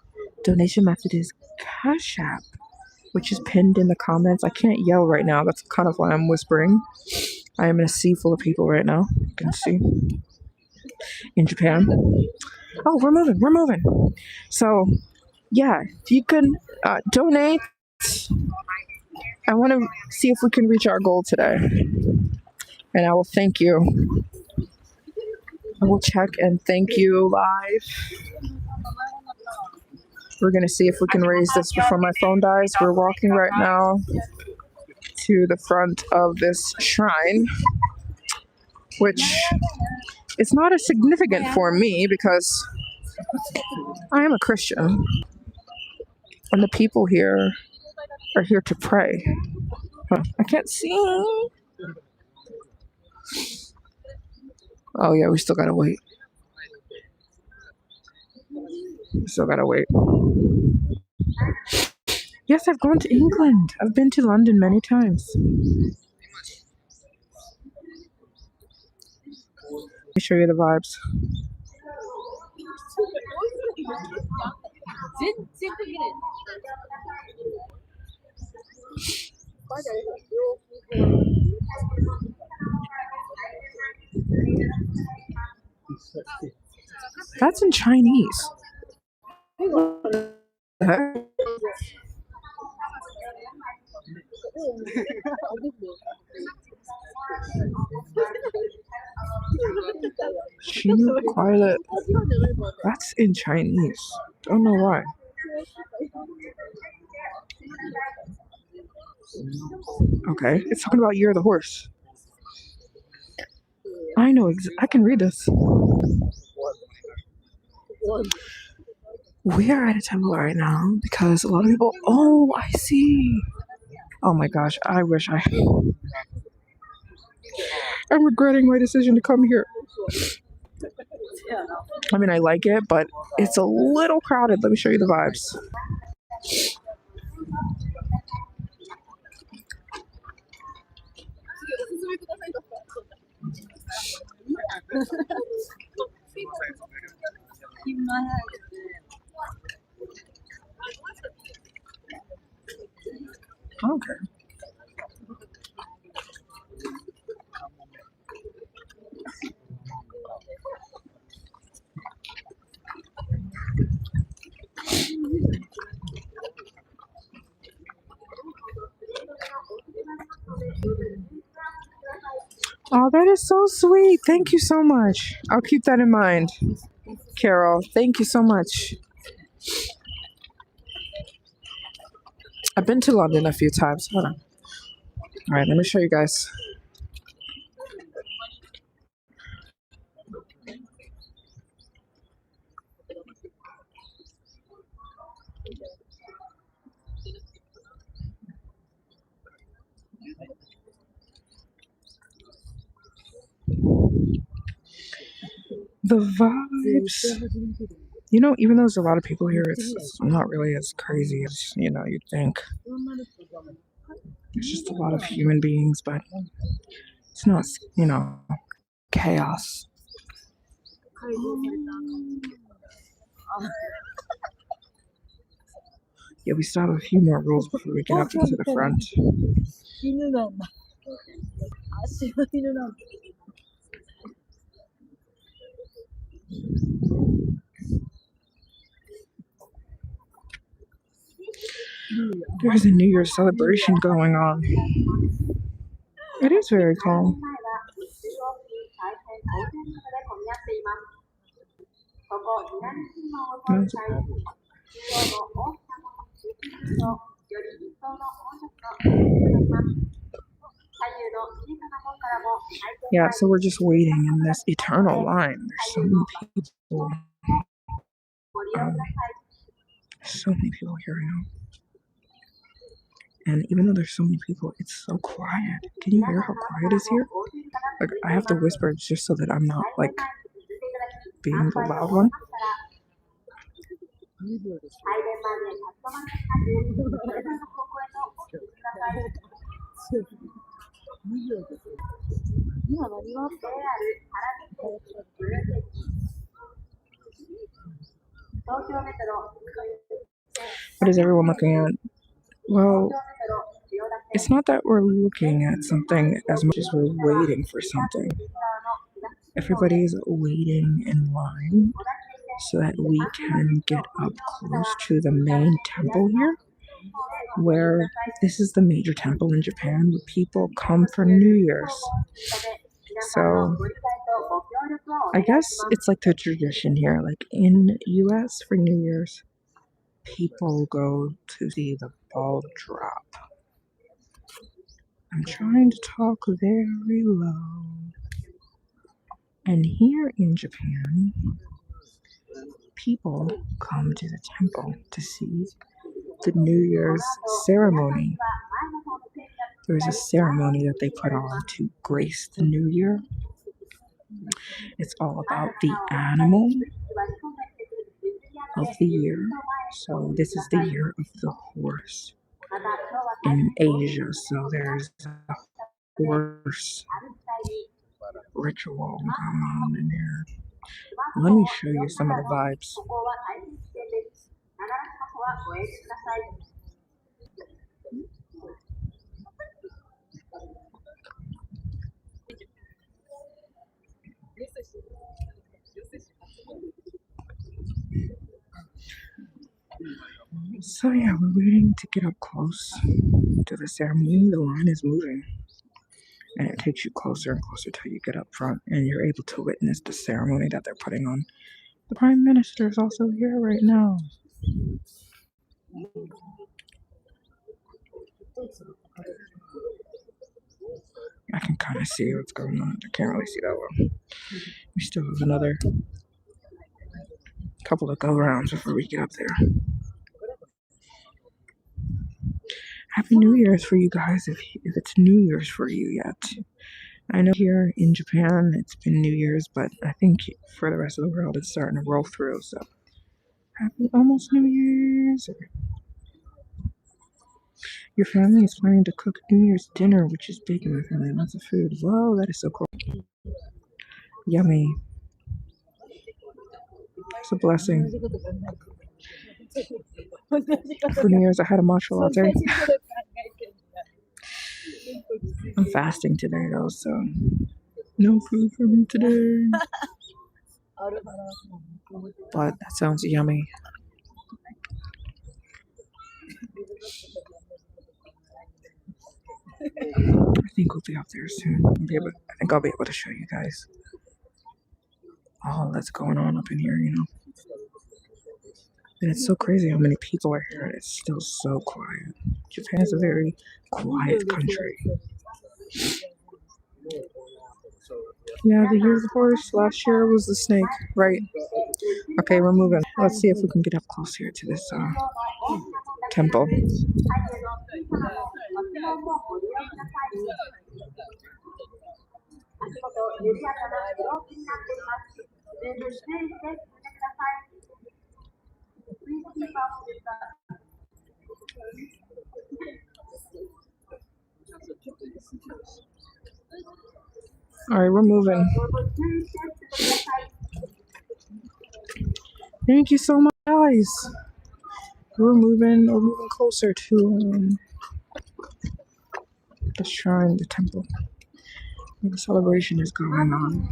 donation method is Cash App, which is pinned in the comments. I can't yell right now. That's kind of why I'm whispering. I am in a sea full of people right now. You can see. In Japan. Oh, we're moving. So, yeah, if you can donate, I want to see if we can reach our goal today. And I will thank you. I will check and thank you live. We're going to see if we can raise this before my phone dies. We're walking right now to the front of this shrine, which is not as significant for me because I am a Christian. And the people here are here to pray. I can't see. Oh, yeah, we still gotta wait. Yes, I've gone to England. I've been to London many times. Let me show you the vibes. That's in Chinese. What the heck? Quiet. That's in Chinese. Don't know why. Okay, it's talking about Year of the Horse. I know. I can read this. We are at a temple right now because a lot of people. Oh, I see. Oh my gosh, I wish I. I'm regretting my decision to come here. I mean, I like it, but it's a little crowded. Let me show you the vibes. Okay. Oh, that is so sweet. Thank you so much. I'll keep that in mind, Carol. Thank you so much. I've been to London a few times. Hold on. All right, let me show you guys. The vibes. You know, even though there's a lot of people here, it's not really as crazy as, you'd think. There's just a lot of human beings, but it's not, chaos. Yeah, we still have a few more rules before we get up to the front. There's a New Year's celebration going on. It is very calm. Yeah, so we're just waiting in this eternal line. There's so many people. So many people here now. And even though there's so many people, it's so quiet. Can you hear how quiet it is here? Like, I have to whisper just so that I'm not, like, being the loud one. What is everyone looking at? Well, it's not that we're looking at something as much as we're waiting for something. Everybody's waiting in line so that we can get up close to the main temple here, where this is the major temple in Japan where people come for New Year's. So I guess it's like the tradition here, like in US for New Year's, people go to see the ball drop. I'm trying to talk very low. And here in Japan, people come to the temple to see the New Year's ceremony. There's a ceremony that they put on to grace the new year. It's all about the animal of the year. So this is the year of the horse in Asia. So there's a horse ritual going on in here. Let me show you some of the vibes. So yeah, we're waiting to get up close to the ceremony. The line is moving, and it takes you closer and closer till you get up front, and you're able to witness the ceremony that they're putting on. The Prime Minister is also here right now. I can kind of see what's going on. I can't really see that well. We still have another couple of go rounds before we get up there. Happy New Year's for you guys if it's New Year's for you yet. I know here in Japan it's been New Year's, but I think for the rest of the world it's starting to roll through. So happy almost New Year's. Your family is planning to cook New Year's dinner, which is big in my family. Lots of food. Whoa, that is so cool. Yummy. It's a blessing. For New Year's, I had a matcha latte. I'm fasting today, though, so no food for me today. But that sounds yummy. I think we'll be up there soon. I think I'll be able to show you guys all that's going on up in here, you know. And it's so crazy how many people are here and it's still so quiet. Japan is a very quiet country. Yeah, the year before last year was the snake, right? Okay, we're moving. Let's see if we can get up close here to this temple. All right, we're moving. Thank you so much, guys. We're moving closer to the shrine, the temple, where the celebration is going on.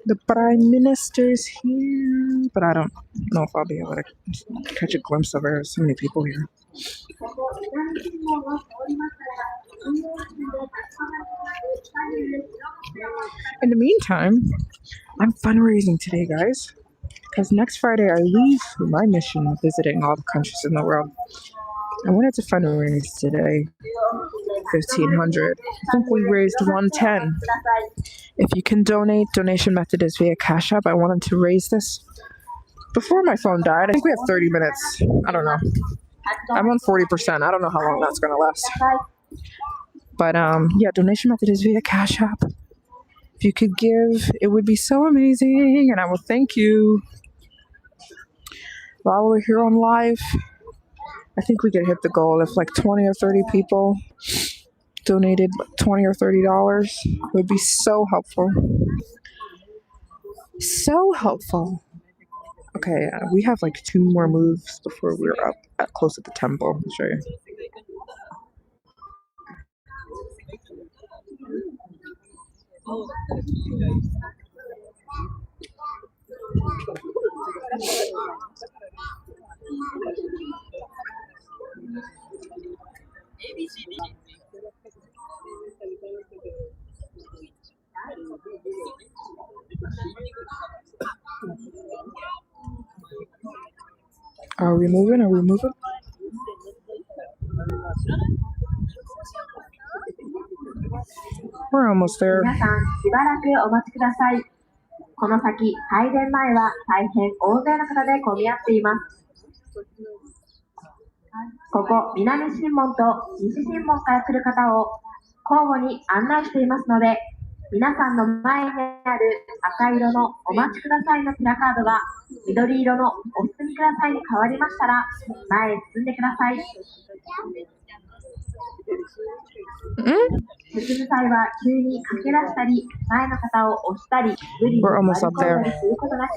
The Prime Minister's here, but I don't know if I'll be able to catch a glimpse of her. There's so many people here. In the meantime, I'm fundraising today, guys, because next Friday I leave for my mission of visiting all the countries in the world. I wanted to fundraise today, 1,500. I think we raised 110. If you can donate, donation method is via Cash App. I wanted to raise this before my phone died. I think we have 30 minutes. I don't know. I'm on 40%. I don't know how long that's going to last. But yeah, donation method is via Cash App. If you could give, it would be so amazing, and I will thank you. While we're here on live, I think we could hit the goal if like 20 or 30 people donated $20 or $30. It would be so helpful. So helpful. Okay, we have like 2 more moves before we're up at close at the temple. I'll show you. Are we moving? Are we moving? We're almost there. 皆さん、しばらくお待ちください。この先、拝殿前は大変大勢の方で混み合っています。ここ、南神門と西神門から来る方を交互に案内していますので、皆さんの前にある赤色のお待ちくださいのプラカードが緑色のお進みくださいに変わりましたら、前へ進んでください。進む際は急に駆け出したり、前の方を押したり、無理に割り込んだりすることなく、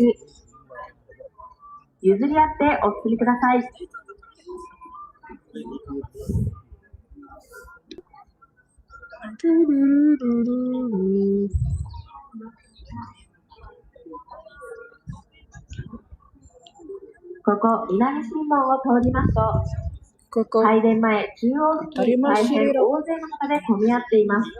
譲り合ってお進みください。ここ、南神門を通りますと、拝殿前中央付近大変大勢の方で混み合っています。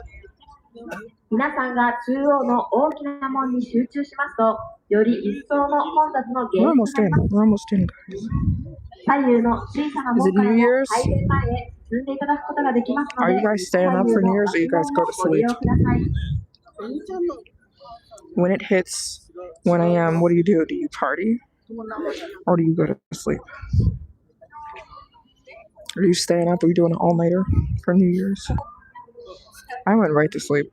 皆さんが中央の大きな門に集中しますと、より一層の混雑の原因となります。左右の小さな門からも拝殿前へ進んでいただくことができますので、左右の足元をご利用ください。When it hits 1 a.m., what do you do? Do you party? Or do you go to sleep? Are you staying up? Are you doing an all-nighter for New Year's? I went right to sleep.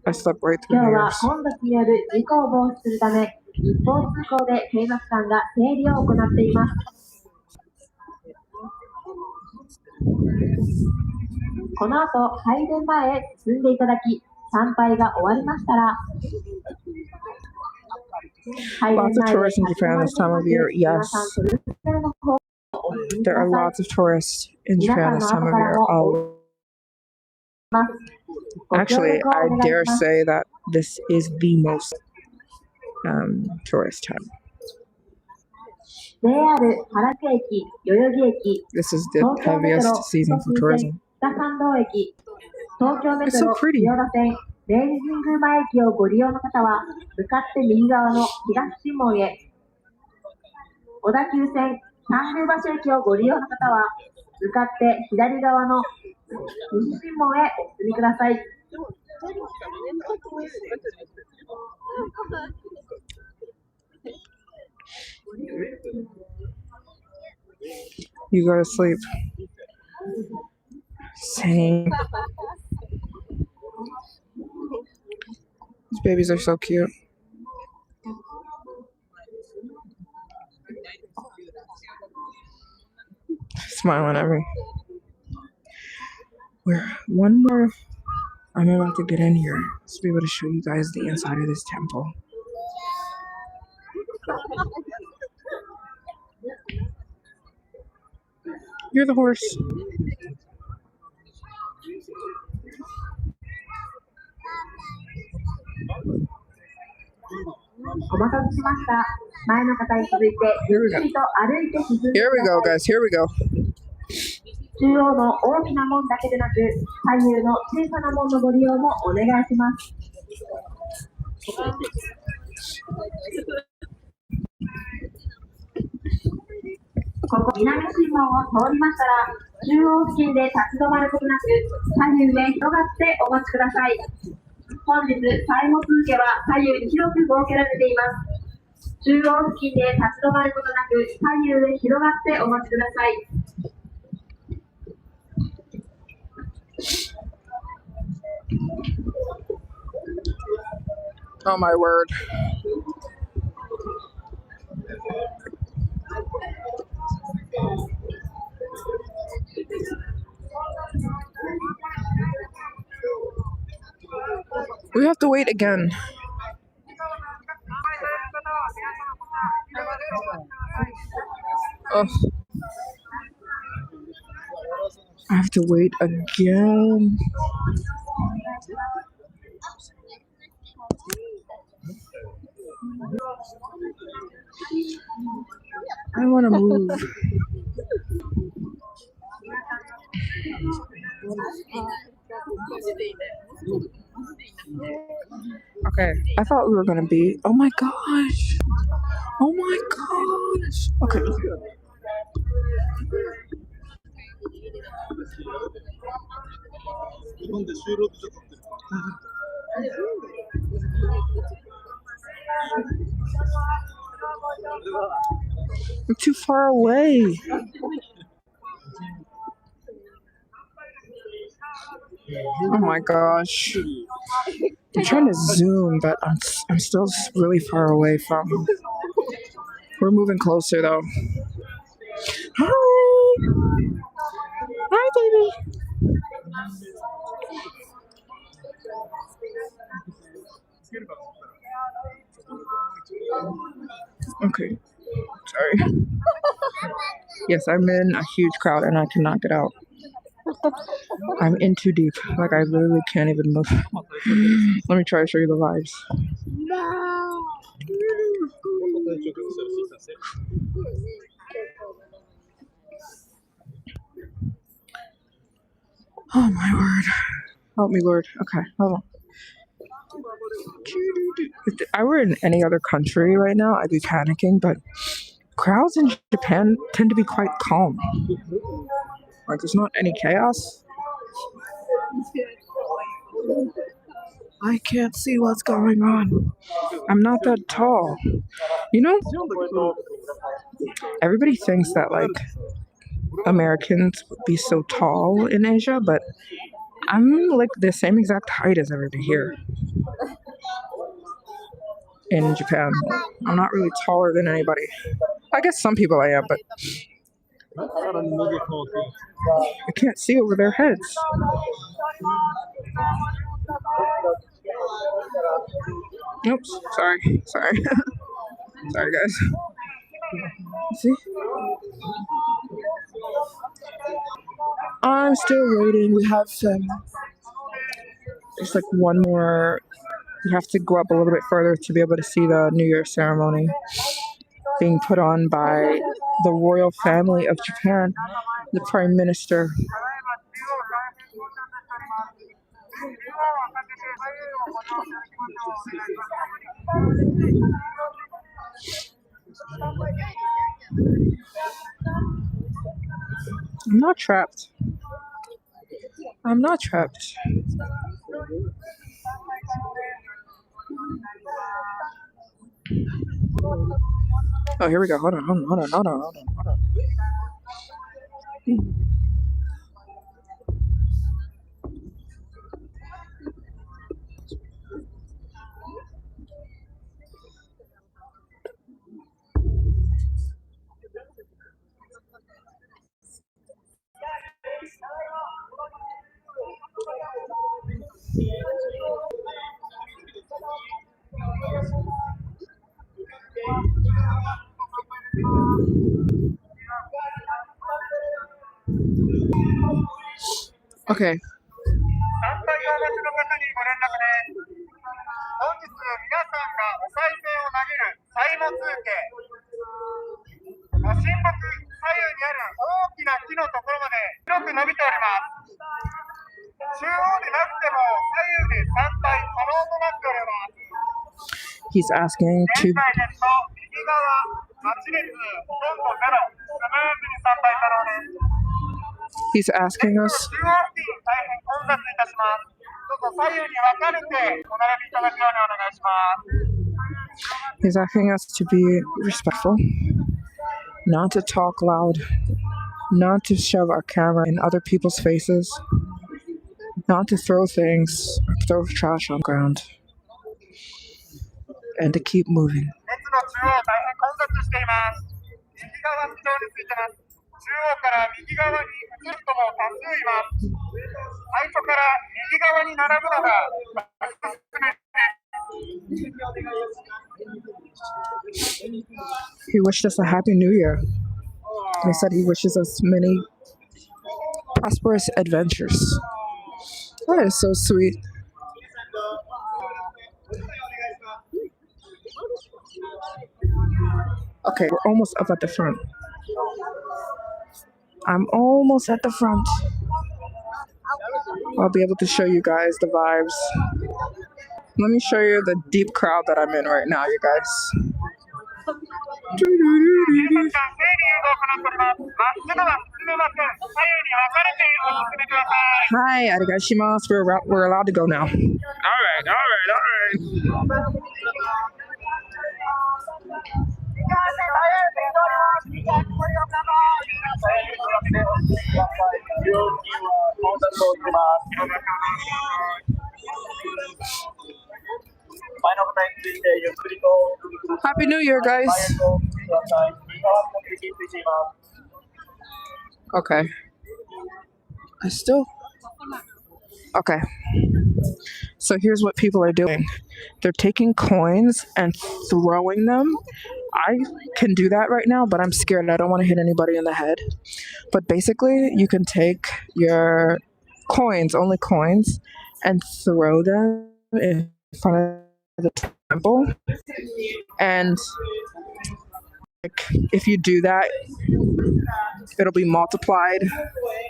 I slept right through 今 New 日は Year's. 混雑による事故を防止するため、一方通行で警察官が整理を行っています。この後、拝殿前へ進んでいただき、参拝が終わりましたら、Lots of tourists in Japan this time of year. Yes. There are lots of tourists in Japan this time of year. Actually, I dare say that this is the most tourist time. This is the heaviest season for tourism. It's so pretty. 明治神宮前駅をご利用の方は、向かって右側の東神門へ。小田急線三宮橋駅をご利用の方は、向かって左側の西神門へお進みください。You go to sleep. Same. These babies are so cute. Smiling at me. One more. I'm about to get in here to be able to show you guys the inside of this temple. You're the horse. Here we go, guys. Here we go. 中央の大きな門だけでなく、左右の小さな門のご利用もお願いします。ここ南神門を通りましたら、中央付近で立ち止まることなく、左右へ広がってお待ちください。本日、祭物受けは左右に広く設けられています。中央付近で立ち止まることなく、左右へ広がってお待ちください。Oh my word. We have to wait again. Oh. I have to wait again. I want to move. Okay, I thought we were gonna be. Oh my gosh! Oh my gosh! Okay. I'm too far away. Oh my gosh. I'm trying to zoom, but I'm still really far away from. We're moving closer though. Hi! Hi, baby! Okay. Sorry. Yes, I'm in a huge crowd and I cannot get out. I'm in too deep. Like, I literally can't even move. Let me try to show you the vibes. Oh my word. Help me, Lord. Okay, hold on. If I were in any other country right now, I'd be panicking, but crowds in Japan tend to be quite calm. Like, there's not any chaos. I can't see what's going on. I'm not that tall. You know, everybody thinks that, like, Americans would be so tall in Asia, but I'm like the same exact height as everybody here in Japan. I'm not really taller than anybody. I guess some people I am, but I can't see over their heads. Oops, sorry. Sorry, guys. See? I'm still waiting. We have just like one more. We have to go up a little bit further to be able to see the New Year ceremony being put on by the royal family of Japan, the Prime Minister. I'm not trapped. I'm not trapped. Oh, here we go. Hold on. Okay. He's asking to. He's asking us. He's asking us to be respectful, not to talk loud, not to shove our camera in other people's faces, not to throw things, throw trash on the ground, and to keep moving. He wished us a happy new year. He said he wishes us many prosperous adventures. That is so sweet. Okay, we're almost up at the front. I'm almost at the front. I'll be able to show you guys the vibes. Let me show you the deep crowd that I'm in right now, you guys. Hi, arigashimasu. We're allowed to go now. All right. Happy New Year, guys. Okay. Okay. So here's what people are doing. They're taking coins and throwing them. I can do that right now, but I'm scared. I don't want to hit anybody in the head. But basically, you can take your coins, only coins, and throw them in front of the temple. And if you do that, it'll be multiplied.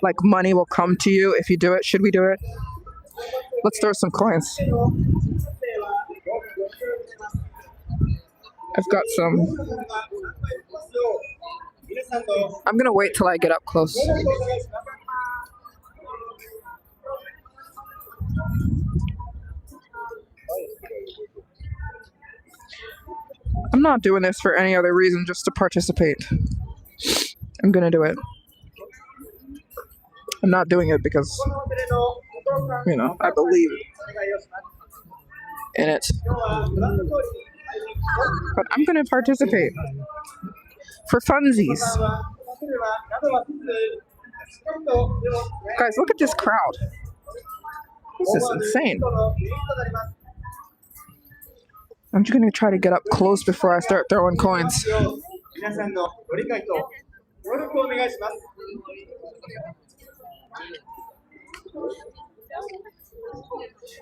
Like money will come to you if you do it. Should we do it? Let's throw some coins. I've got some. I'm gonna wait till I get up close. I'm not doing this for any other reason, just to participate. I'm gonna do it. I'm not doing it because, I believe in it. But I'm going to participate for funsies. Guys, look at this crowd. This is insane. I'm just going to try to get up close before I start throwing coins.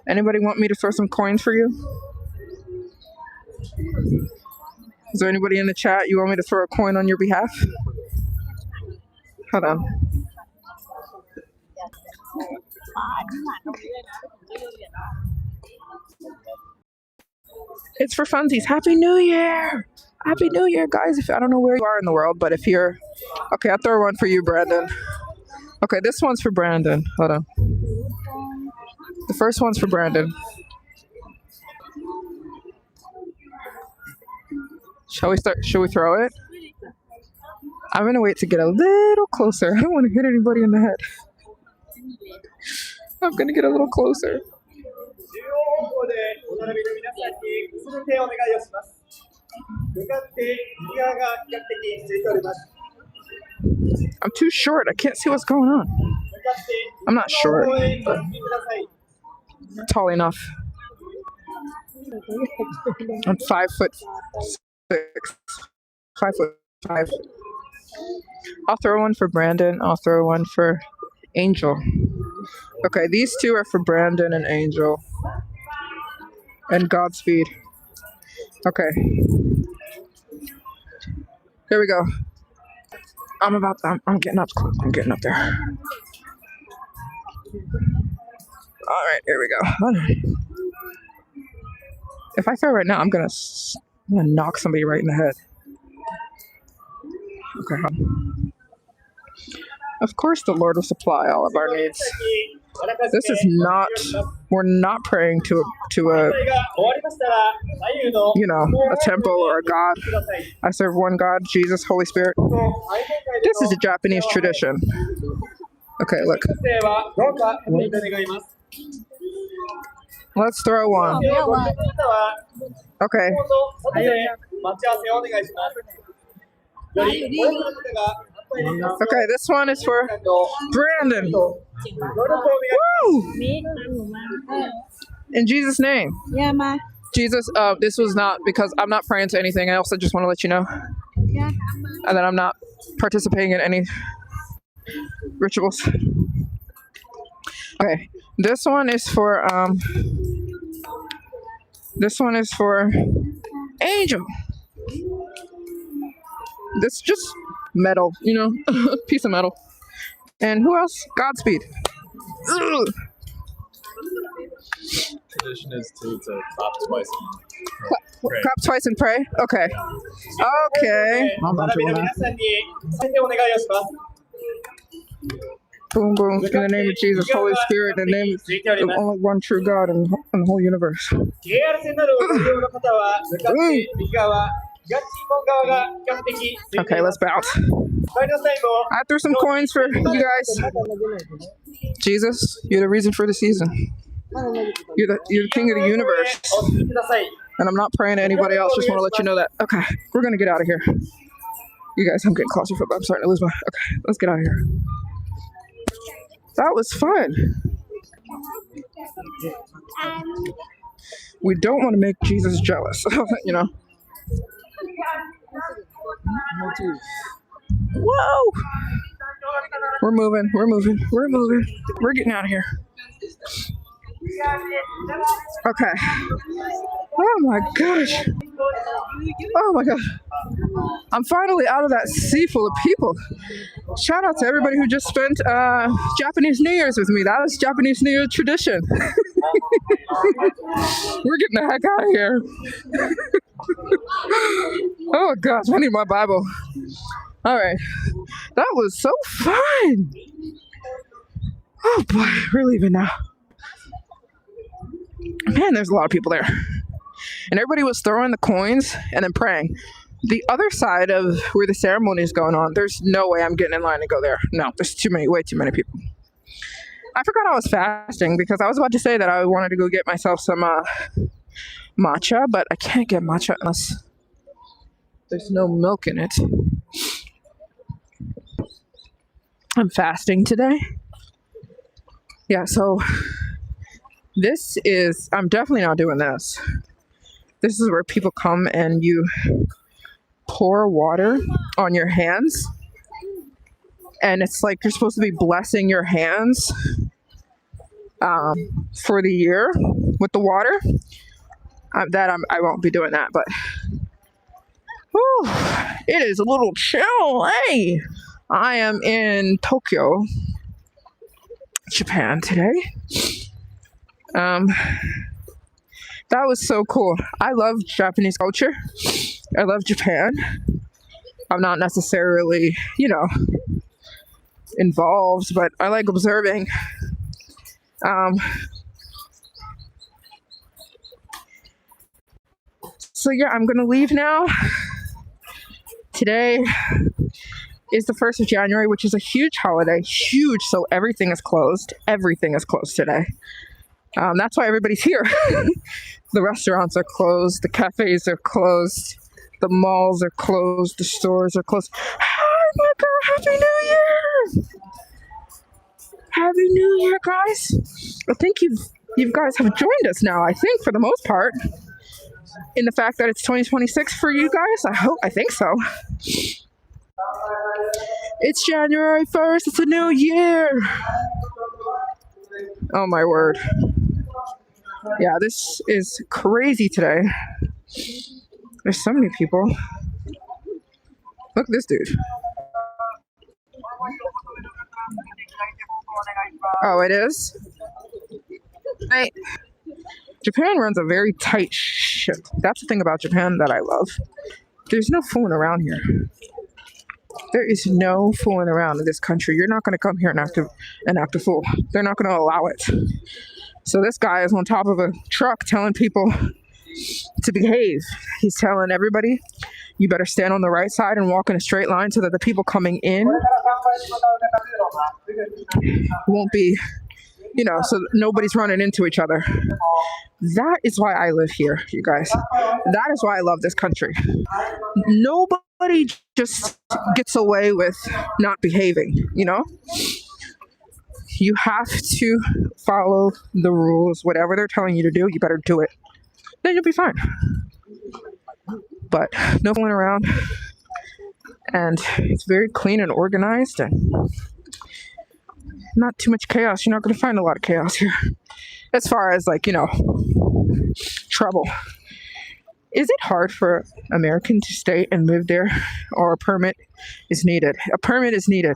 Anybody want me to throw some coins for you? Is there anybody in the chat you want me to throw a coin on your behalf? Hold on. It's for funsies. Happy New Year! Happy New Year, guys. I don't know where you are in the world, but if you're... Okay, I'll throw one for you, Brandon. Okay, this one's for Brandon. Hold on. The first one's for Brandon. Shall we throw it? I'm gonna wait to get a little closer. I don't want to hit anybody in the head. I'm gonna get a little closer. I'm too short. I can't see what's going on. I'm not short, but tall enough. I'm 5'6". 5'5". I'll throw one for Brandon. I'll throw one for Angel. Okay, these two are for Brandon and Angel. And Godspeed. Okay. Here we go. I'm getting up. I'm getting up there. All right, here we go. If I throw right now, I'm gonna knock somebody right in the head. Okay. Of course, the Lord will supply all of our needs. This is not. We're not praying to a temple or a god. I serve one God, Jesus, Holy Spirit. This is a Japanese tradition. Okay, look. Let's throw one. Okay. Okay, this one is for Brandon. Woo! In Jesus' name. Yeah, ma. Jesus, this was not because I'm not praying to anything else. I just want to let you know. Yeah. And that I'm not participating in any rituals. Okay, this one is for Angel. This is just metal, piece of metal. And who else? Godspeed. Ugh. Tradition is to clap twice and pray. Clap twice and pray? Okay. Okay. Boom, boom. In the name of Jesus, Holy Spirit, in the name of the only one true God in the whole universe. Okay, let's bounce. I threw some coins for you guys. Jesus, you're the reason for the season. You're the king of the universe. And I'm not praying to anybody else. Just want to let you know that. Okay, we're going to get out of here. You guys, I'm getting claustrophobic. I'm starting to lose my... Okay, let's get out of here. That was fun. We don't want to make Jesus jealous, Whoa! We're moving. We're getting out of here. Okay. Oh my gosh. Oh my gosh. I'm finally out of that sea full of people. Shout out to everybody who just spent Japanese New Year's with me. That was Japanese New Year tradition. We're getting the heck out of here. Oh gosh, I need my Bible. All right. That was so fun. Oh boy, we're leaving now. Man, there's a lot of people there. And everybody was throwing the coins and then praying. The other side of where the ceremony is going on, there's no way I'm getting in line to go there. No, there's way too many people. I forgot I was fasting because I was about to say that I wanted to go get myself some matcha, but I can't get matcha unless there's no milk in it. I'm fasting today. Yeah, so I'm definitely not doing this. This is where people come and you pour water on your hands. And it's like you're supposed to be blessing your hands for the year with the water. I won't be doing that, but whew, it is a little chill. Hey, I am in Tokyo, Japan today. That was so cool. I love Japanese culture. I love Japan. I'm not necessarily, involved, but I like observing. So yeah, I'm gonna leave now. Today is the 1st of January, which is a huge holiday. Huge, so everything is closed. Everything is closed today. That's why everybody's here. The restaurants are closed, the cafes are closed, the malls are closed, the stores are closed. Oh my God, Happy New Year! Happy New Year, guys. I think you guys have joined us now, I think, for the most part. In the fact that it's 2026 for you guys, I think so. It's January 1st, it's a new year. Oh my word. Yeah, this is crazy today. There's so many people. Look at this dude. Oh, it is? Japan runs a very tight ship. That's the thing about Japan that I love. There's no fooling around here. There is no fooling around in this country. You're not going to come here and act a fool. They're not going to allow it. So this guy is on top of a truck telling people to behave. He's telling everybody, you better stand on the right side and walk in a straight line so that the people coming in won't be, so nobody's running into each other. That is why I live here, you guys. That is why I love this country. Nobody just gets away with not behaving, You have to follow the rules. Whatever they're telling you to do, you better do it. Then you'll be fine. But no fooling around. And it's very clean and organized and not too much chaos. You're not going to find a lot of chaos here. As far as trouble. Is it hard for an American to stay and live there, or a permit is needed? A permit is needed,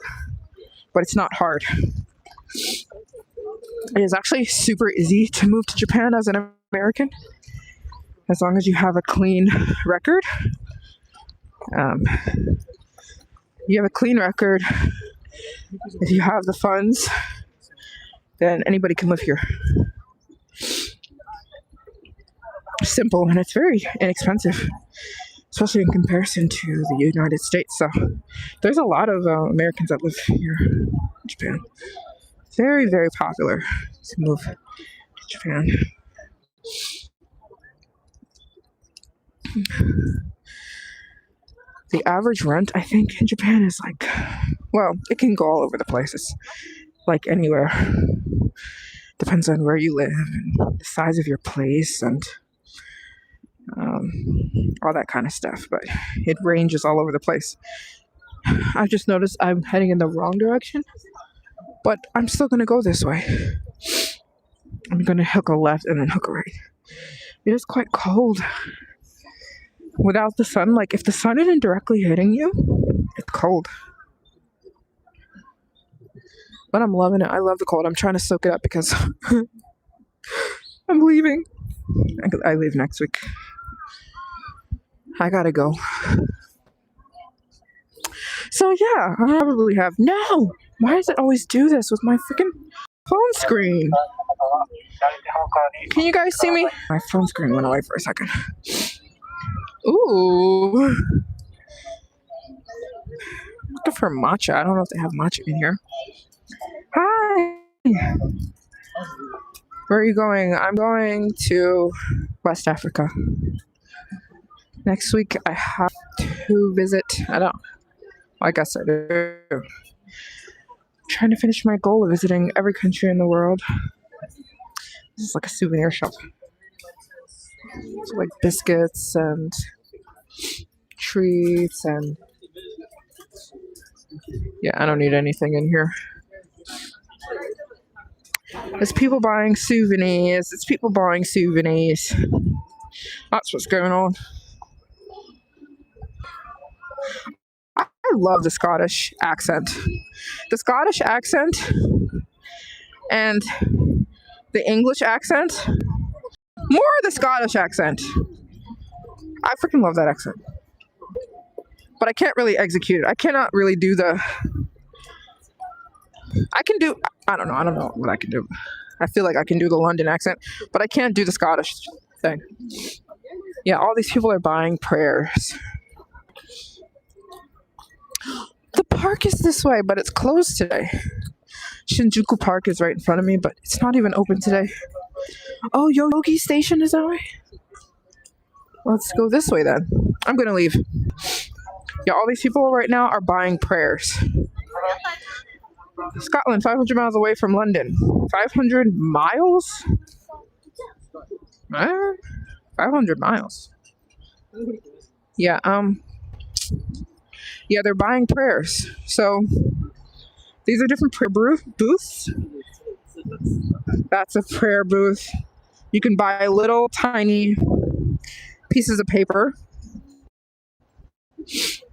but it's not hard. It is actually super easy to move to Japan as an American, as long as you have a clean record. You have a clean record. If you have the funds, then anybody can live here. Simple, and it's very inexpensive, especially in comparison to the United States. So there's a lot of Americans that live here in Japan. Very, very popular to move to Japan. The average rent, I think, in Japan is it can go all over the place. It's like anywhere. Depends on where you live and the size of your place and all that kind of stuff, but it ranges all over the place. I've just noticed I'm heading in the wrong direction, but I'm still going to go this way. I'm going to hook a left and then hook a right. It is quite cold without the sun. If the sun isn't directly hitting you, it's cold. But I'm loving it. I love the cold. I'm trying to soak it up because I'm leaving. I leave next week. I gotta go. So yeah, I probably have. No! Why does it always do this with my freaking phone screen? Can you guys see me? My phone screen went away for a second. Ooh. Looking for matcha. I don't know if they have matcha in here. Hi. Where are you going? I'm going to West Africa. Next week I have to visit, I guess I do. Trying to finish my goal of visiting every country in the world. This is like a souvenir shop. So like biscuits and treats and yeah, I don't need anything in here. It's people buying souvenirs. It's people buying souvenirs. That's what's going on. I love the Scottish accent. The Scottish accent and the English accent. More the Scottish accent. I freaking love that accent. But I can't really execute it. I cannot really do I don't know what I can do. I feel like I can do the London accent, but I can't do the Scottish thing. Yeah, all these people are buying prayers. The park is this way, but it's closed today. Shinjuku Park is right in front of me, but it's not even open today. Oh, Yogi Station is that way? Let's go this way then. I'm gonna leave. Yeah, all these people right now are buying prayers. Scotland, 500 miles away from London. 500 miles? 500 miles. Yeah, yeah, they're buying prayers. So these are different prayer booths. That's a prayer booth. You can buy little tiny pieces of paper,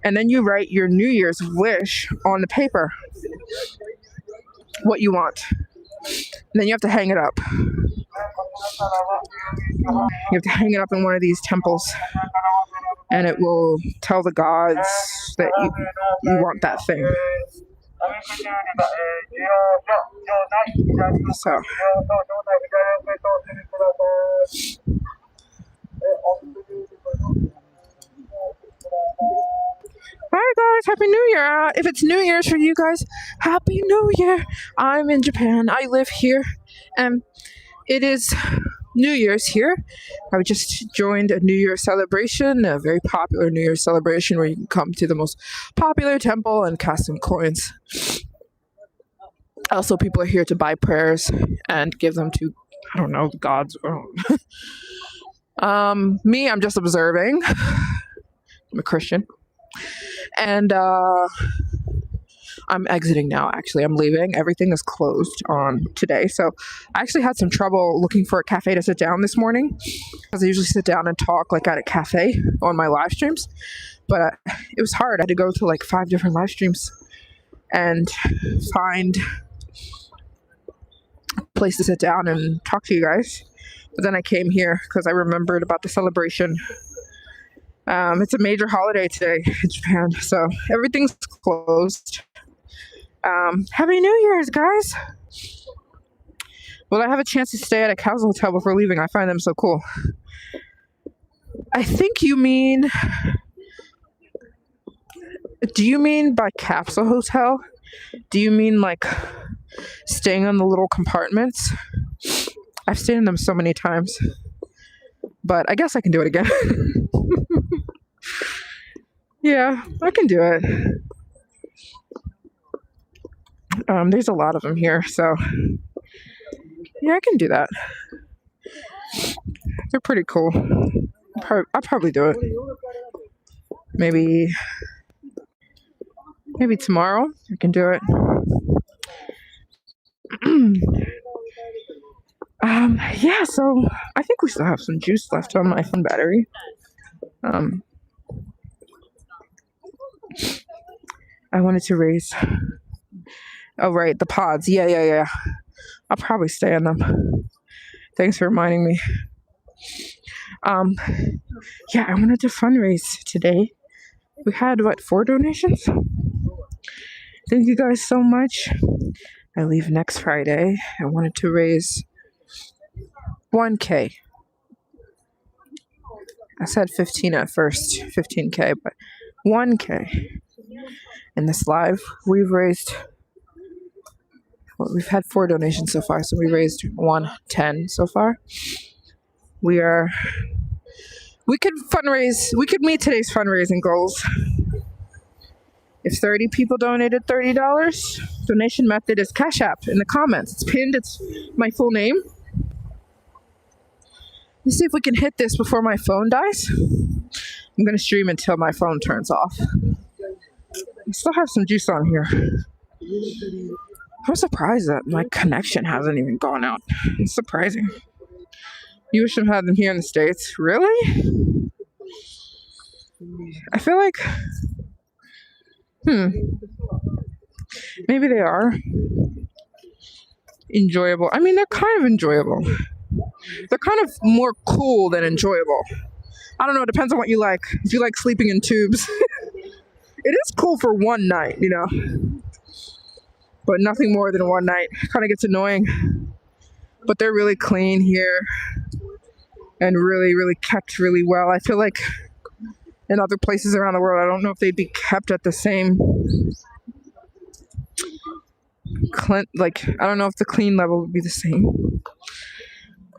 and then you write your New Year's wish on the paper, what you want. And then you have to hang it up. You have to hang it up in one of these temples, and it will tell the gods that you want that thing. So hi guys, Happy New Year. If it's New Year's for you guys, Happy New Year. I'm in Japan. I live here, and it is New Year's here. I just joined a New Year's celebration, a very popular New Year's celebration where you can come to the most popular temple and cast some coins. Also, people are here to buy prayers and give them to, I don't know, the gods. Me, I'm just observing. I'm a Christian. And I'm exiting now, actually. I'm leaving. Everything is closed on today. So I actually had some trouble looking for a cafe to sit down this morning, because I usually sit down and talk like at a cafe on my live streams. But it was hard. I had to go to like 5 different live streams and find a place to sit down and talk to you guys. But then I came here because I remembered about the celebration. It's a major holiday today in Japan, so everything's closed. Happy New Year's, guys! Will I have a chance to stay at a Castle Hotel before leaving? I find them so cool. I think you mean... Do you mean by capsule hotel? Do you mean like staying on the little compartments? I've stayed in them so many times. But I guess I can do it again. Yeah, I can do it. There's a lot of them here, so yeah, I can do that. They're pretty cool. I'll probably do it. Maybe tomorrow I can do it. Yeah, so I think we still have some juice left on my phone battery. I wanted to raise... Oh, right, the pods. Yeah. I'll probably stay on them. Thanks for reminding me. Yeah, I wanted to fundraise today. We had, 4 donations? Thank you guys so much. I leave next Friday. I wanted to raise 1K. I said 15 at first, 15K, but 1K. In this live, we've raised Well, we've had 4 donations so far, so we raised 110 so far. We could fundraise, we could meet today's fundraising goals. If 30 people donated $30, donation method is Cash App in the comments. It's pinned, it's my full name. Let's see if we can hit this before my phone dies. I'm gonna stream until my phone turns off. I still have some juice on here. I'm surprised that my connection hasn't even gone out. It's surprising. You wish I had them here in the States. Really? I feel like, maybe they are enjoyable. I mean, they're kind of enjoyable. They're kind of more cool than enjoyable. I don't know, it depends on what you like. If you like sleeping in tubes, it is cool for one night, you know, but nothing more than one night. Kind of gets annoying, but they're really clean here and really, really kept really well. I feel like in other places around the world, I don't know if they'd be kept at the same I don't know if the clean level would be the same.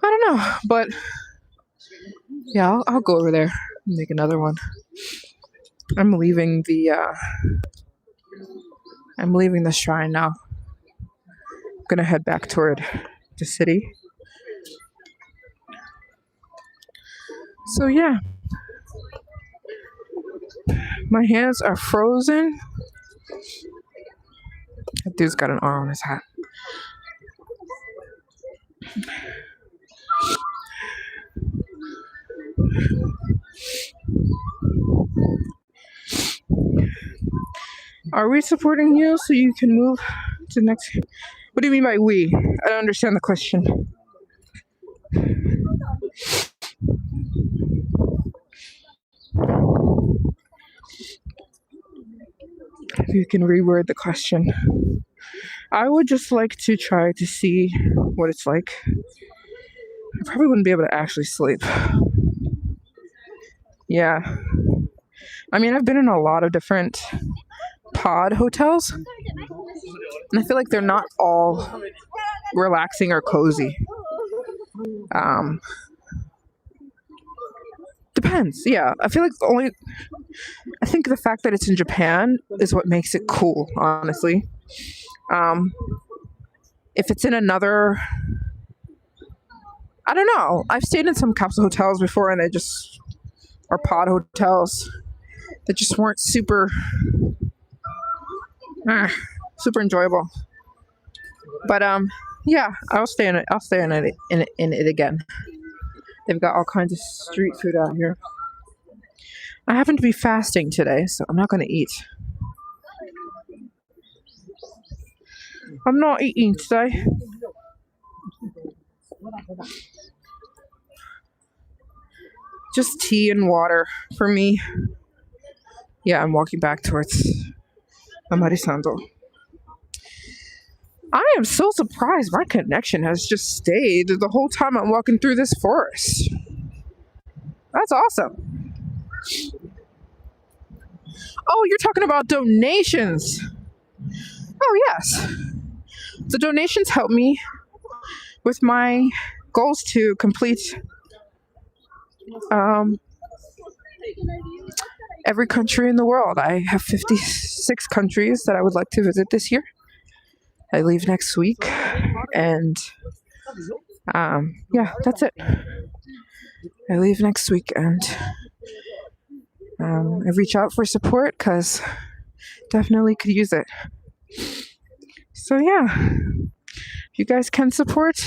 I don't know, but yeah, I'll go over there and make another one. I'm leaving the shrine now. I'm gonna head back toward the city. So yeah, my hands are frozen. That dude's got an R on his hat. Are we supporting you so you can move to the next? What do you mean by we? I don't understand the question. If you can reword the question. I would just like to try to see what it's like. I probably wouldn't be able to actually sleep. Yeah. I mean, I've been in a lot of different pod hotels, and I feel like they're not all relaxing or cozy. Depends. Yeah, I feel like I think the fact that it's in Japan is what makes it cool, honestly. If it's in another, I don't know. I've stayed in some capsule hotels before, and or pod hotels that just weren't super enjoyable. But yeah, I'll stay in it. I'll stay in it again. They've got all kinds of street food out here. I happen to be fasting today, so I'm not going to eat. I'm not eating today. Just tea and water for me. Yeah, I'm walking back towards Maryjane. I am so surprised my connection has just stayed the whole time I'm walking through this forest. That's awesome. Oh, you're talking about donations. Oh, yes. The donations help me with my goals to complete every country in the world. I have 56 countries that I would like to visit this year. I leave next week, and yeah, that's it. I leave next week, and I reach out for support because definitely could use it. So yeah, if you guys can support,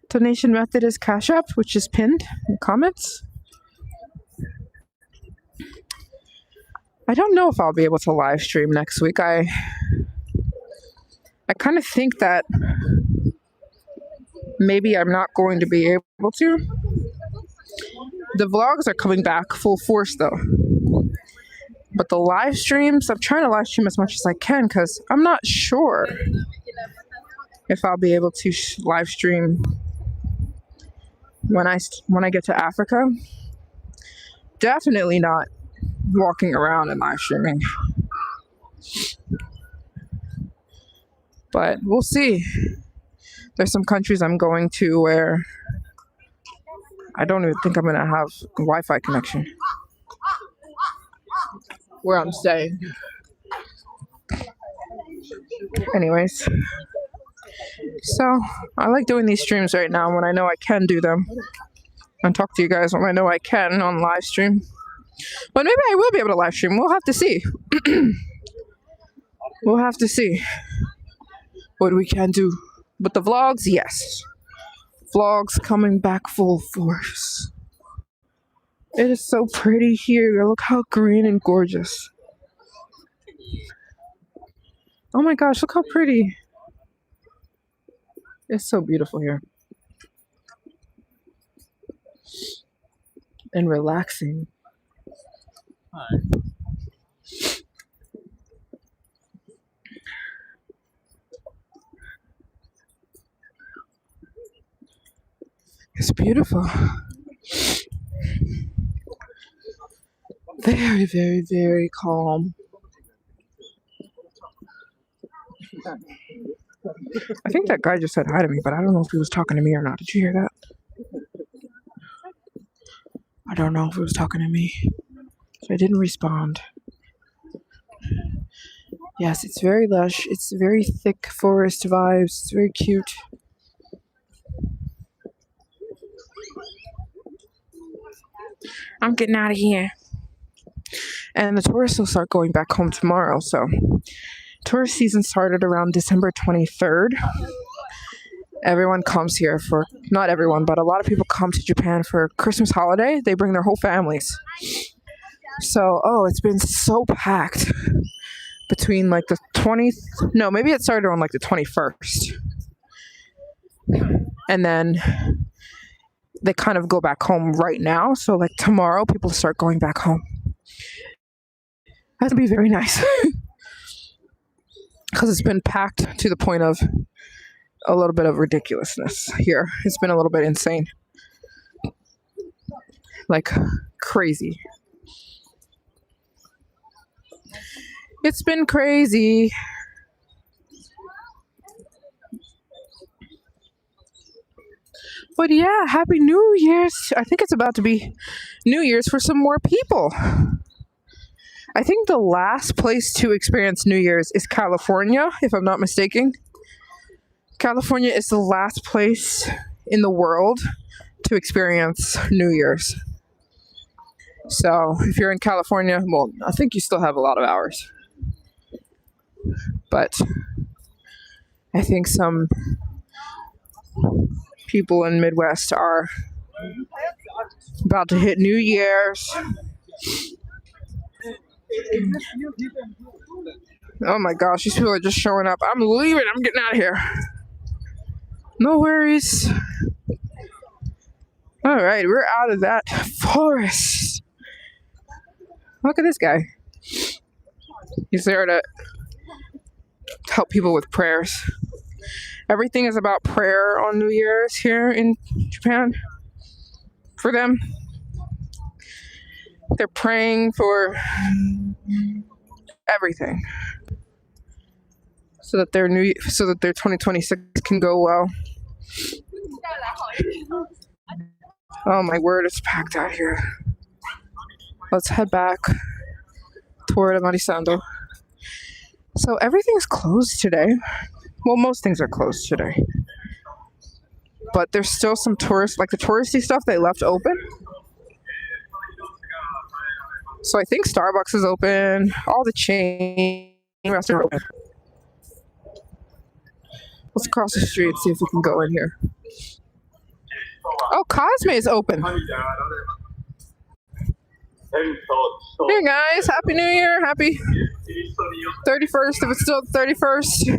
donation method is Cash App, which is pinned in comments. I don't know if I'll be able to live stream next week. I kind of think that maybe I'm not going to be able to. The vlogs are coming back full force though. But the live streams, I'm trying to live stream as much as I can because I'm not sure if I'll be able to live stream when I get to Africa. Definitely not walking around and live streaming. But we'll see. There's some countries I'm going to where I don't even think I'm gonna have Wi-Fi connection where I'm staying. Anyways, so I like doing these streams right now when I know I can do them and talk to you guys when I know I can on live stream. But maybe I will be able to live stream. We'll have to see. We'll have to see what we can do. But the vlogs, yes. Vlogs coming back full force. It is so pretty here. Look how green and gorgeous. Oh my gosh, look how pretty. It's so beautiful here. And relaxing. It's beautiful. Very, very, very calm. I think that guy just said hi to me, but I don't know if he was talking to me or not. Did you hear that? I don't know if he was talking to me. So I didn't respond. Yes, it's very lush. It's very thick forest vibes. It's very cute. I'm getting out of here. And the tourists will start going back home tomorrow. So tourist season started around December 23rd. Everyone comes here for, not everyone, but a lot of people come to Japan for Christmas holiday. They bring their whole families. So, it's been so packed between like the 20th, no, maybe it started on like the 21st. And then they kind of go back home right now. So like tomorrow, people start going back home. That's gonna be very nice. Because it's been packed to the point of a little bit of ridiculousness here. It's been a little bit insane. Like crazy. It's been crazy. But yeah, Happy New Year's. I think it's about to be New Year's for some more people. I think the last place to experience New Year's is California, if I'm not mistaken. California is the last place in the world to experience New Year's. So if you're in California, well, I think you still have a lot of hours. But I think some people in Midwest are about to hit New Year's. Oh my gosh, these people are just showing up. I'm leaving. I'm getting out of here. No worries. All right, we're out of that forest. Look at this guy. He's there to help people with prayers. Everything is about prayer on New Year's here in Japan. For them, they're praying for everything, so that their 2026 can go well. Oh my word, it's packed out here. Let's head back toward Maryjane. So everything's closed today. Well, most things are closed today. But there's still some tourists, like the touristy stuff they left open. So I think Starbucks is open. All the chain restaurants are open. Let's cross the street, see if we can go in here. Oh, Cosme is open. Hey guys, Happy New Year. Happy 31st, if it's still 31st.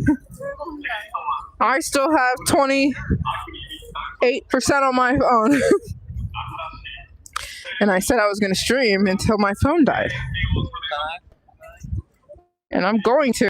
I still have 28% on my phone. And I said I was going to stream until my phone died. And I'm going to.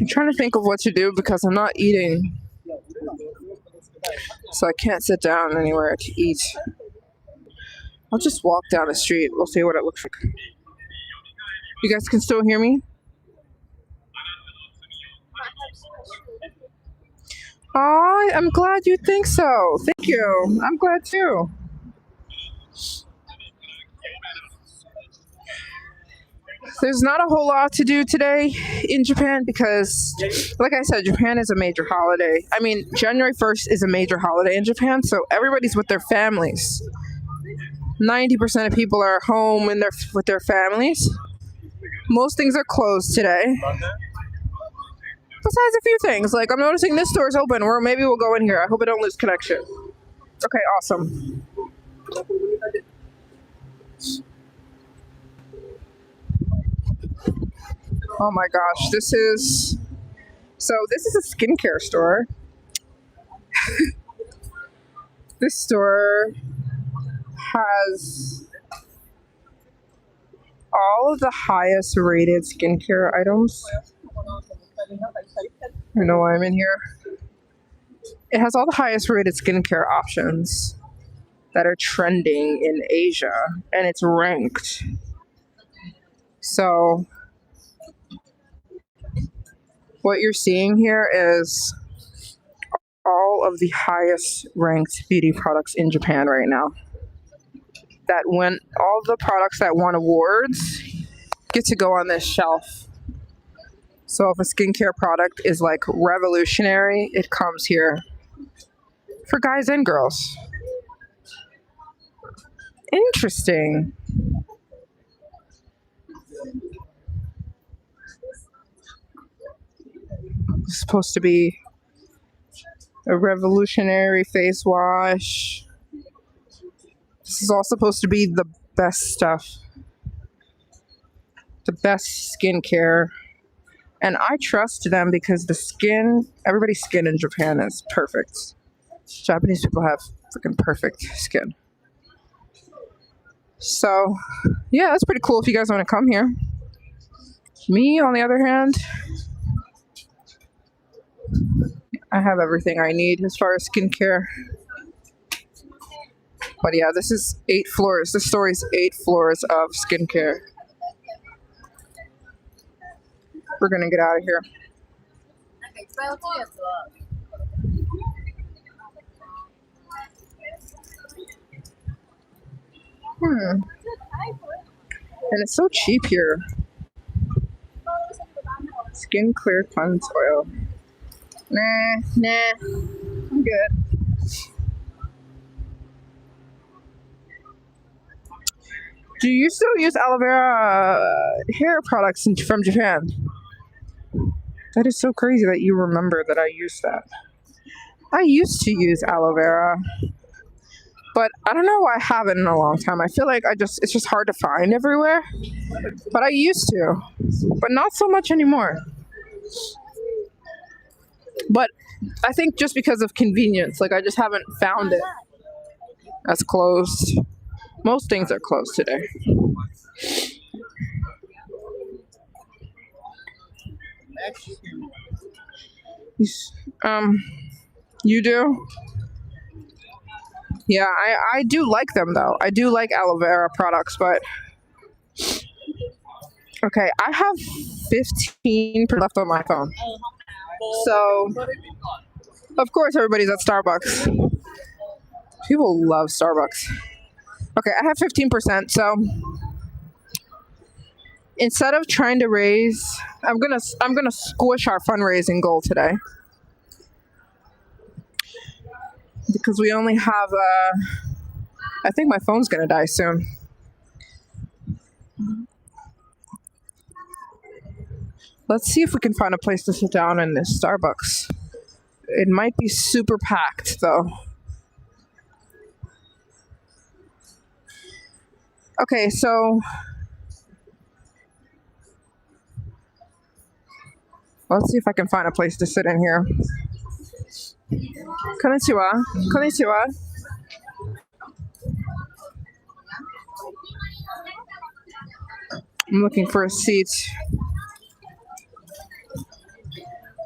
I'm trying to think of what to do because I'm not eating. So I can't sit down anywhere to eat. I'll just walk down the street. We'll see what it looks like. You guys can still hear me? Oh, I'm glad you think so. Thank you. I'm glad too. There's not a whole lot to do today in Japan because, like I said, Japan is a major holiday. I mean, January 1st is a major holiday in Japan, so everybody's with their families. 90% of people are home with their families. Most things are closed today. Besides a few things, like I'm noticing this store is open, or maybe we'll go in here. I hope I don't lose connection. Okay, awesome. Oh my gosh, this is a skincare store. This store has all of the highest rated skincare items. I don't know why I'm in here. It has all the highest rated skincare options that are trending in Asia, and it's ranked. So what you're seeing here is all of the highest ranked beauty products in Japan right now. All the products that won awards get to go on this shelf. So if a skincare product is like revolutionary, it comes here for guys and girls. Interesting. It's supposed to be a revolutionary face wash. This is all supposed to be the best stuff. The best skincare. And I trust them because everybody's skin in Japan is perfect. Japanese people have freaking perfect skin. So, yeah, that's pretty cool if you guys want to come here. Me, on the other hand, I have everything I need as far as skincare. But yeah, this is 8 floors. This store is 8 floors of skincare. We're going to get out of here. And it's so cheap here. Skin clear cleanse oil. Nah, I'm good. Do you still use aloe vera hair products from Japan? That is so crazy that you remember that I used that. I used to use aloe vera, but I don't know why I haven't in a long time. I feel like it's just hard to find everywhere. But I used to, but not so much anymore. But I think just because of convenience, like I just haven't found it. That's closed. Most things are closed today. You do? Yeah, I do like them though. I do like aloe vera products, but okay, I have 15% left on my phone. So, of course, everybody's at Starbucks. People love Starbucks. Okay, I have 15%. So, instead of trying to raise, I'm gonna squish our fundraising goal today because we only have. I think my phone's gonna die soon. Let's see if we can find a place to sit down in this Starbucks. It might be super packed though. Okay, so let's see if I can find a place to sit in here. Konnichiwa. Konnichiwa. I'm looking for a seat.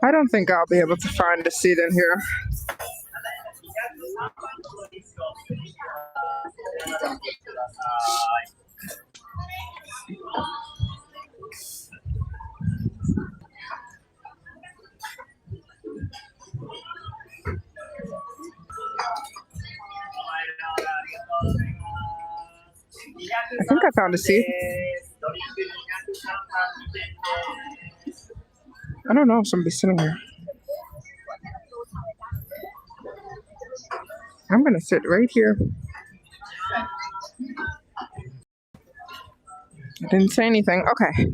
I don't think I'll be able to find a seat in here. I think I found a seat. I don't know if somebody's sitting here. I'm gonna sit right here. I didn't say anything. Okay.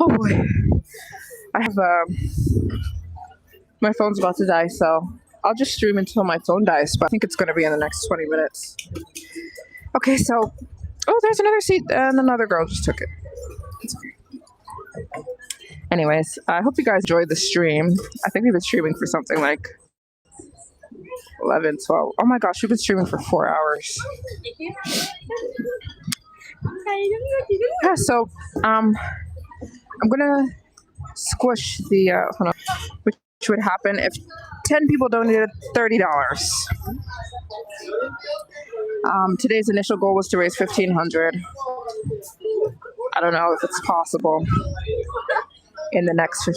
Oh boy. I have my phone's about to die, so I'll just stream until my phone dies, but I think it's gonna be in the next 20 minutes. Okay, so oh, there's another seat and another girl just took it. Anyways, I hope you guys enjoyed the stream. I think we've been streaming for something like 11, 12. Oh my gosh, we've been streaming for 4 hours. Yeah, so I'm gonna squish the hold on, which would happen if 10 people donated $30. Today's initial goal was to raise $1,500. I don't know if it's possible in the next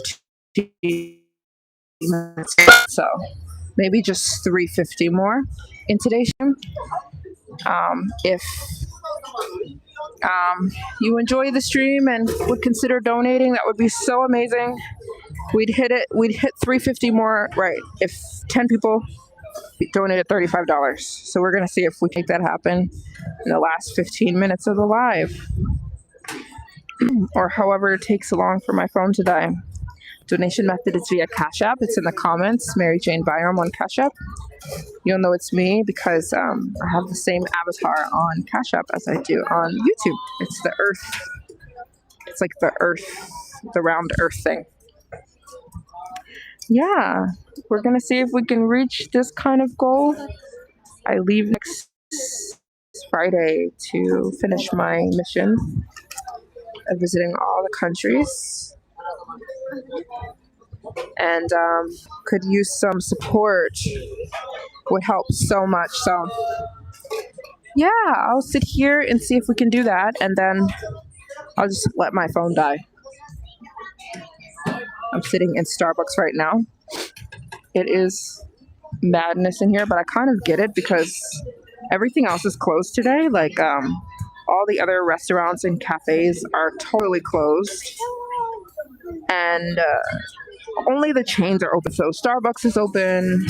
15 minutes, so maybe just 350 more in today's stream. If you enjoy the stream and would consider donating, that would be so amazing. We'd hit 350 more, right, if 10 people donated $35. So we're gonna see if we make that happen in the last 15 minutes of the live, or however it takes along for my phone to die. Donation method is via Cash App. It's in the comments. Maryjane Byram on Cash App. You'll know it's me because I have the same avatar on Cash App as I do on YouTube. It's the Earth. It's like the Earth, the round Earth thing. Yeah, we're gonna see if we can reach this kind of goal. I leave next Friday to finish my mission of visiting all the countries, and could use some support. Would help so much. So yeah, I'll sit here and see if we can do that, and then I'll just let my phone die. I'm sitting in Starbucks right now. It is madness in here, but I kind of get it because everything else is closed today. Like all the other restaurants and cafes are totally closed, and only the chains are open. So Starbucks is open.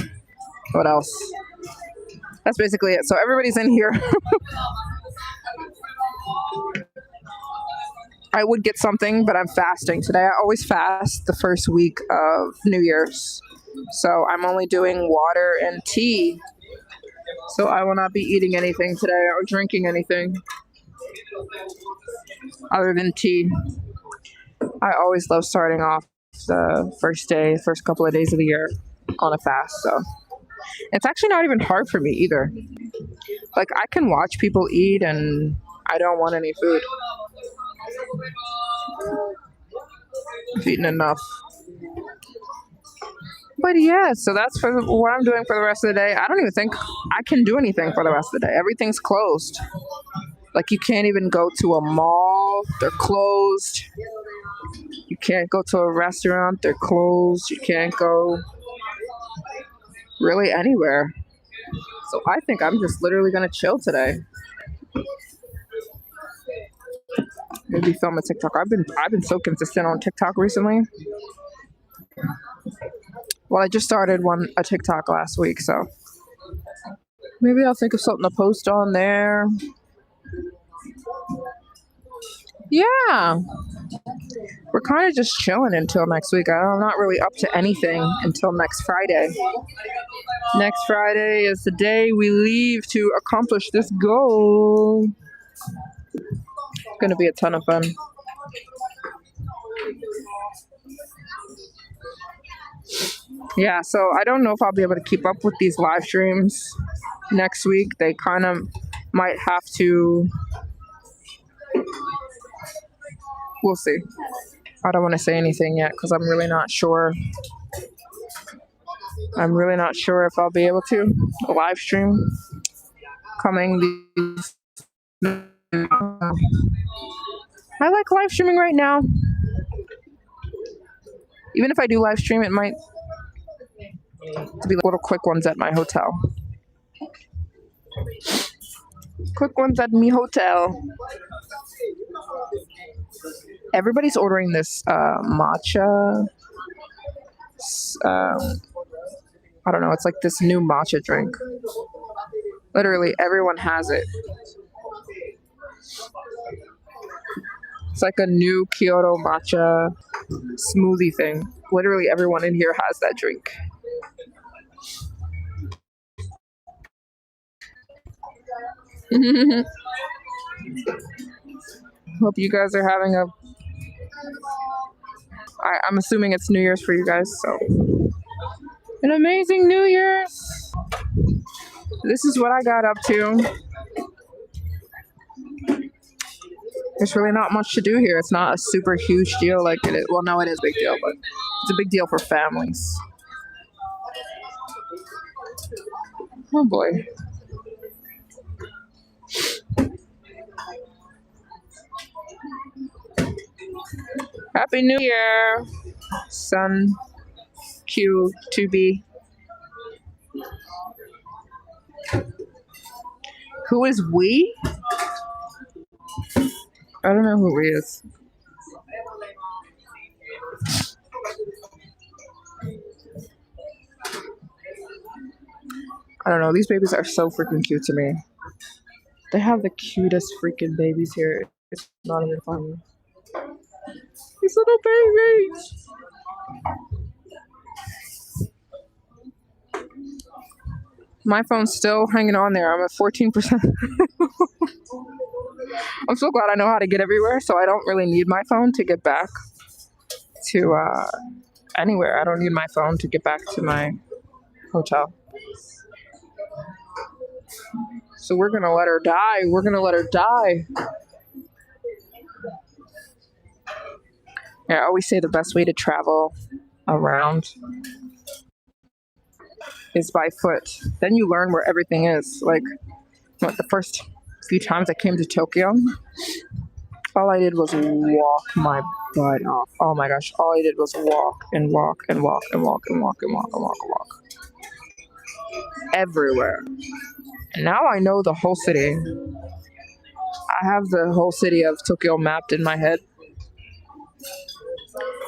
What else? That's basically it. So everybody's in here. I would get something, but I'm fasting today. I always fast the first week of New Year's. So I'm only doing water and tea. So I will not be eating anything today or drinking anything other than tea. I always love starting off the first couple of days of the year on a fast. So it's actually not even hard for me either. Like I can watch people eat and I don't want any food. I've eaten enough. But yeah, so that's for what I'm doing for the rest of the day. I don't even think I can do anything for the rest of the day. Everything's closed. Like you can't even go to a mall. They're closed. You can't go to a restaurant. They're closed. You can't go really anywhere. So I think I'm just literally gonna chill today. Maybe film a TikTok. I've been so consistent on TikTok recently. Well, I just started a TikTok last week, so maybe I'll think of something to post on there. Yeah, we're kind of just chilling until next week. I'm not really up to anything until next Friday. Next Friday is the day we leave to accomplish this goal. It's going to be a ton of fun. Yeah, so I don't know if I'll be able to keep up with these live streams next week. They kind of might have to. We'll see. I don't want to say anything yet because I'm really not sure. I'm really not sure if I'll be able to live stream coming these. I like live streaming right now. Even if I do live stream, it might be little quick ones at my hotel. Quick ones at me hotel. Everybody's ordering this matcha. I don't know. It's like this new matcha drink. Literally, everyone has it. It's like a new Kyoto matcha smoothie thing. Literally, everyone in here has that drink. Hope you guys are having I'm assuming it's New Year's for you guys, so an amazing New Year's. This is what I got up to. There's really not much to do here. It's not a super huge deal like it is. Well, no, it is a big deal, but it's a big deal for families. Oh boy. Happy New Year, son Q2B. Who is we? I don't know who we is. I don't know. These babies are so freaking cute to me. They have the cutest freaking babies here. It's not even funny. These little babies. My phone's still hanging on there. I'm at 14%. I'm so glad I know how to get everywhere, so I don't really need my phone to get back to anywhere. I don't need my phone to get back to my hotel. So we're gonna let her die. We're gonna let her die. Yeah, I always say the best way to travel around is by foot. Then you learn where everything is. Like, the first few times I came to Tokyo, all I did was walk my butt off. Oh my gosh, all I did was walk and walk and walk and walk and walk and walk and walk and walk. Everywhere. And now I know the whole city. I have the whole city of Tokyo mapped in my head.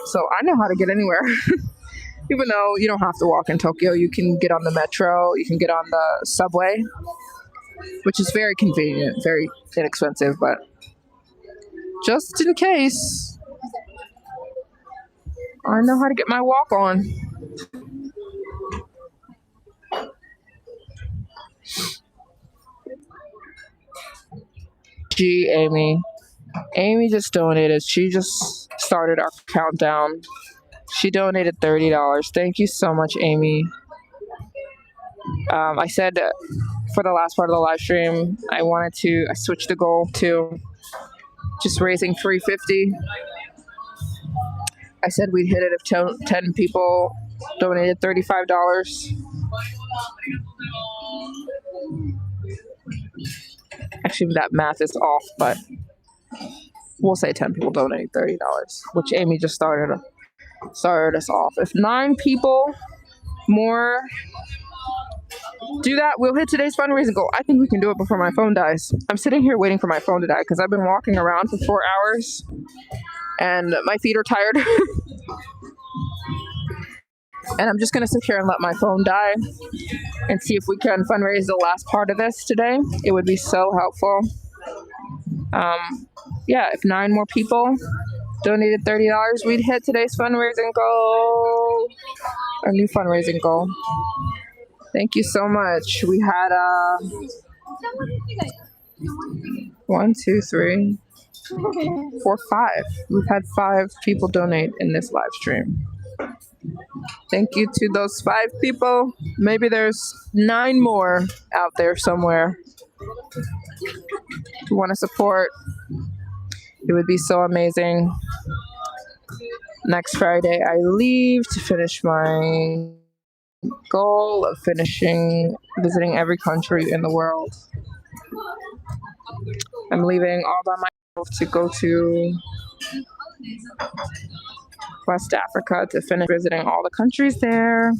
So I know how to get anywhere. Even though you don't have to walk in Tokyo, you can get on the metro, you can get on the subway, which is very convenient, very inexpensive, but just in case, I know how to get my walk on. Gee, Amy. Amy just donated. She just started our countdown. She donated $30. Thank you so much, Amy. I said for the last part of the live stream, I switched the goal to just raising $350. I said we'd hit it if 10 people donated $35. Actually, that math is off, but we'll say 10 people donated $30, which Amy just started us off. If 9 people more do that, we'll hit today's fundraising goal. I think we can do it before my phone dies. I'm sitting here waiting for my phone to die because I've been walking around for 4 hours and my feet are tired. And I'm just going to sit here and let my phone die and see if we can fundraise the last part of this today. It would be so helpful. Yeah, if 9 more people donated $30, we'd hit today's fundraising goal. Our new fundraising goal. Thank you so much. We had 1, 2, 3, 4, 5. We've had 5 people donate in this live stream. Thank you to those 5 people. Maybe there's 9 more out there somewhere who want to support. It would be so amazing. Next Friday, I leave to finish my goal of visiting every country in the world. I'm leaving all by myself to go to West Africa to finish visiting all the countries there.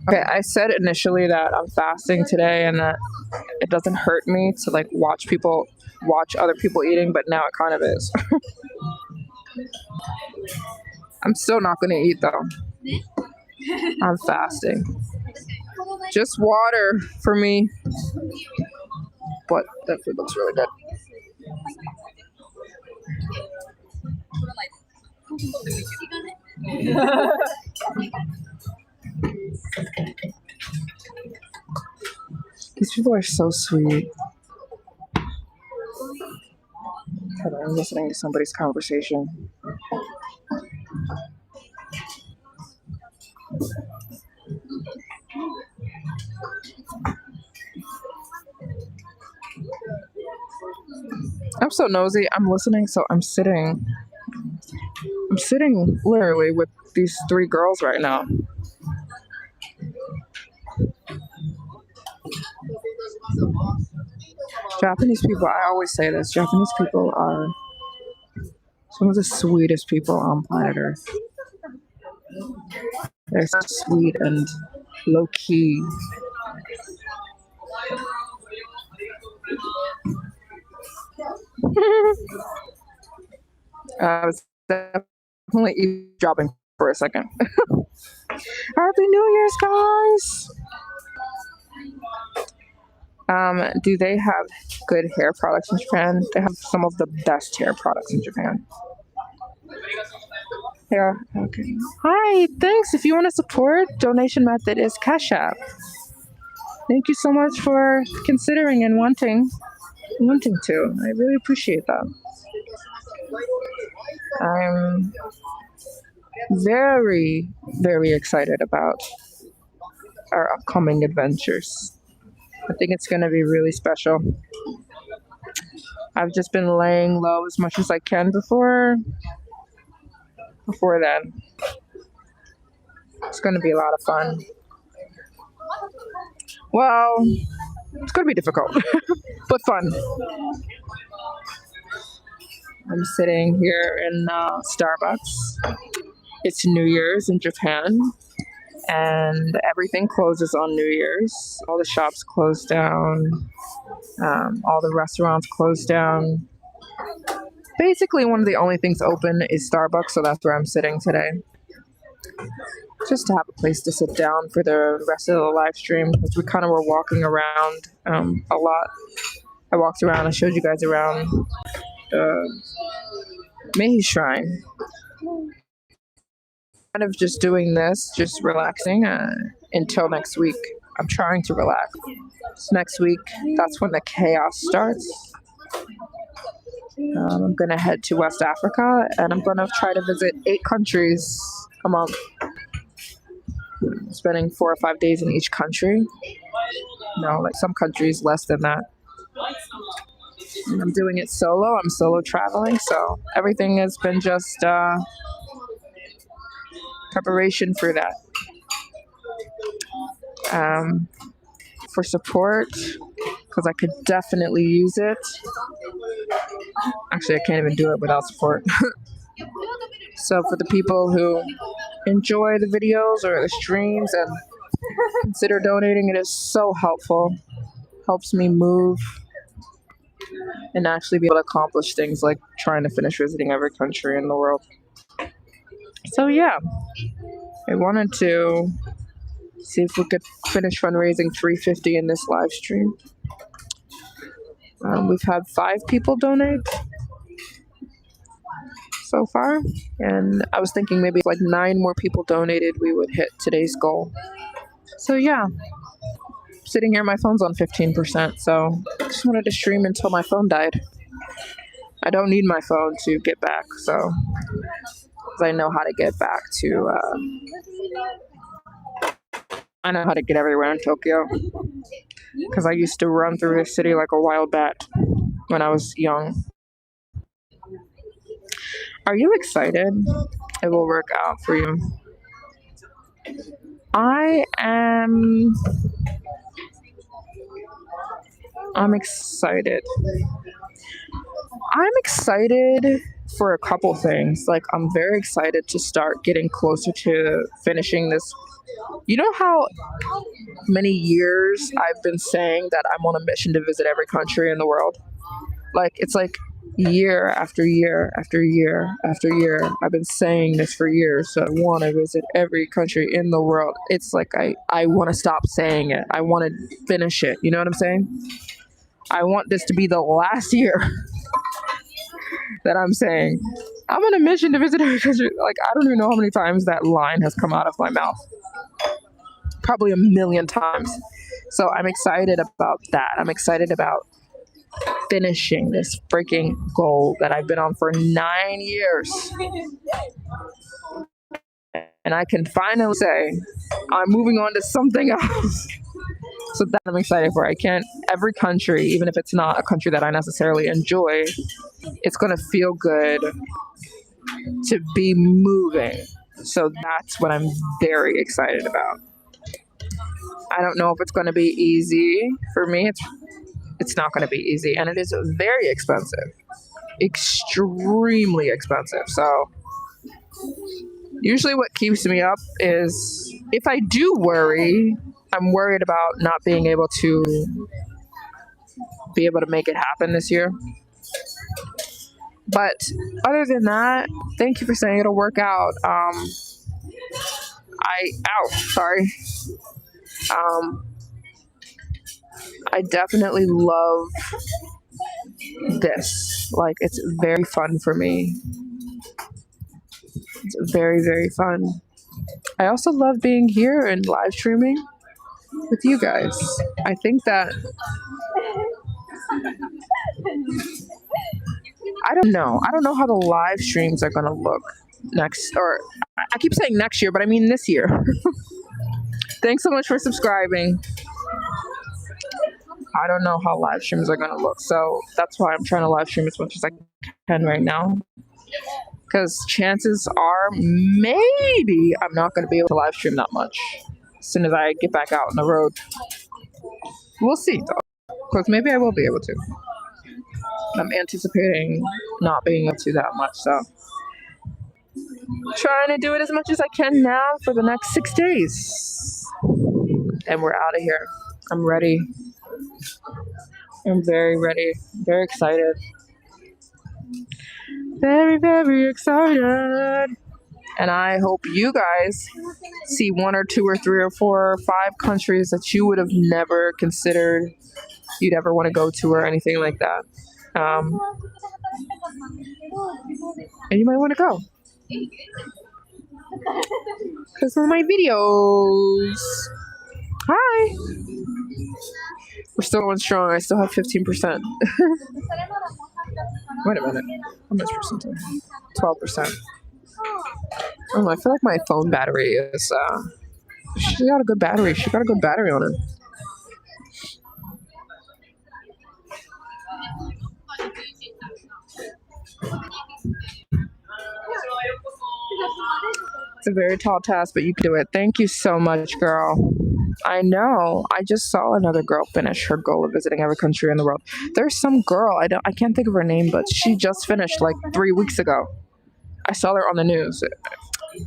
Okay, I said initially that I'm fasting today and that it doesn't hurt me to like watch other people eating, but now it kind of is. I'm still not gonna eat though. I'm fasting. Just water for me. But that food looks really good. These people are so sweet. Hold on, I'm listening to somebody's conversation. I'm so nosy. I'm listening, so I'm sitting literally with these three girls right now. Japanese people, I always say this, Japanese people are some of the sweetest people on planet Earth. They're so sweet and low key. I was definitely eavesdropping for a second. Happy New Year's, guys! Do they have good hair products in Japan? They have some of the best hair products in Japan. Yeah, okay. Hi, thanks. If you want to support, donation method is Cash App. Thank you so much for considering and wanting to. I really appreciate that. I'm very, very excited about our upcoming adventures. I think it's going to be really special. I've just been laying low as much as I can before then. It's going to be a lot of fun. Well, it's going to be difficult, but fun. I'm sitting here in Starbucks. It's New Year's in Japan, and everything closes on New Year's. All the shops close down. All the restaurants close down. Basically, one of the only things open is Starbucks, so that's where I'm sitting today. Just to have a place to sit down for the rest of the live stream, because we kind of were walking around a lot. I walked around, I showed you guys around the Maryjane Shrine. Kind of just doing this, just relaxing until next week. I'm trying to relax. So next week, that's when the chaos starts. I'm going to head to West Africa, and I'm going to try to visit 8 countries a month. Spending 4 or 5 days in each country. No, like some countries less than that. And I'm doing it solo. I'm solo traveling, so everything has been just preparation for that. For support, because I could definitely use it. Actually, I can't even do it without support. So for the people who enjoy the videos or the streams and consider donating, it is so helpful. Helps me move and actually be able to accomplish things like trying to finish visiting every country in the world. So yeah, I wanted to see if we could finish fundraising $350 in this live stream. We've had 5 people donate so far, and I was thinking maybe if like 9 more people donated, we would hit today's goal. So yeah, sitting here, my phone's on 15%, so I just wanted to stream until my phone died. I don't need my phone to get back, so because I know how to get back to. I know how to get everywhere in Tokyo. because I used to run through this city like a wild bat when I was young. Are you excited? It will work out for you. I'm excited. I'm excited for a couple things. Like, I'm very excited to start getting closer to finishing this. You know how many years I've been saying that I'm on a mission to visit every country in the world? Like, it's like year after year after year after year. I've been saying this for years. So I want to visit every country in the world. It's like I want to stop saying it. I want to finish it. You know what I'm saying? I want this to be the last year that I'm saying I'm on a mission to visit every country. Like, I don't even know how many times that line has come out of my mouth. Probably 1,000,000 times. So I'm excited about that. I'm excited about finishing this freaking goal that I've been on for 9 years. And I can finally say I'm moving on to something else. So that I'm excited for. Every country, even if it's not a country that I necessarily enjoy, it's going to feel good to be moving. So that's what I'm very excited about. I don't know if it's going to be easy for me. It's not going to be easy, and it is very expensive, extremely expensive. So usually what keeps me up is if I do worry, I'm worried about not being able to make it happen this year. But other than that, thank you for saying it'll work out. I definitely love this. Like, it's very fun for me. It's very, very fun. I also love being here and live streaming with you guys. I think that I don't know how the live streams are gonna look next, or I keep saying next year, but I mean this year. Thanks so much for subscribing. I don't know how live streams are gonna look, so that's why I'm trying to live stream as much as I can right now. Because chances are maybe I'm not gonna be able to live stream that much as soon as I get back out on the road. We'll see though, because maybe I will be able to. I'm anticipating not being able to that much, so trying to do it as much as I can now for the next 6 days. And we're out of here. I'm ready. I'm very ready. Very excited. Very, very excited. And I hope you guys see 1 or 2 or 3 or 4 or 5 countries that you would have never considered you'd ever want to go to or anything like that. And you might want to go. Because of my videos. Hi. We're still going strong. I still have 15%. Wait a minute. How much percent? 12%. Oh, I feel like my phone battery is. She got a good battery. She got a good battery on it. It's a very tall task, but you can do it. Thank you so much, girl. I know. I just saw another girl finish her goal of visiting every country in the world. There's some girl, I can't think of her name, but she just finished like 3 weeks ago. I saw her on the news.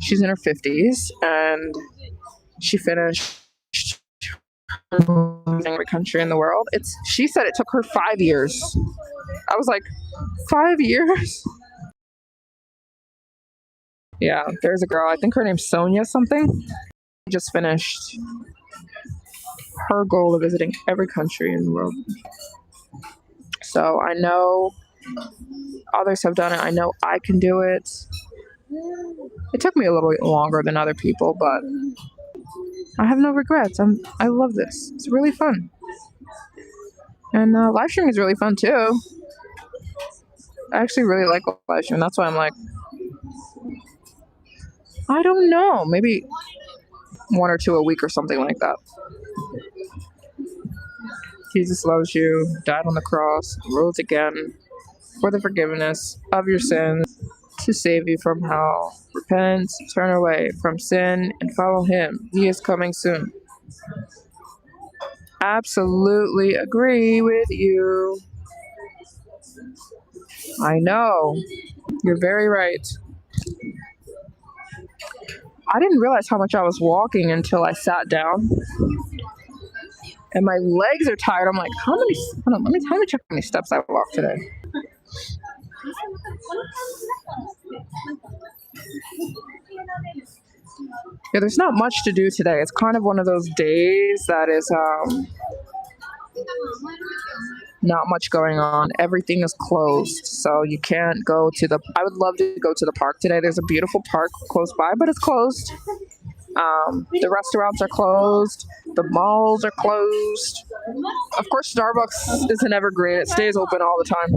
She's in her 50s and she finished every country in the world. She said it took her 5 years. I was like, 5 years? Yeah, there's a girl. I think her name's Sonia something. Just finished her goal of visiting every country in the world. So I know others have done it. I know I can do it. It took me a little bit longer than other people, but I have no regrets. I love this. It's really fun. And live streaming is really fun too. I actually really like live streaming. That's why I'm like, I don't know, maybe 1 or 2 a week or something like that. Jesus loves you, died on the cross, rose again for the forgiveness of your sins to save you from hell. Repent, turn away from sin, and follow him. He is coming soon. Absolutely agree with you. I know. You're very right. I didn't realize how much I was walking until I sat down. And my legs are tired. I'm like, hold on, let me check how many steps I walked today. Yeah, there's not much to do today. It's kind of one of those days that is not much going on. Everything is closed, so you can't go to the. I would love to go to the park today. There's a beautiful park close by, but it's closed. The restaurants are closed. The malls are closed. Of course, Starbucks isn't evergreen. It stays open all the time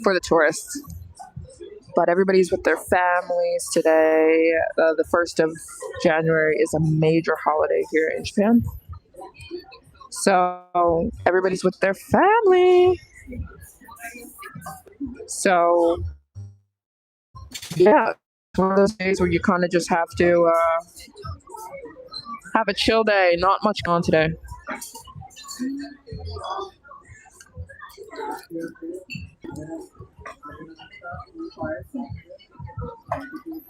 for the tourists. But everybody's with their families today. The 1st of January is a major holiday here in Japan. So everybody's with their family. So yeah, it's one of those days where you kind of just have to have a chill day. Not much going on today.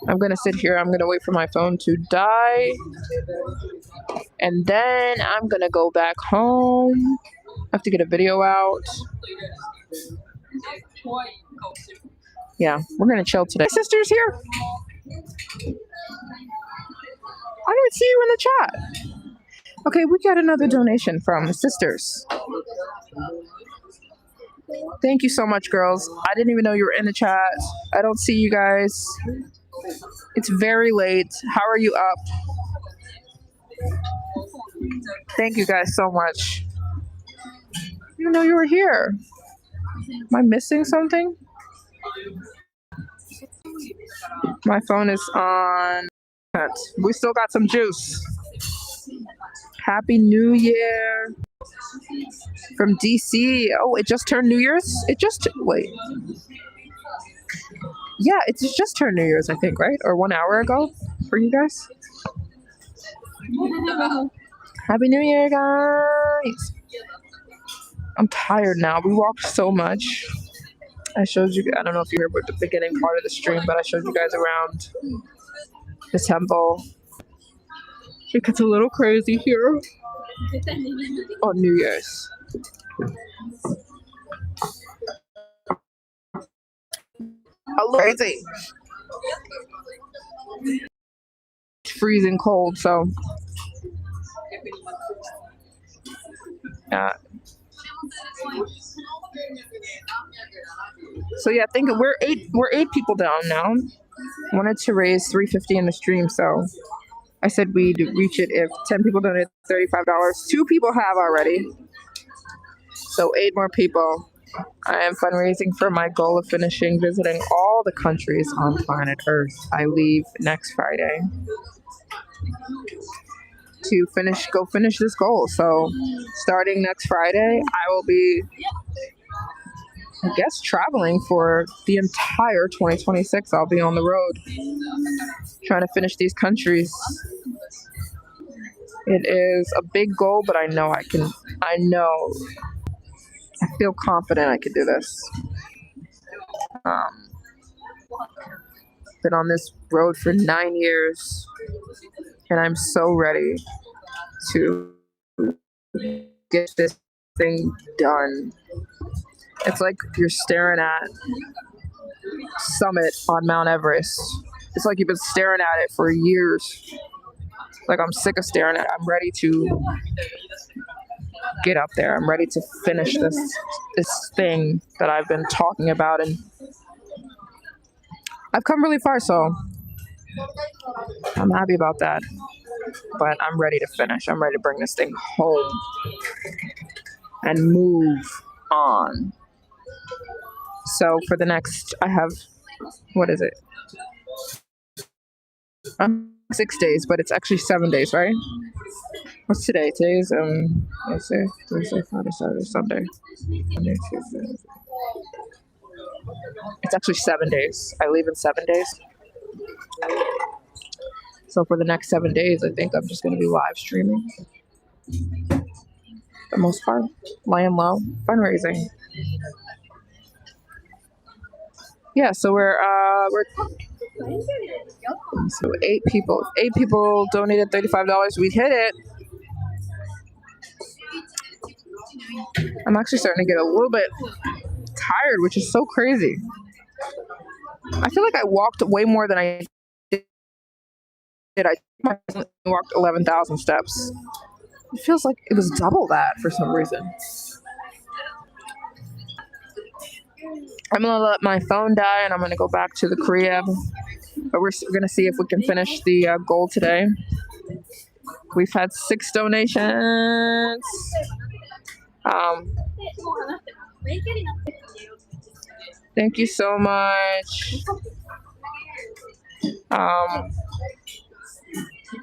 I'm gonna sit here. I'm gonna wait for my phone to die, and then I'm gonna go back home. I have to get a video out. Yeah, we're gonna chill today. My sister's here. I didn't see you in the chat. Okay, we got another donation from sisters. Thank you so much, girls. I didn't even know you were in the chat. I don't see you guys. It's very late. How are you up? Thank you guys so much. I didn't know you were here. Am I missing something? My phone is on. We still got some juice. Happy New Year from DC. Oh, it just turned New Year's? Wait. Yeah, it's just turned New Year's, I think, right? Or 1 hour ago for you guys. Happy New Year, guys. I'm tired now. We walked so much. I showed you, I don't know if you heard the beginning part of the stream, but I showed you guys around the temple. It gets a little crazy here on New Year's. A little crazy. It's freezing cold, so so yeah, I think we're eight people down now. Wanted to raise $350 in the stream, so I said we'd reach it if 10 people donate $35. 2 people have already, so 8 more people. I am fundraising for my goal of visiting all the countries on planet Earth. I leave next Friday to go finish this goal. So starting next Friday, I will be, I guess, traveling for the entire 2026. I'll be on the road trying to finish these countries. It is a big goal, but I know I feel confident I can do this. Been on this road for 9 years, and I'm so ready to get this thing done. It's like you're staring at summit on Mount Everest. It's like you've been staring at it for years. Like, I'm sick of staring at it. I'm ready to get up there. I'm ready to finish this thing that I've been talking about, and I've come really far, so I'm happy about that. But I'm ready to finish. I'm ready to bring this thing home and move on. So for the next, I have, what is it? 6 days, but it's actually 7 days, right? What's today? Today's Wednesday, Thursday, Friday, Saturday, Sunday. Monday, Tuesday. It's actually 7 days. I leave in 7 days. So for the next 7 days, I think I'm just going to be live streaming. For the most part, laying low, fundraising. Yeah, so we're so 8 people donated $35. We hit it. I'm actually starting to get a little bit tired, which is so crazy. I feel like I walked way more than I did. I walked 11,000 steps. It feels like it was double that for some reason. I'm gonna let my phone die and I'm gonna go back to the crib. But we're gonna see if we can finish the goal today. We've had 6 donations. Thank you so much.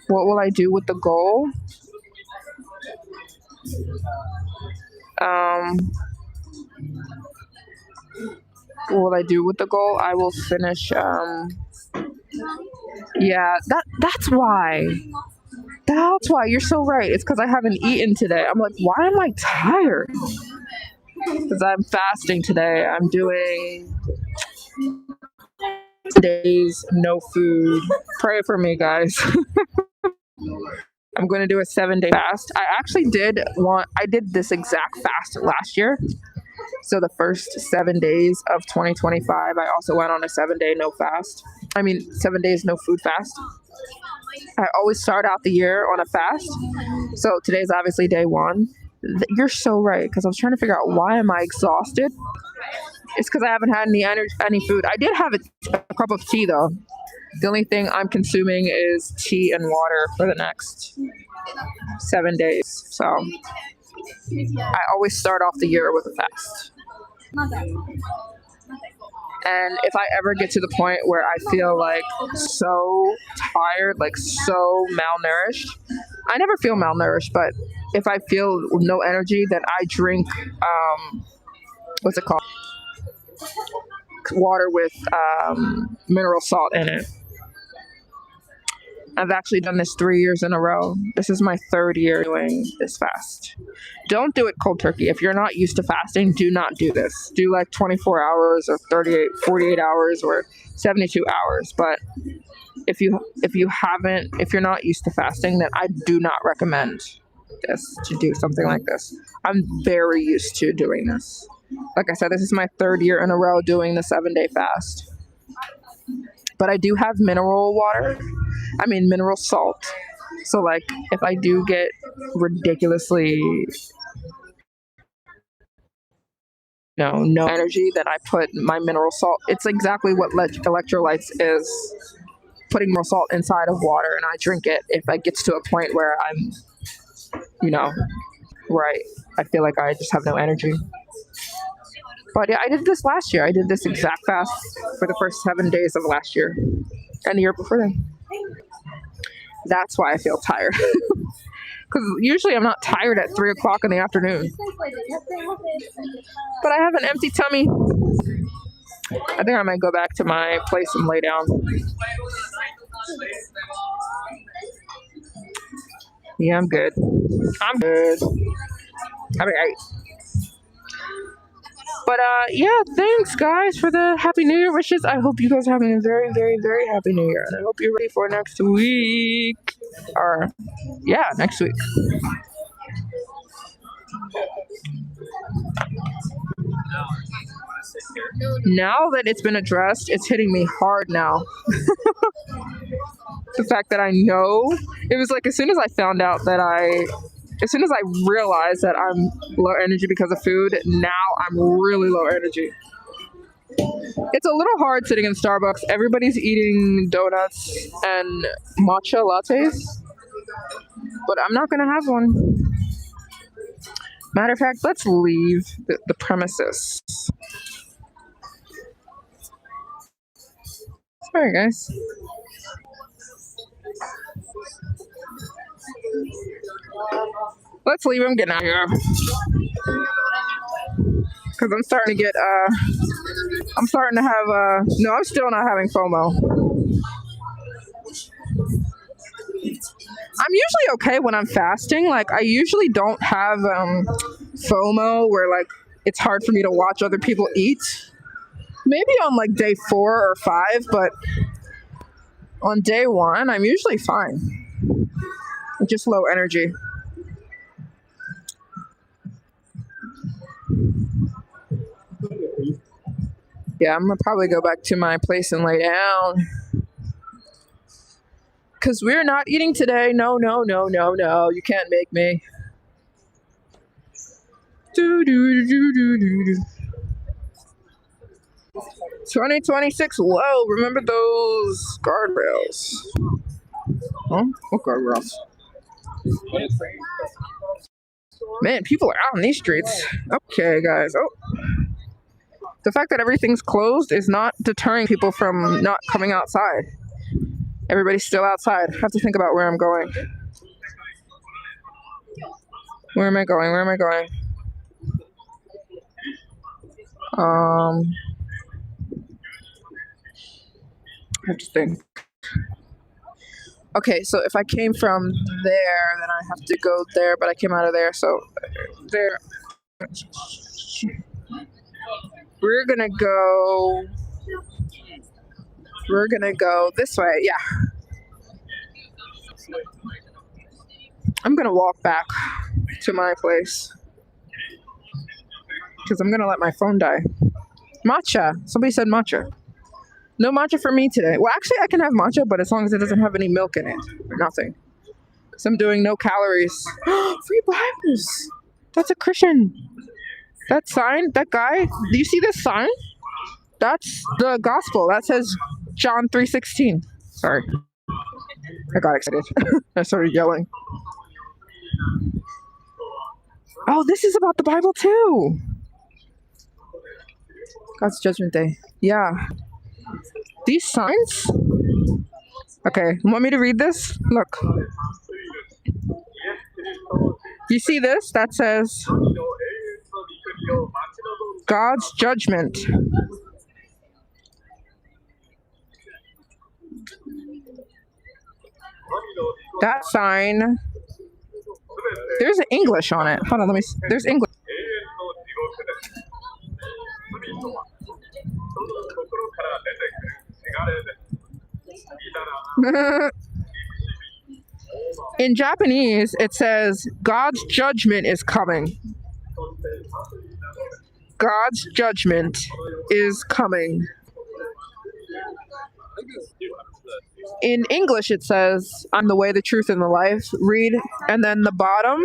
What will I do with the goal? What will I do with the goal? I will finish. Yeah, that's why. That's why. You're so right. It's because I haven't eaten today. I'm like, why am I tired? Because I'm fasting today. I'm doing days, no food. Pray for me, guys. I'm going to do a 7-day fast. I did this exact fast last year. So the first 7 days of 2025, I also went on a 7-day no fast. 7 days no food fast. I always start out the year on a fast. So today's obviously day 1. You're so right, because I was trying to figure out why am I exhausted. It's because I haven't had any food. I did have a cup of tea though. The only thing I'm consuming is tea and water for the next 7 days. So I always start off the year with a fast. And if I ever get to the point where I feel like so tired, like so malnourished, I never feel malnourished, but if I feel no energy, then I drink, what's it called? Water with mineral salt in it. I've actually done this 3 years in a row. This is my 3rd year doing this fast. Don't do it cold turkey. If you're not used to fasting, do not do this. Do like 24 hours or 48 hours or 72 hours. But if you're not used to fasting, then I do not recommend this, to do something like this. I'm very used to doing this. Like I said, this is my 3rd year in a row doing the 7-day fast. But I do have mineral salt. So like if I do get ridiculously no energy, then I put my mineral salt. It's exactly what electrolytes is. Putting more salt inside of water, and I drink it if it gets to a point where I'm, where I feel like I just have no energy. But yeah, I did this last year. I did this exact fast for the first 7 days of last year and the year before then. That's why I feel tired. Because usually I'm not tired at 3 o'clock in the afternoon. But I have an empty tummy. I think I might go back to my place and lay down. Yeah, I'm good. All right. But yeah, thanks guys for the Happy New Year wishes. I hope you guys are having a very, very, very Happy New Year. And I hope you're ready for next week. Or, yeah, next week. Now that it's been addressed, it's hitting me hard now. The fact that I know, it was like as soon as I realized that I'm low energy because of food, now I'm really low energy. It's a little hard sitting in Starbucks. Everybody's eating donuts and matcha lattes, but I'm not gonna have one. Matter of fact, let's leave the premises. Sorry, guys. Let's leave him getting out of here. Because I'm starting to get, I'm starting to have, no, I'm still not having FOMO. I'm usually okay when I'm fasting. Like, I usually don't have FOMO where, like, it's hard for me to watch other people eat. Maybe on, like, day 4 or 5, but on day 1, I'm usually fine. Just low energy. Yeah, I'm gonna probably go back to my place and lay down. Because we're not eating today. No, no, no, no, no. You can't make me. 2026. Whoa, remember those guardrails? Huh? What guardrails? Man, people are out on these streets. Okay, guys. Oh. The fact that everything's closed is not deterring people from not coming outside. Everybody's still outside. I have to think about where I'm going. Where am I going? Where am I going? I have to think. Okay, so if I came from there, then I have to go there, but I came out of there, so there. We're gonna go this way, yeah. I'm gonna walk back to my place because I'm gonna let my phone die. Matcha. Somebody said matcha. No matcha for me today. Well, actually, I can have matcha, but as long as it doesn't have any milk in it or nothing. So I'm doing no calories. Free Bibles. That's a Christian. That sign, that guy. Do you see this sign? That's the gospel. That says John 3:16. Sorry. I got excited. I started yelling. Oh, this is about the Bible too. God's Judgment Day. Yeah. These signs? Okay, want me to read this? Look. You see this? That says God's judgment. That sign. There's English on it. Hold on, let me see. There's English. In Japanese, it says God's judgment is coming. God's judgment is coming. In English, it says, I'm the way, the truth, and the life. Read. And then the bottom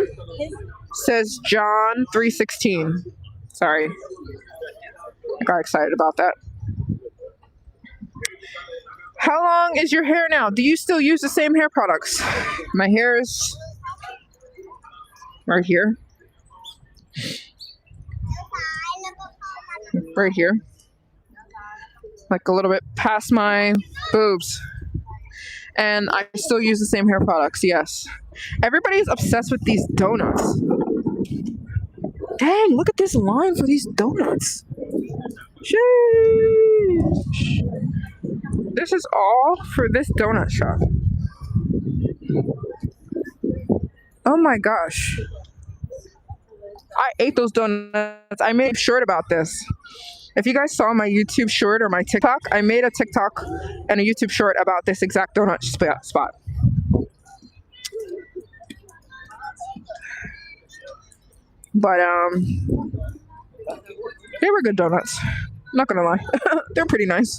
says John 3:16. Sorry. I got excited about that. How long is your hair now? Do you still use the same hair products? My hair is right here. Right here. Like a little bit past my boobs. And I still use the same hair products, yes. Everybody's obsessed with these donuts. Dang, look at this line for these donuts. Sheesh. This is all for this donut shop. Oh my gosh. I ate those donuts. I made a short about this. If you guys saw my YouTube short or my TikTok, I made a TikTok and a YouTube short about this exact donut spot. But they were good donuts. Not gonna lie. They're pretty nice.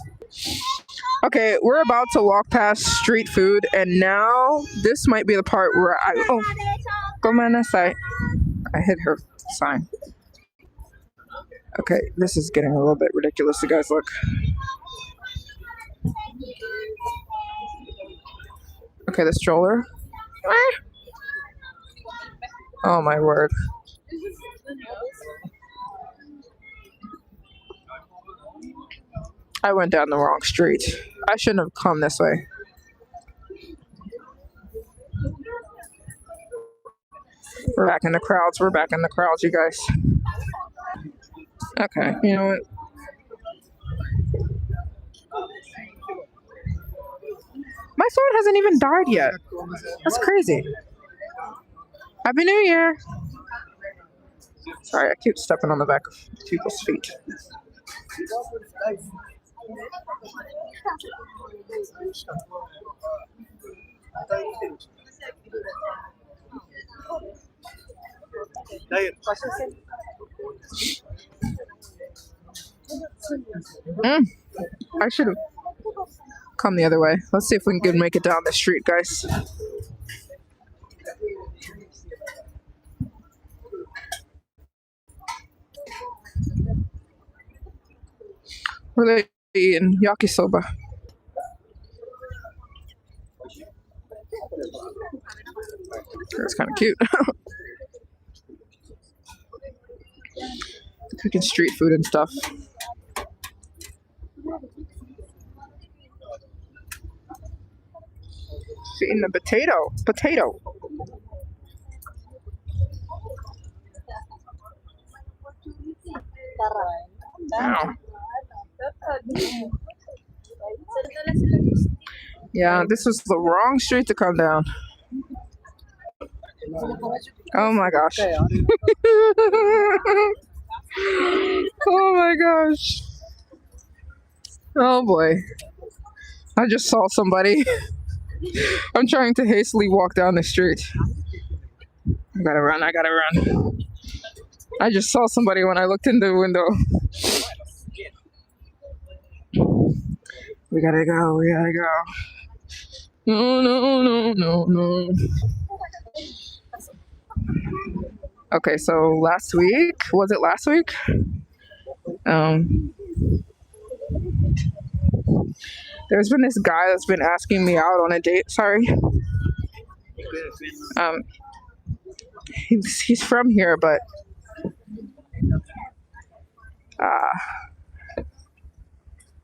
Okay, we're about to walk past street food, and now this might be the part where I hit her sign. Okay, this is getting a little bit ridiculous, you guys. Look. Okay, the stroller. Oh my word. I went down the wrong street. I shouldn't have come this way. We're back in the crowds. We're back in the crowds, you guys. Okay, you know what? My sword hasn't even died yet. That's crazy. Happy New Year. Sorry, I keep stepping on the back of people's feet. I should have come the other way. Let's see if we can make it down the street, guys. We're they eating yakisoba. That's kind of cute. Cooking street food and stuff. She's eating a potato. Potato. Wow. Yeah, this was the wrong street to come down. Oh my gosh. Oh my gosh. Oh boy. I just saw somebody. I'm trying to hastily walk down the street. I gotta run. I just saw somebody when I looked in the window. We gotta go. No. Okay, so last week, was it last week? There's been this guy that's been asking me out on a date. Sorry. He's from here, but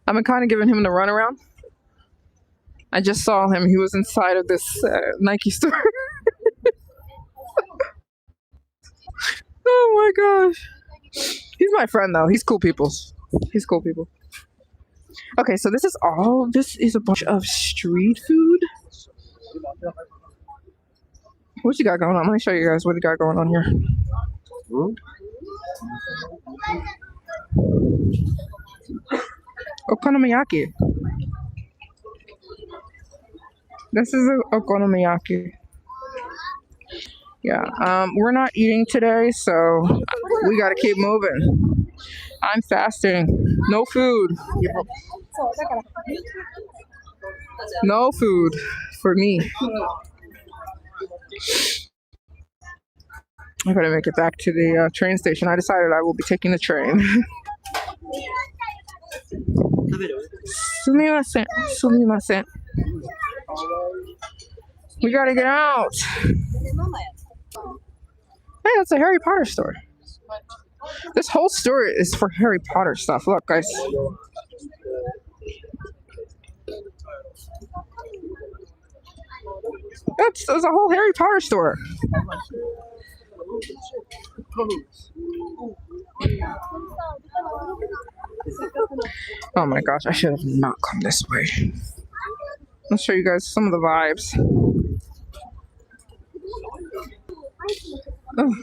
I've been kind of giving him the runaround. I just saw him. He was inside of this Nike store. Oh my gosh. He's my friend though. He's cool people. Okay, so this is a bunch of street food. What you got going on? Let me show you guys what you got going on here. Okonomiyaki. This is an okonomiyaki. Yeah, we're not eating today, so we gotta keep moving. I'm fasting. No food. No food for me. I gotta make it back to the train station. I decided I will be taking the train. Sumimasen. We gotta get out. Hey, that's a Harry Potter store. This whole store is for Harry Potter stuff. Look, guys. There's a whole Harry Potter store. Oh my gosh, I should have not come this way. I'll show you guys some of the vibes. Oh.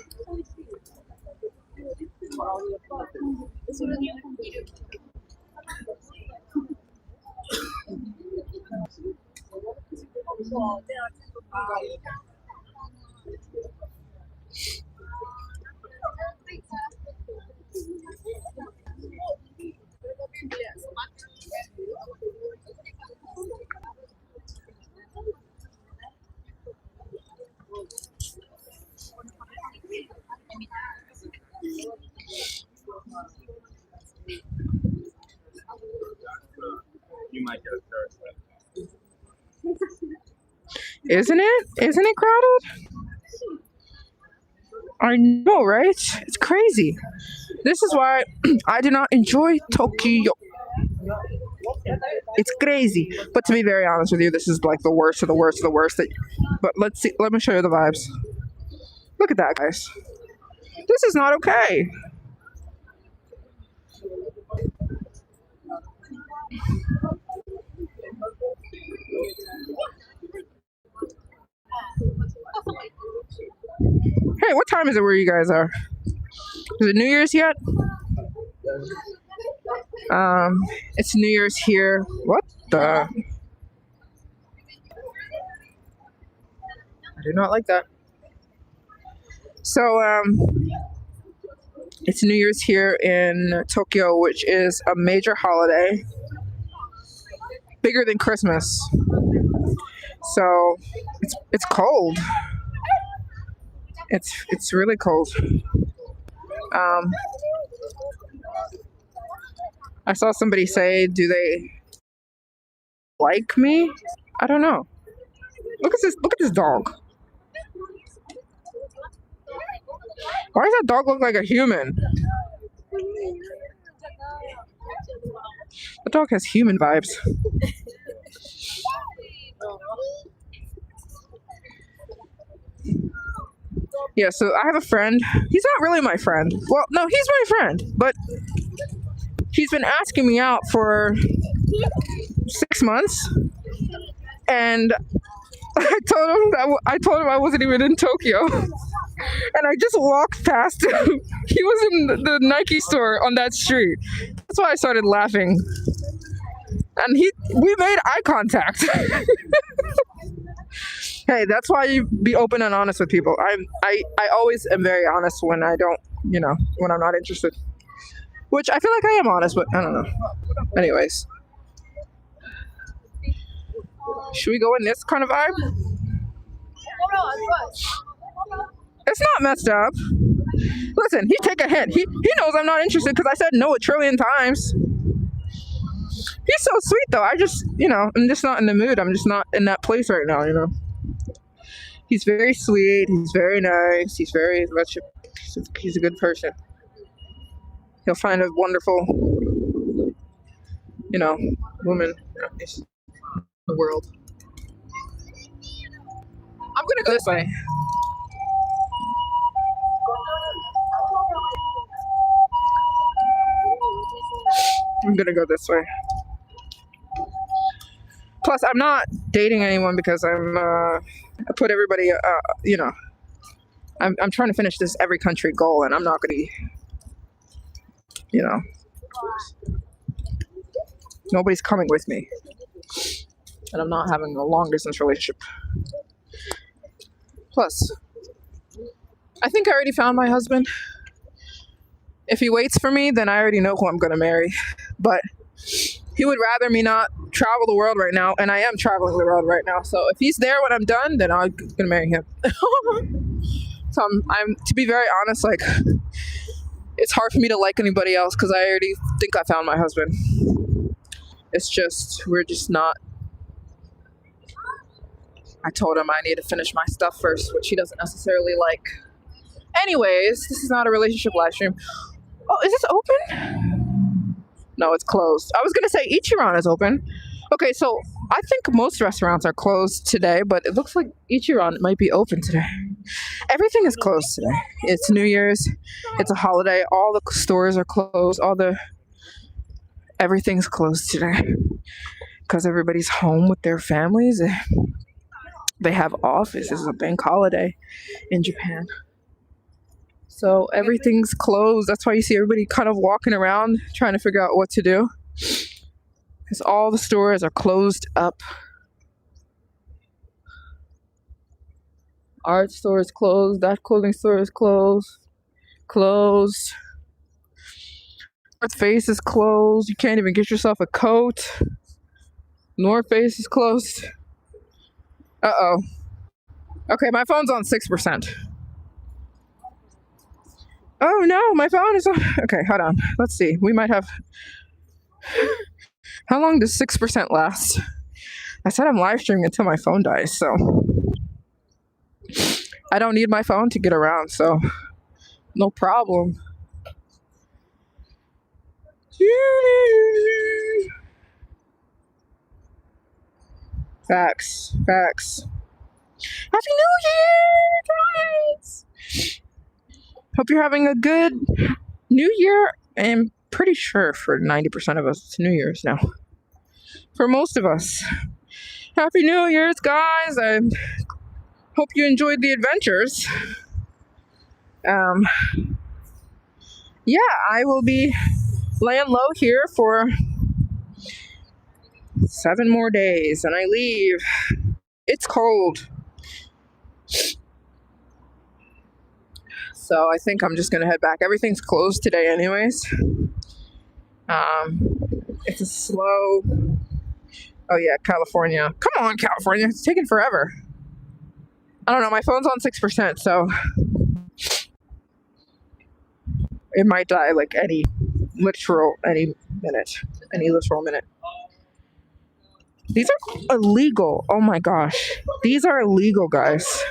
You might get a parasite. Isn't it crowded? I know, right? It's crazy. This is why I do not enjoy Tokyo. It's crazy. But to be very honest with you, this is like the worst of the worst of the worst. But let's see. Let me show you the vibes. Look at that, guys. This is not okay. Hey, what time is it where you guys are? Is it New Year's yet? It's New Year's here. What the? I do not like that. So, it's New Year's here in Tokyo, which is a major holiday, bigger than Christmas. So, it's cold. It's really cold. I saw somebody say, "Do they like me?" I don't know. Look at this! Look at this dog. Why does that dog look like a human? The dog has human vibes. Yeah, so I have a friend. He's not really my friend. Well, no, he's my friend, but he's been asking me out for 6 months, and I told him I wasn't even in Tokyo, and I just walked past him. He was in the Nike store on that street. That's why I started laughing, and we made eye contact. Hey, that's why you be open and honest with people. I always am very honest when I don't, when I'm not interested. Which I feel like I am honest, but I don't know. Anyways. Should we go in this kind of vibe? It's not messed up. Listen, he take a hint. He knows I'm not interested because I said no a trillion times. He's so sweet though. I just, I'm just not in the mood. I'm just not in that place right now, He's very sweet. He's very nice. He's very much. He's a good person. He'll find a wonderful, woman in the world. I'm gonna go this way. I'm gonna go this way. Plus, I'm not dating anyone because I put everybody, I'm trying to finish this every country goal, and I'm not going to, nobody's coming with me. And I'm not having a long distance relationship. Plus, I think I already found my husband. If he waits for me, then I already know who I'm going to marry. But he would rather me not travel the world right now, and I am traveling the world right now. So if he's there when I'm done, then I'm gonna marry him. So I'm to be very honest, like it's hard for me to like anybody else because I already think I found my husband. It's just we're just not. I told him I need to finish my stuff first, which he doesn't necessarily like. Anyways, this is not a relationship live stream. Oh, is this open? No, it's closed. I was going to say Ichiran is open. Okay, so I think most restaurants are closed today, but it looks like Ichiran might be open today. Everything is closed today. It's New Year's. It's a holiday. All the stores are closed. Everything's closed today because everybody's home with their families. They have off. This is a bank holiday in Japan. So everything's closed. That's why you see everybody kind of walking around trying to figure out what to do. Because all the stores are closed up. Art store is closed. That clothing store is closed. Closed. North Face is closed. You can't even get yourself a coat. North Face is closed. Uh-oh. Okay, my phone's on 6%. Oh no, my phone is on. Okay, hold on. Let's see. We might have. How long does 6% last? I said I'm live streaming until my phone dies, so. I don't need my phone to get around, so. No problem. Facts. Happy New Year, guys! Hope you're having a good New Year. I'm pretty sure for 90% of us, it's New Year's now. For most of us. Happy New Year's, guys! I hope you enjoyed the adventures. Yeah, I will be laying low here for 7 more days, and I leave. It's cold. So I think I'm just gonna head back. Everything's closed today anyways. It's a slow... Oh yeah, California. Come on, California. It's taking forever. I don't know, my phone's on 6%, so it might die like any literal minute. These are illegal. Oh my gosh. These are illegal, guys.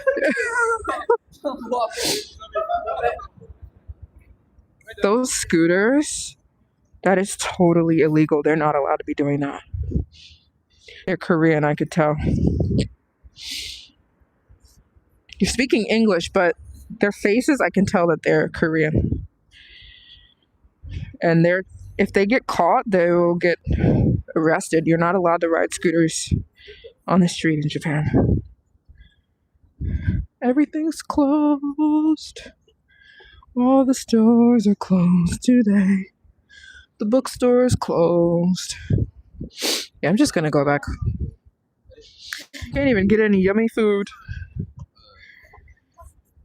Those scooters, that is totally illegal. They're not allowed to be doing that. They're Korean, I could tell. You're speaking English, but their faces, I can tell that they're Korean. And if they get caught, they will get arrested. You're not allowed to ride scooters on the street in Japan. Everything's closed. All the stores are closed today. The bookstore is closed. Yeah, I'm just gonna go back. Can't even get any yummy food.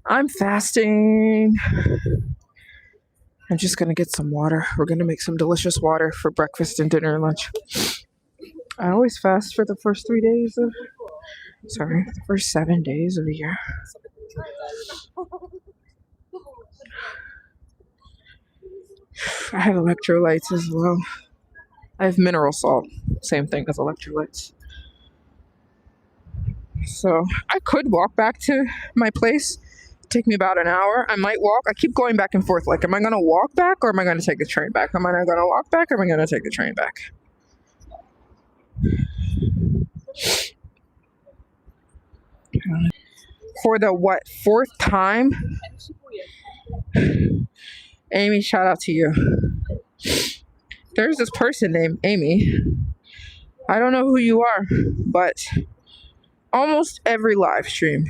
I'm fasting. I'm just gonna get some water. We're gonna make some delicious water for breakfast and dinner and lunch. I always fast for the first 7 days of the year. I have electrolytes as well. I have mineral salt. Same thing as electrolytes. So I could walk back to my place. Take me about an hour. I might walk. I keep going back and forth. Like, am I going to walk back or am I going to take the train back? Am I going to walk back or am I going to take the train back? For the what? 4th time? Amy, shout out to you. There's this person named Amy. I don't know who you are, but almost every live stream,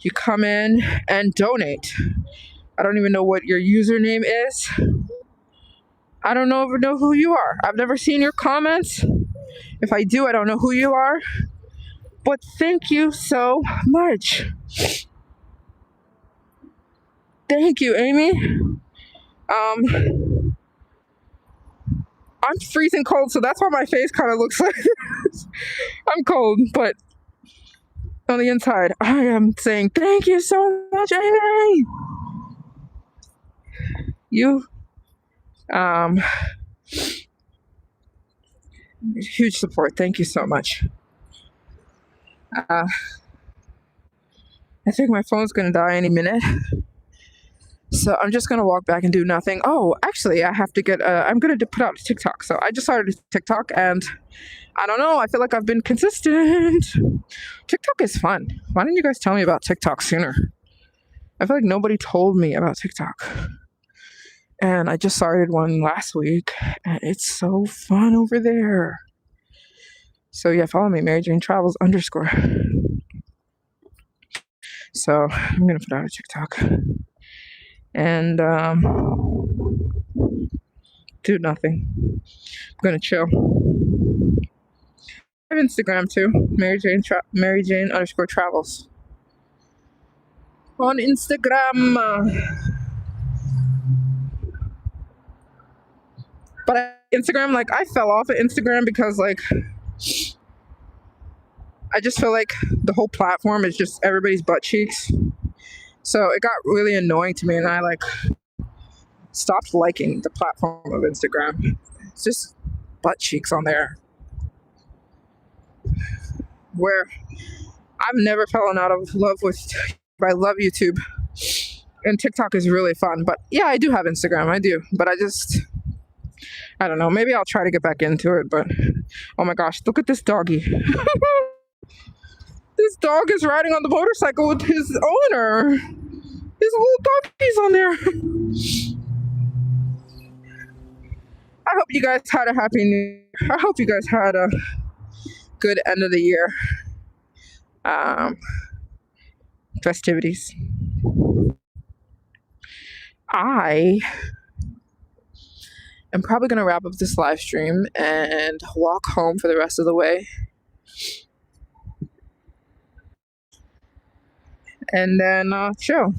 you come in and donate. I don't even know what your username is. I don't know who you are. I've never seen your comments. If I do, I don't know who you are. But thank you so much. Thank you, Amy. I'm freezing cold, so that's why my face kind of looks like this. I'm cold, but on the inside, I am saying thank you so much, Amy. You, huge support. Thank you so much. I think my phone's gonna die any minute. So I'm just going to walk back and do nothing. Oh, actually, I have to I'm going to put out a TikTok. So I just started a TikTok and I don't know. I feel like I've been consistent. TikTok is fun. Why didn't you guys tell me about TikTok sooner? I feel like nobody told me about TikTok. And I just started one last week and it's so fun over there. So yeah, follow me, Maryjane Travels _ So I'm going to put out a TikTok. And do nothing. I'm gonna chill. I have Instagram too, Maryjane _ Travels on Instagram. But Instagram, like, I fell off of Instagram because, like, I just feel like the whole platform is just everybody's butt cheeks. So it got really annoying to me and I stopped liking the platform of Instagram. It's just butt cheeks on there. Where I've never fallen out of love with, I love YouTube. And TikTok is really fun. But yeah, I do have Instagram, I do. But I don't know, maybe I'll try to get back into it. But oh my gosh, look at this doggy. This dog is riding on the motorcycle with his owner. His little doggies on there. I hope you guys had a happy new year. I hope you guys had a good end of the year festivities. I am probably going to wrap up this live stream and walk home for the rest of the way. And then chill.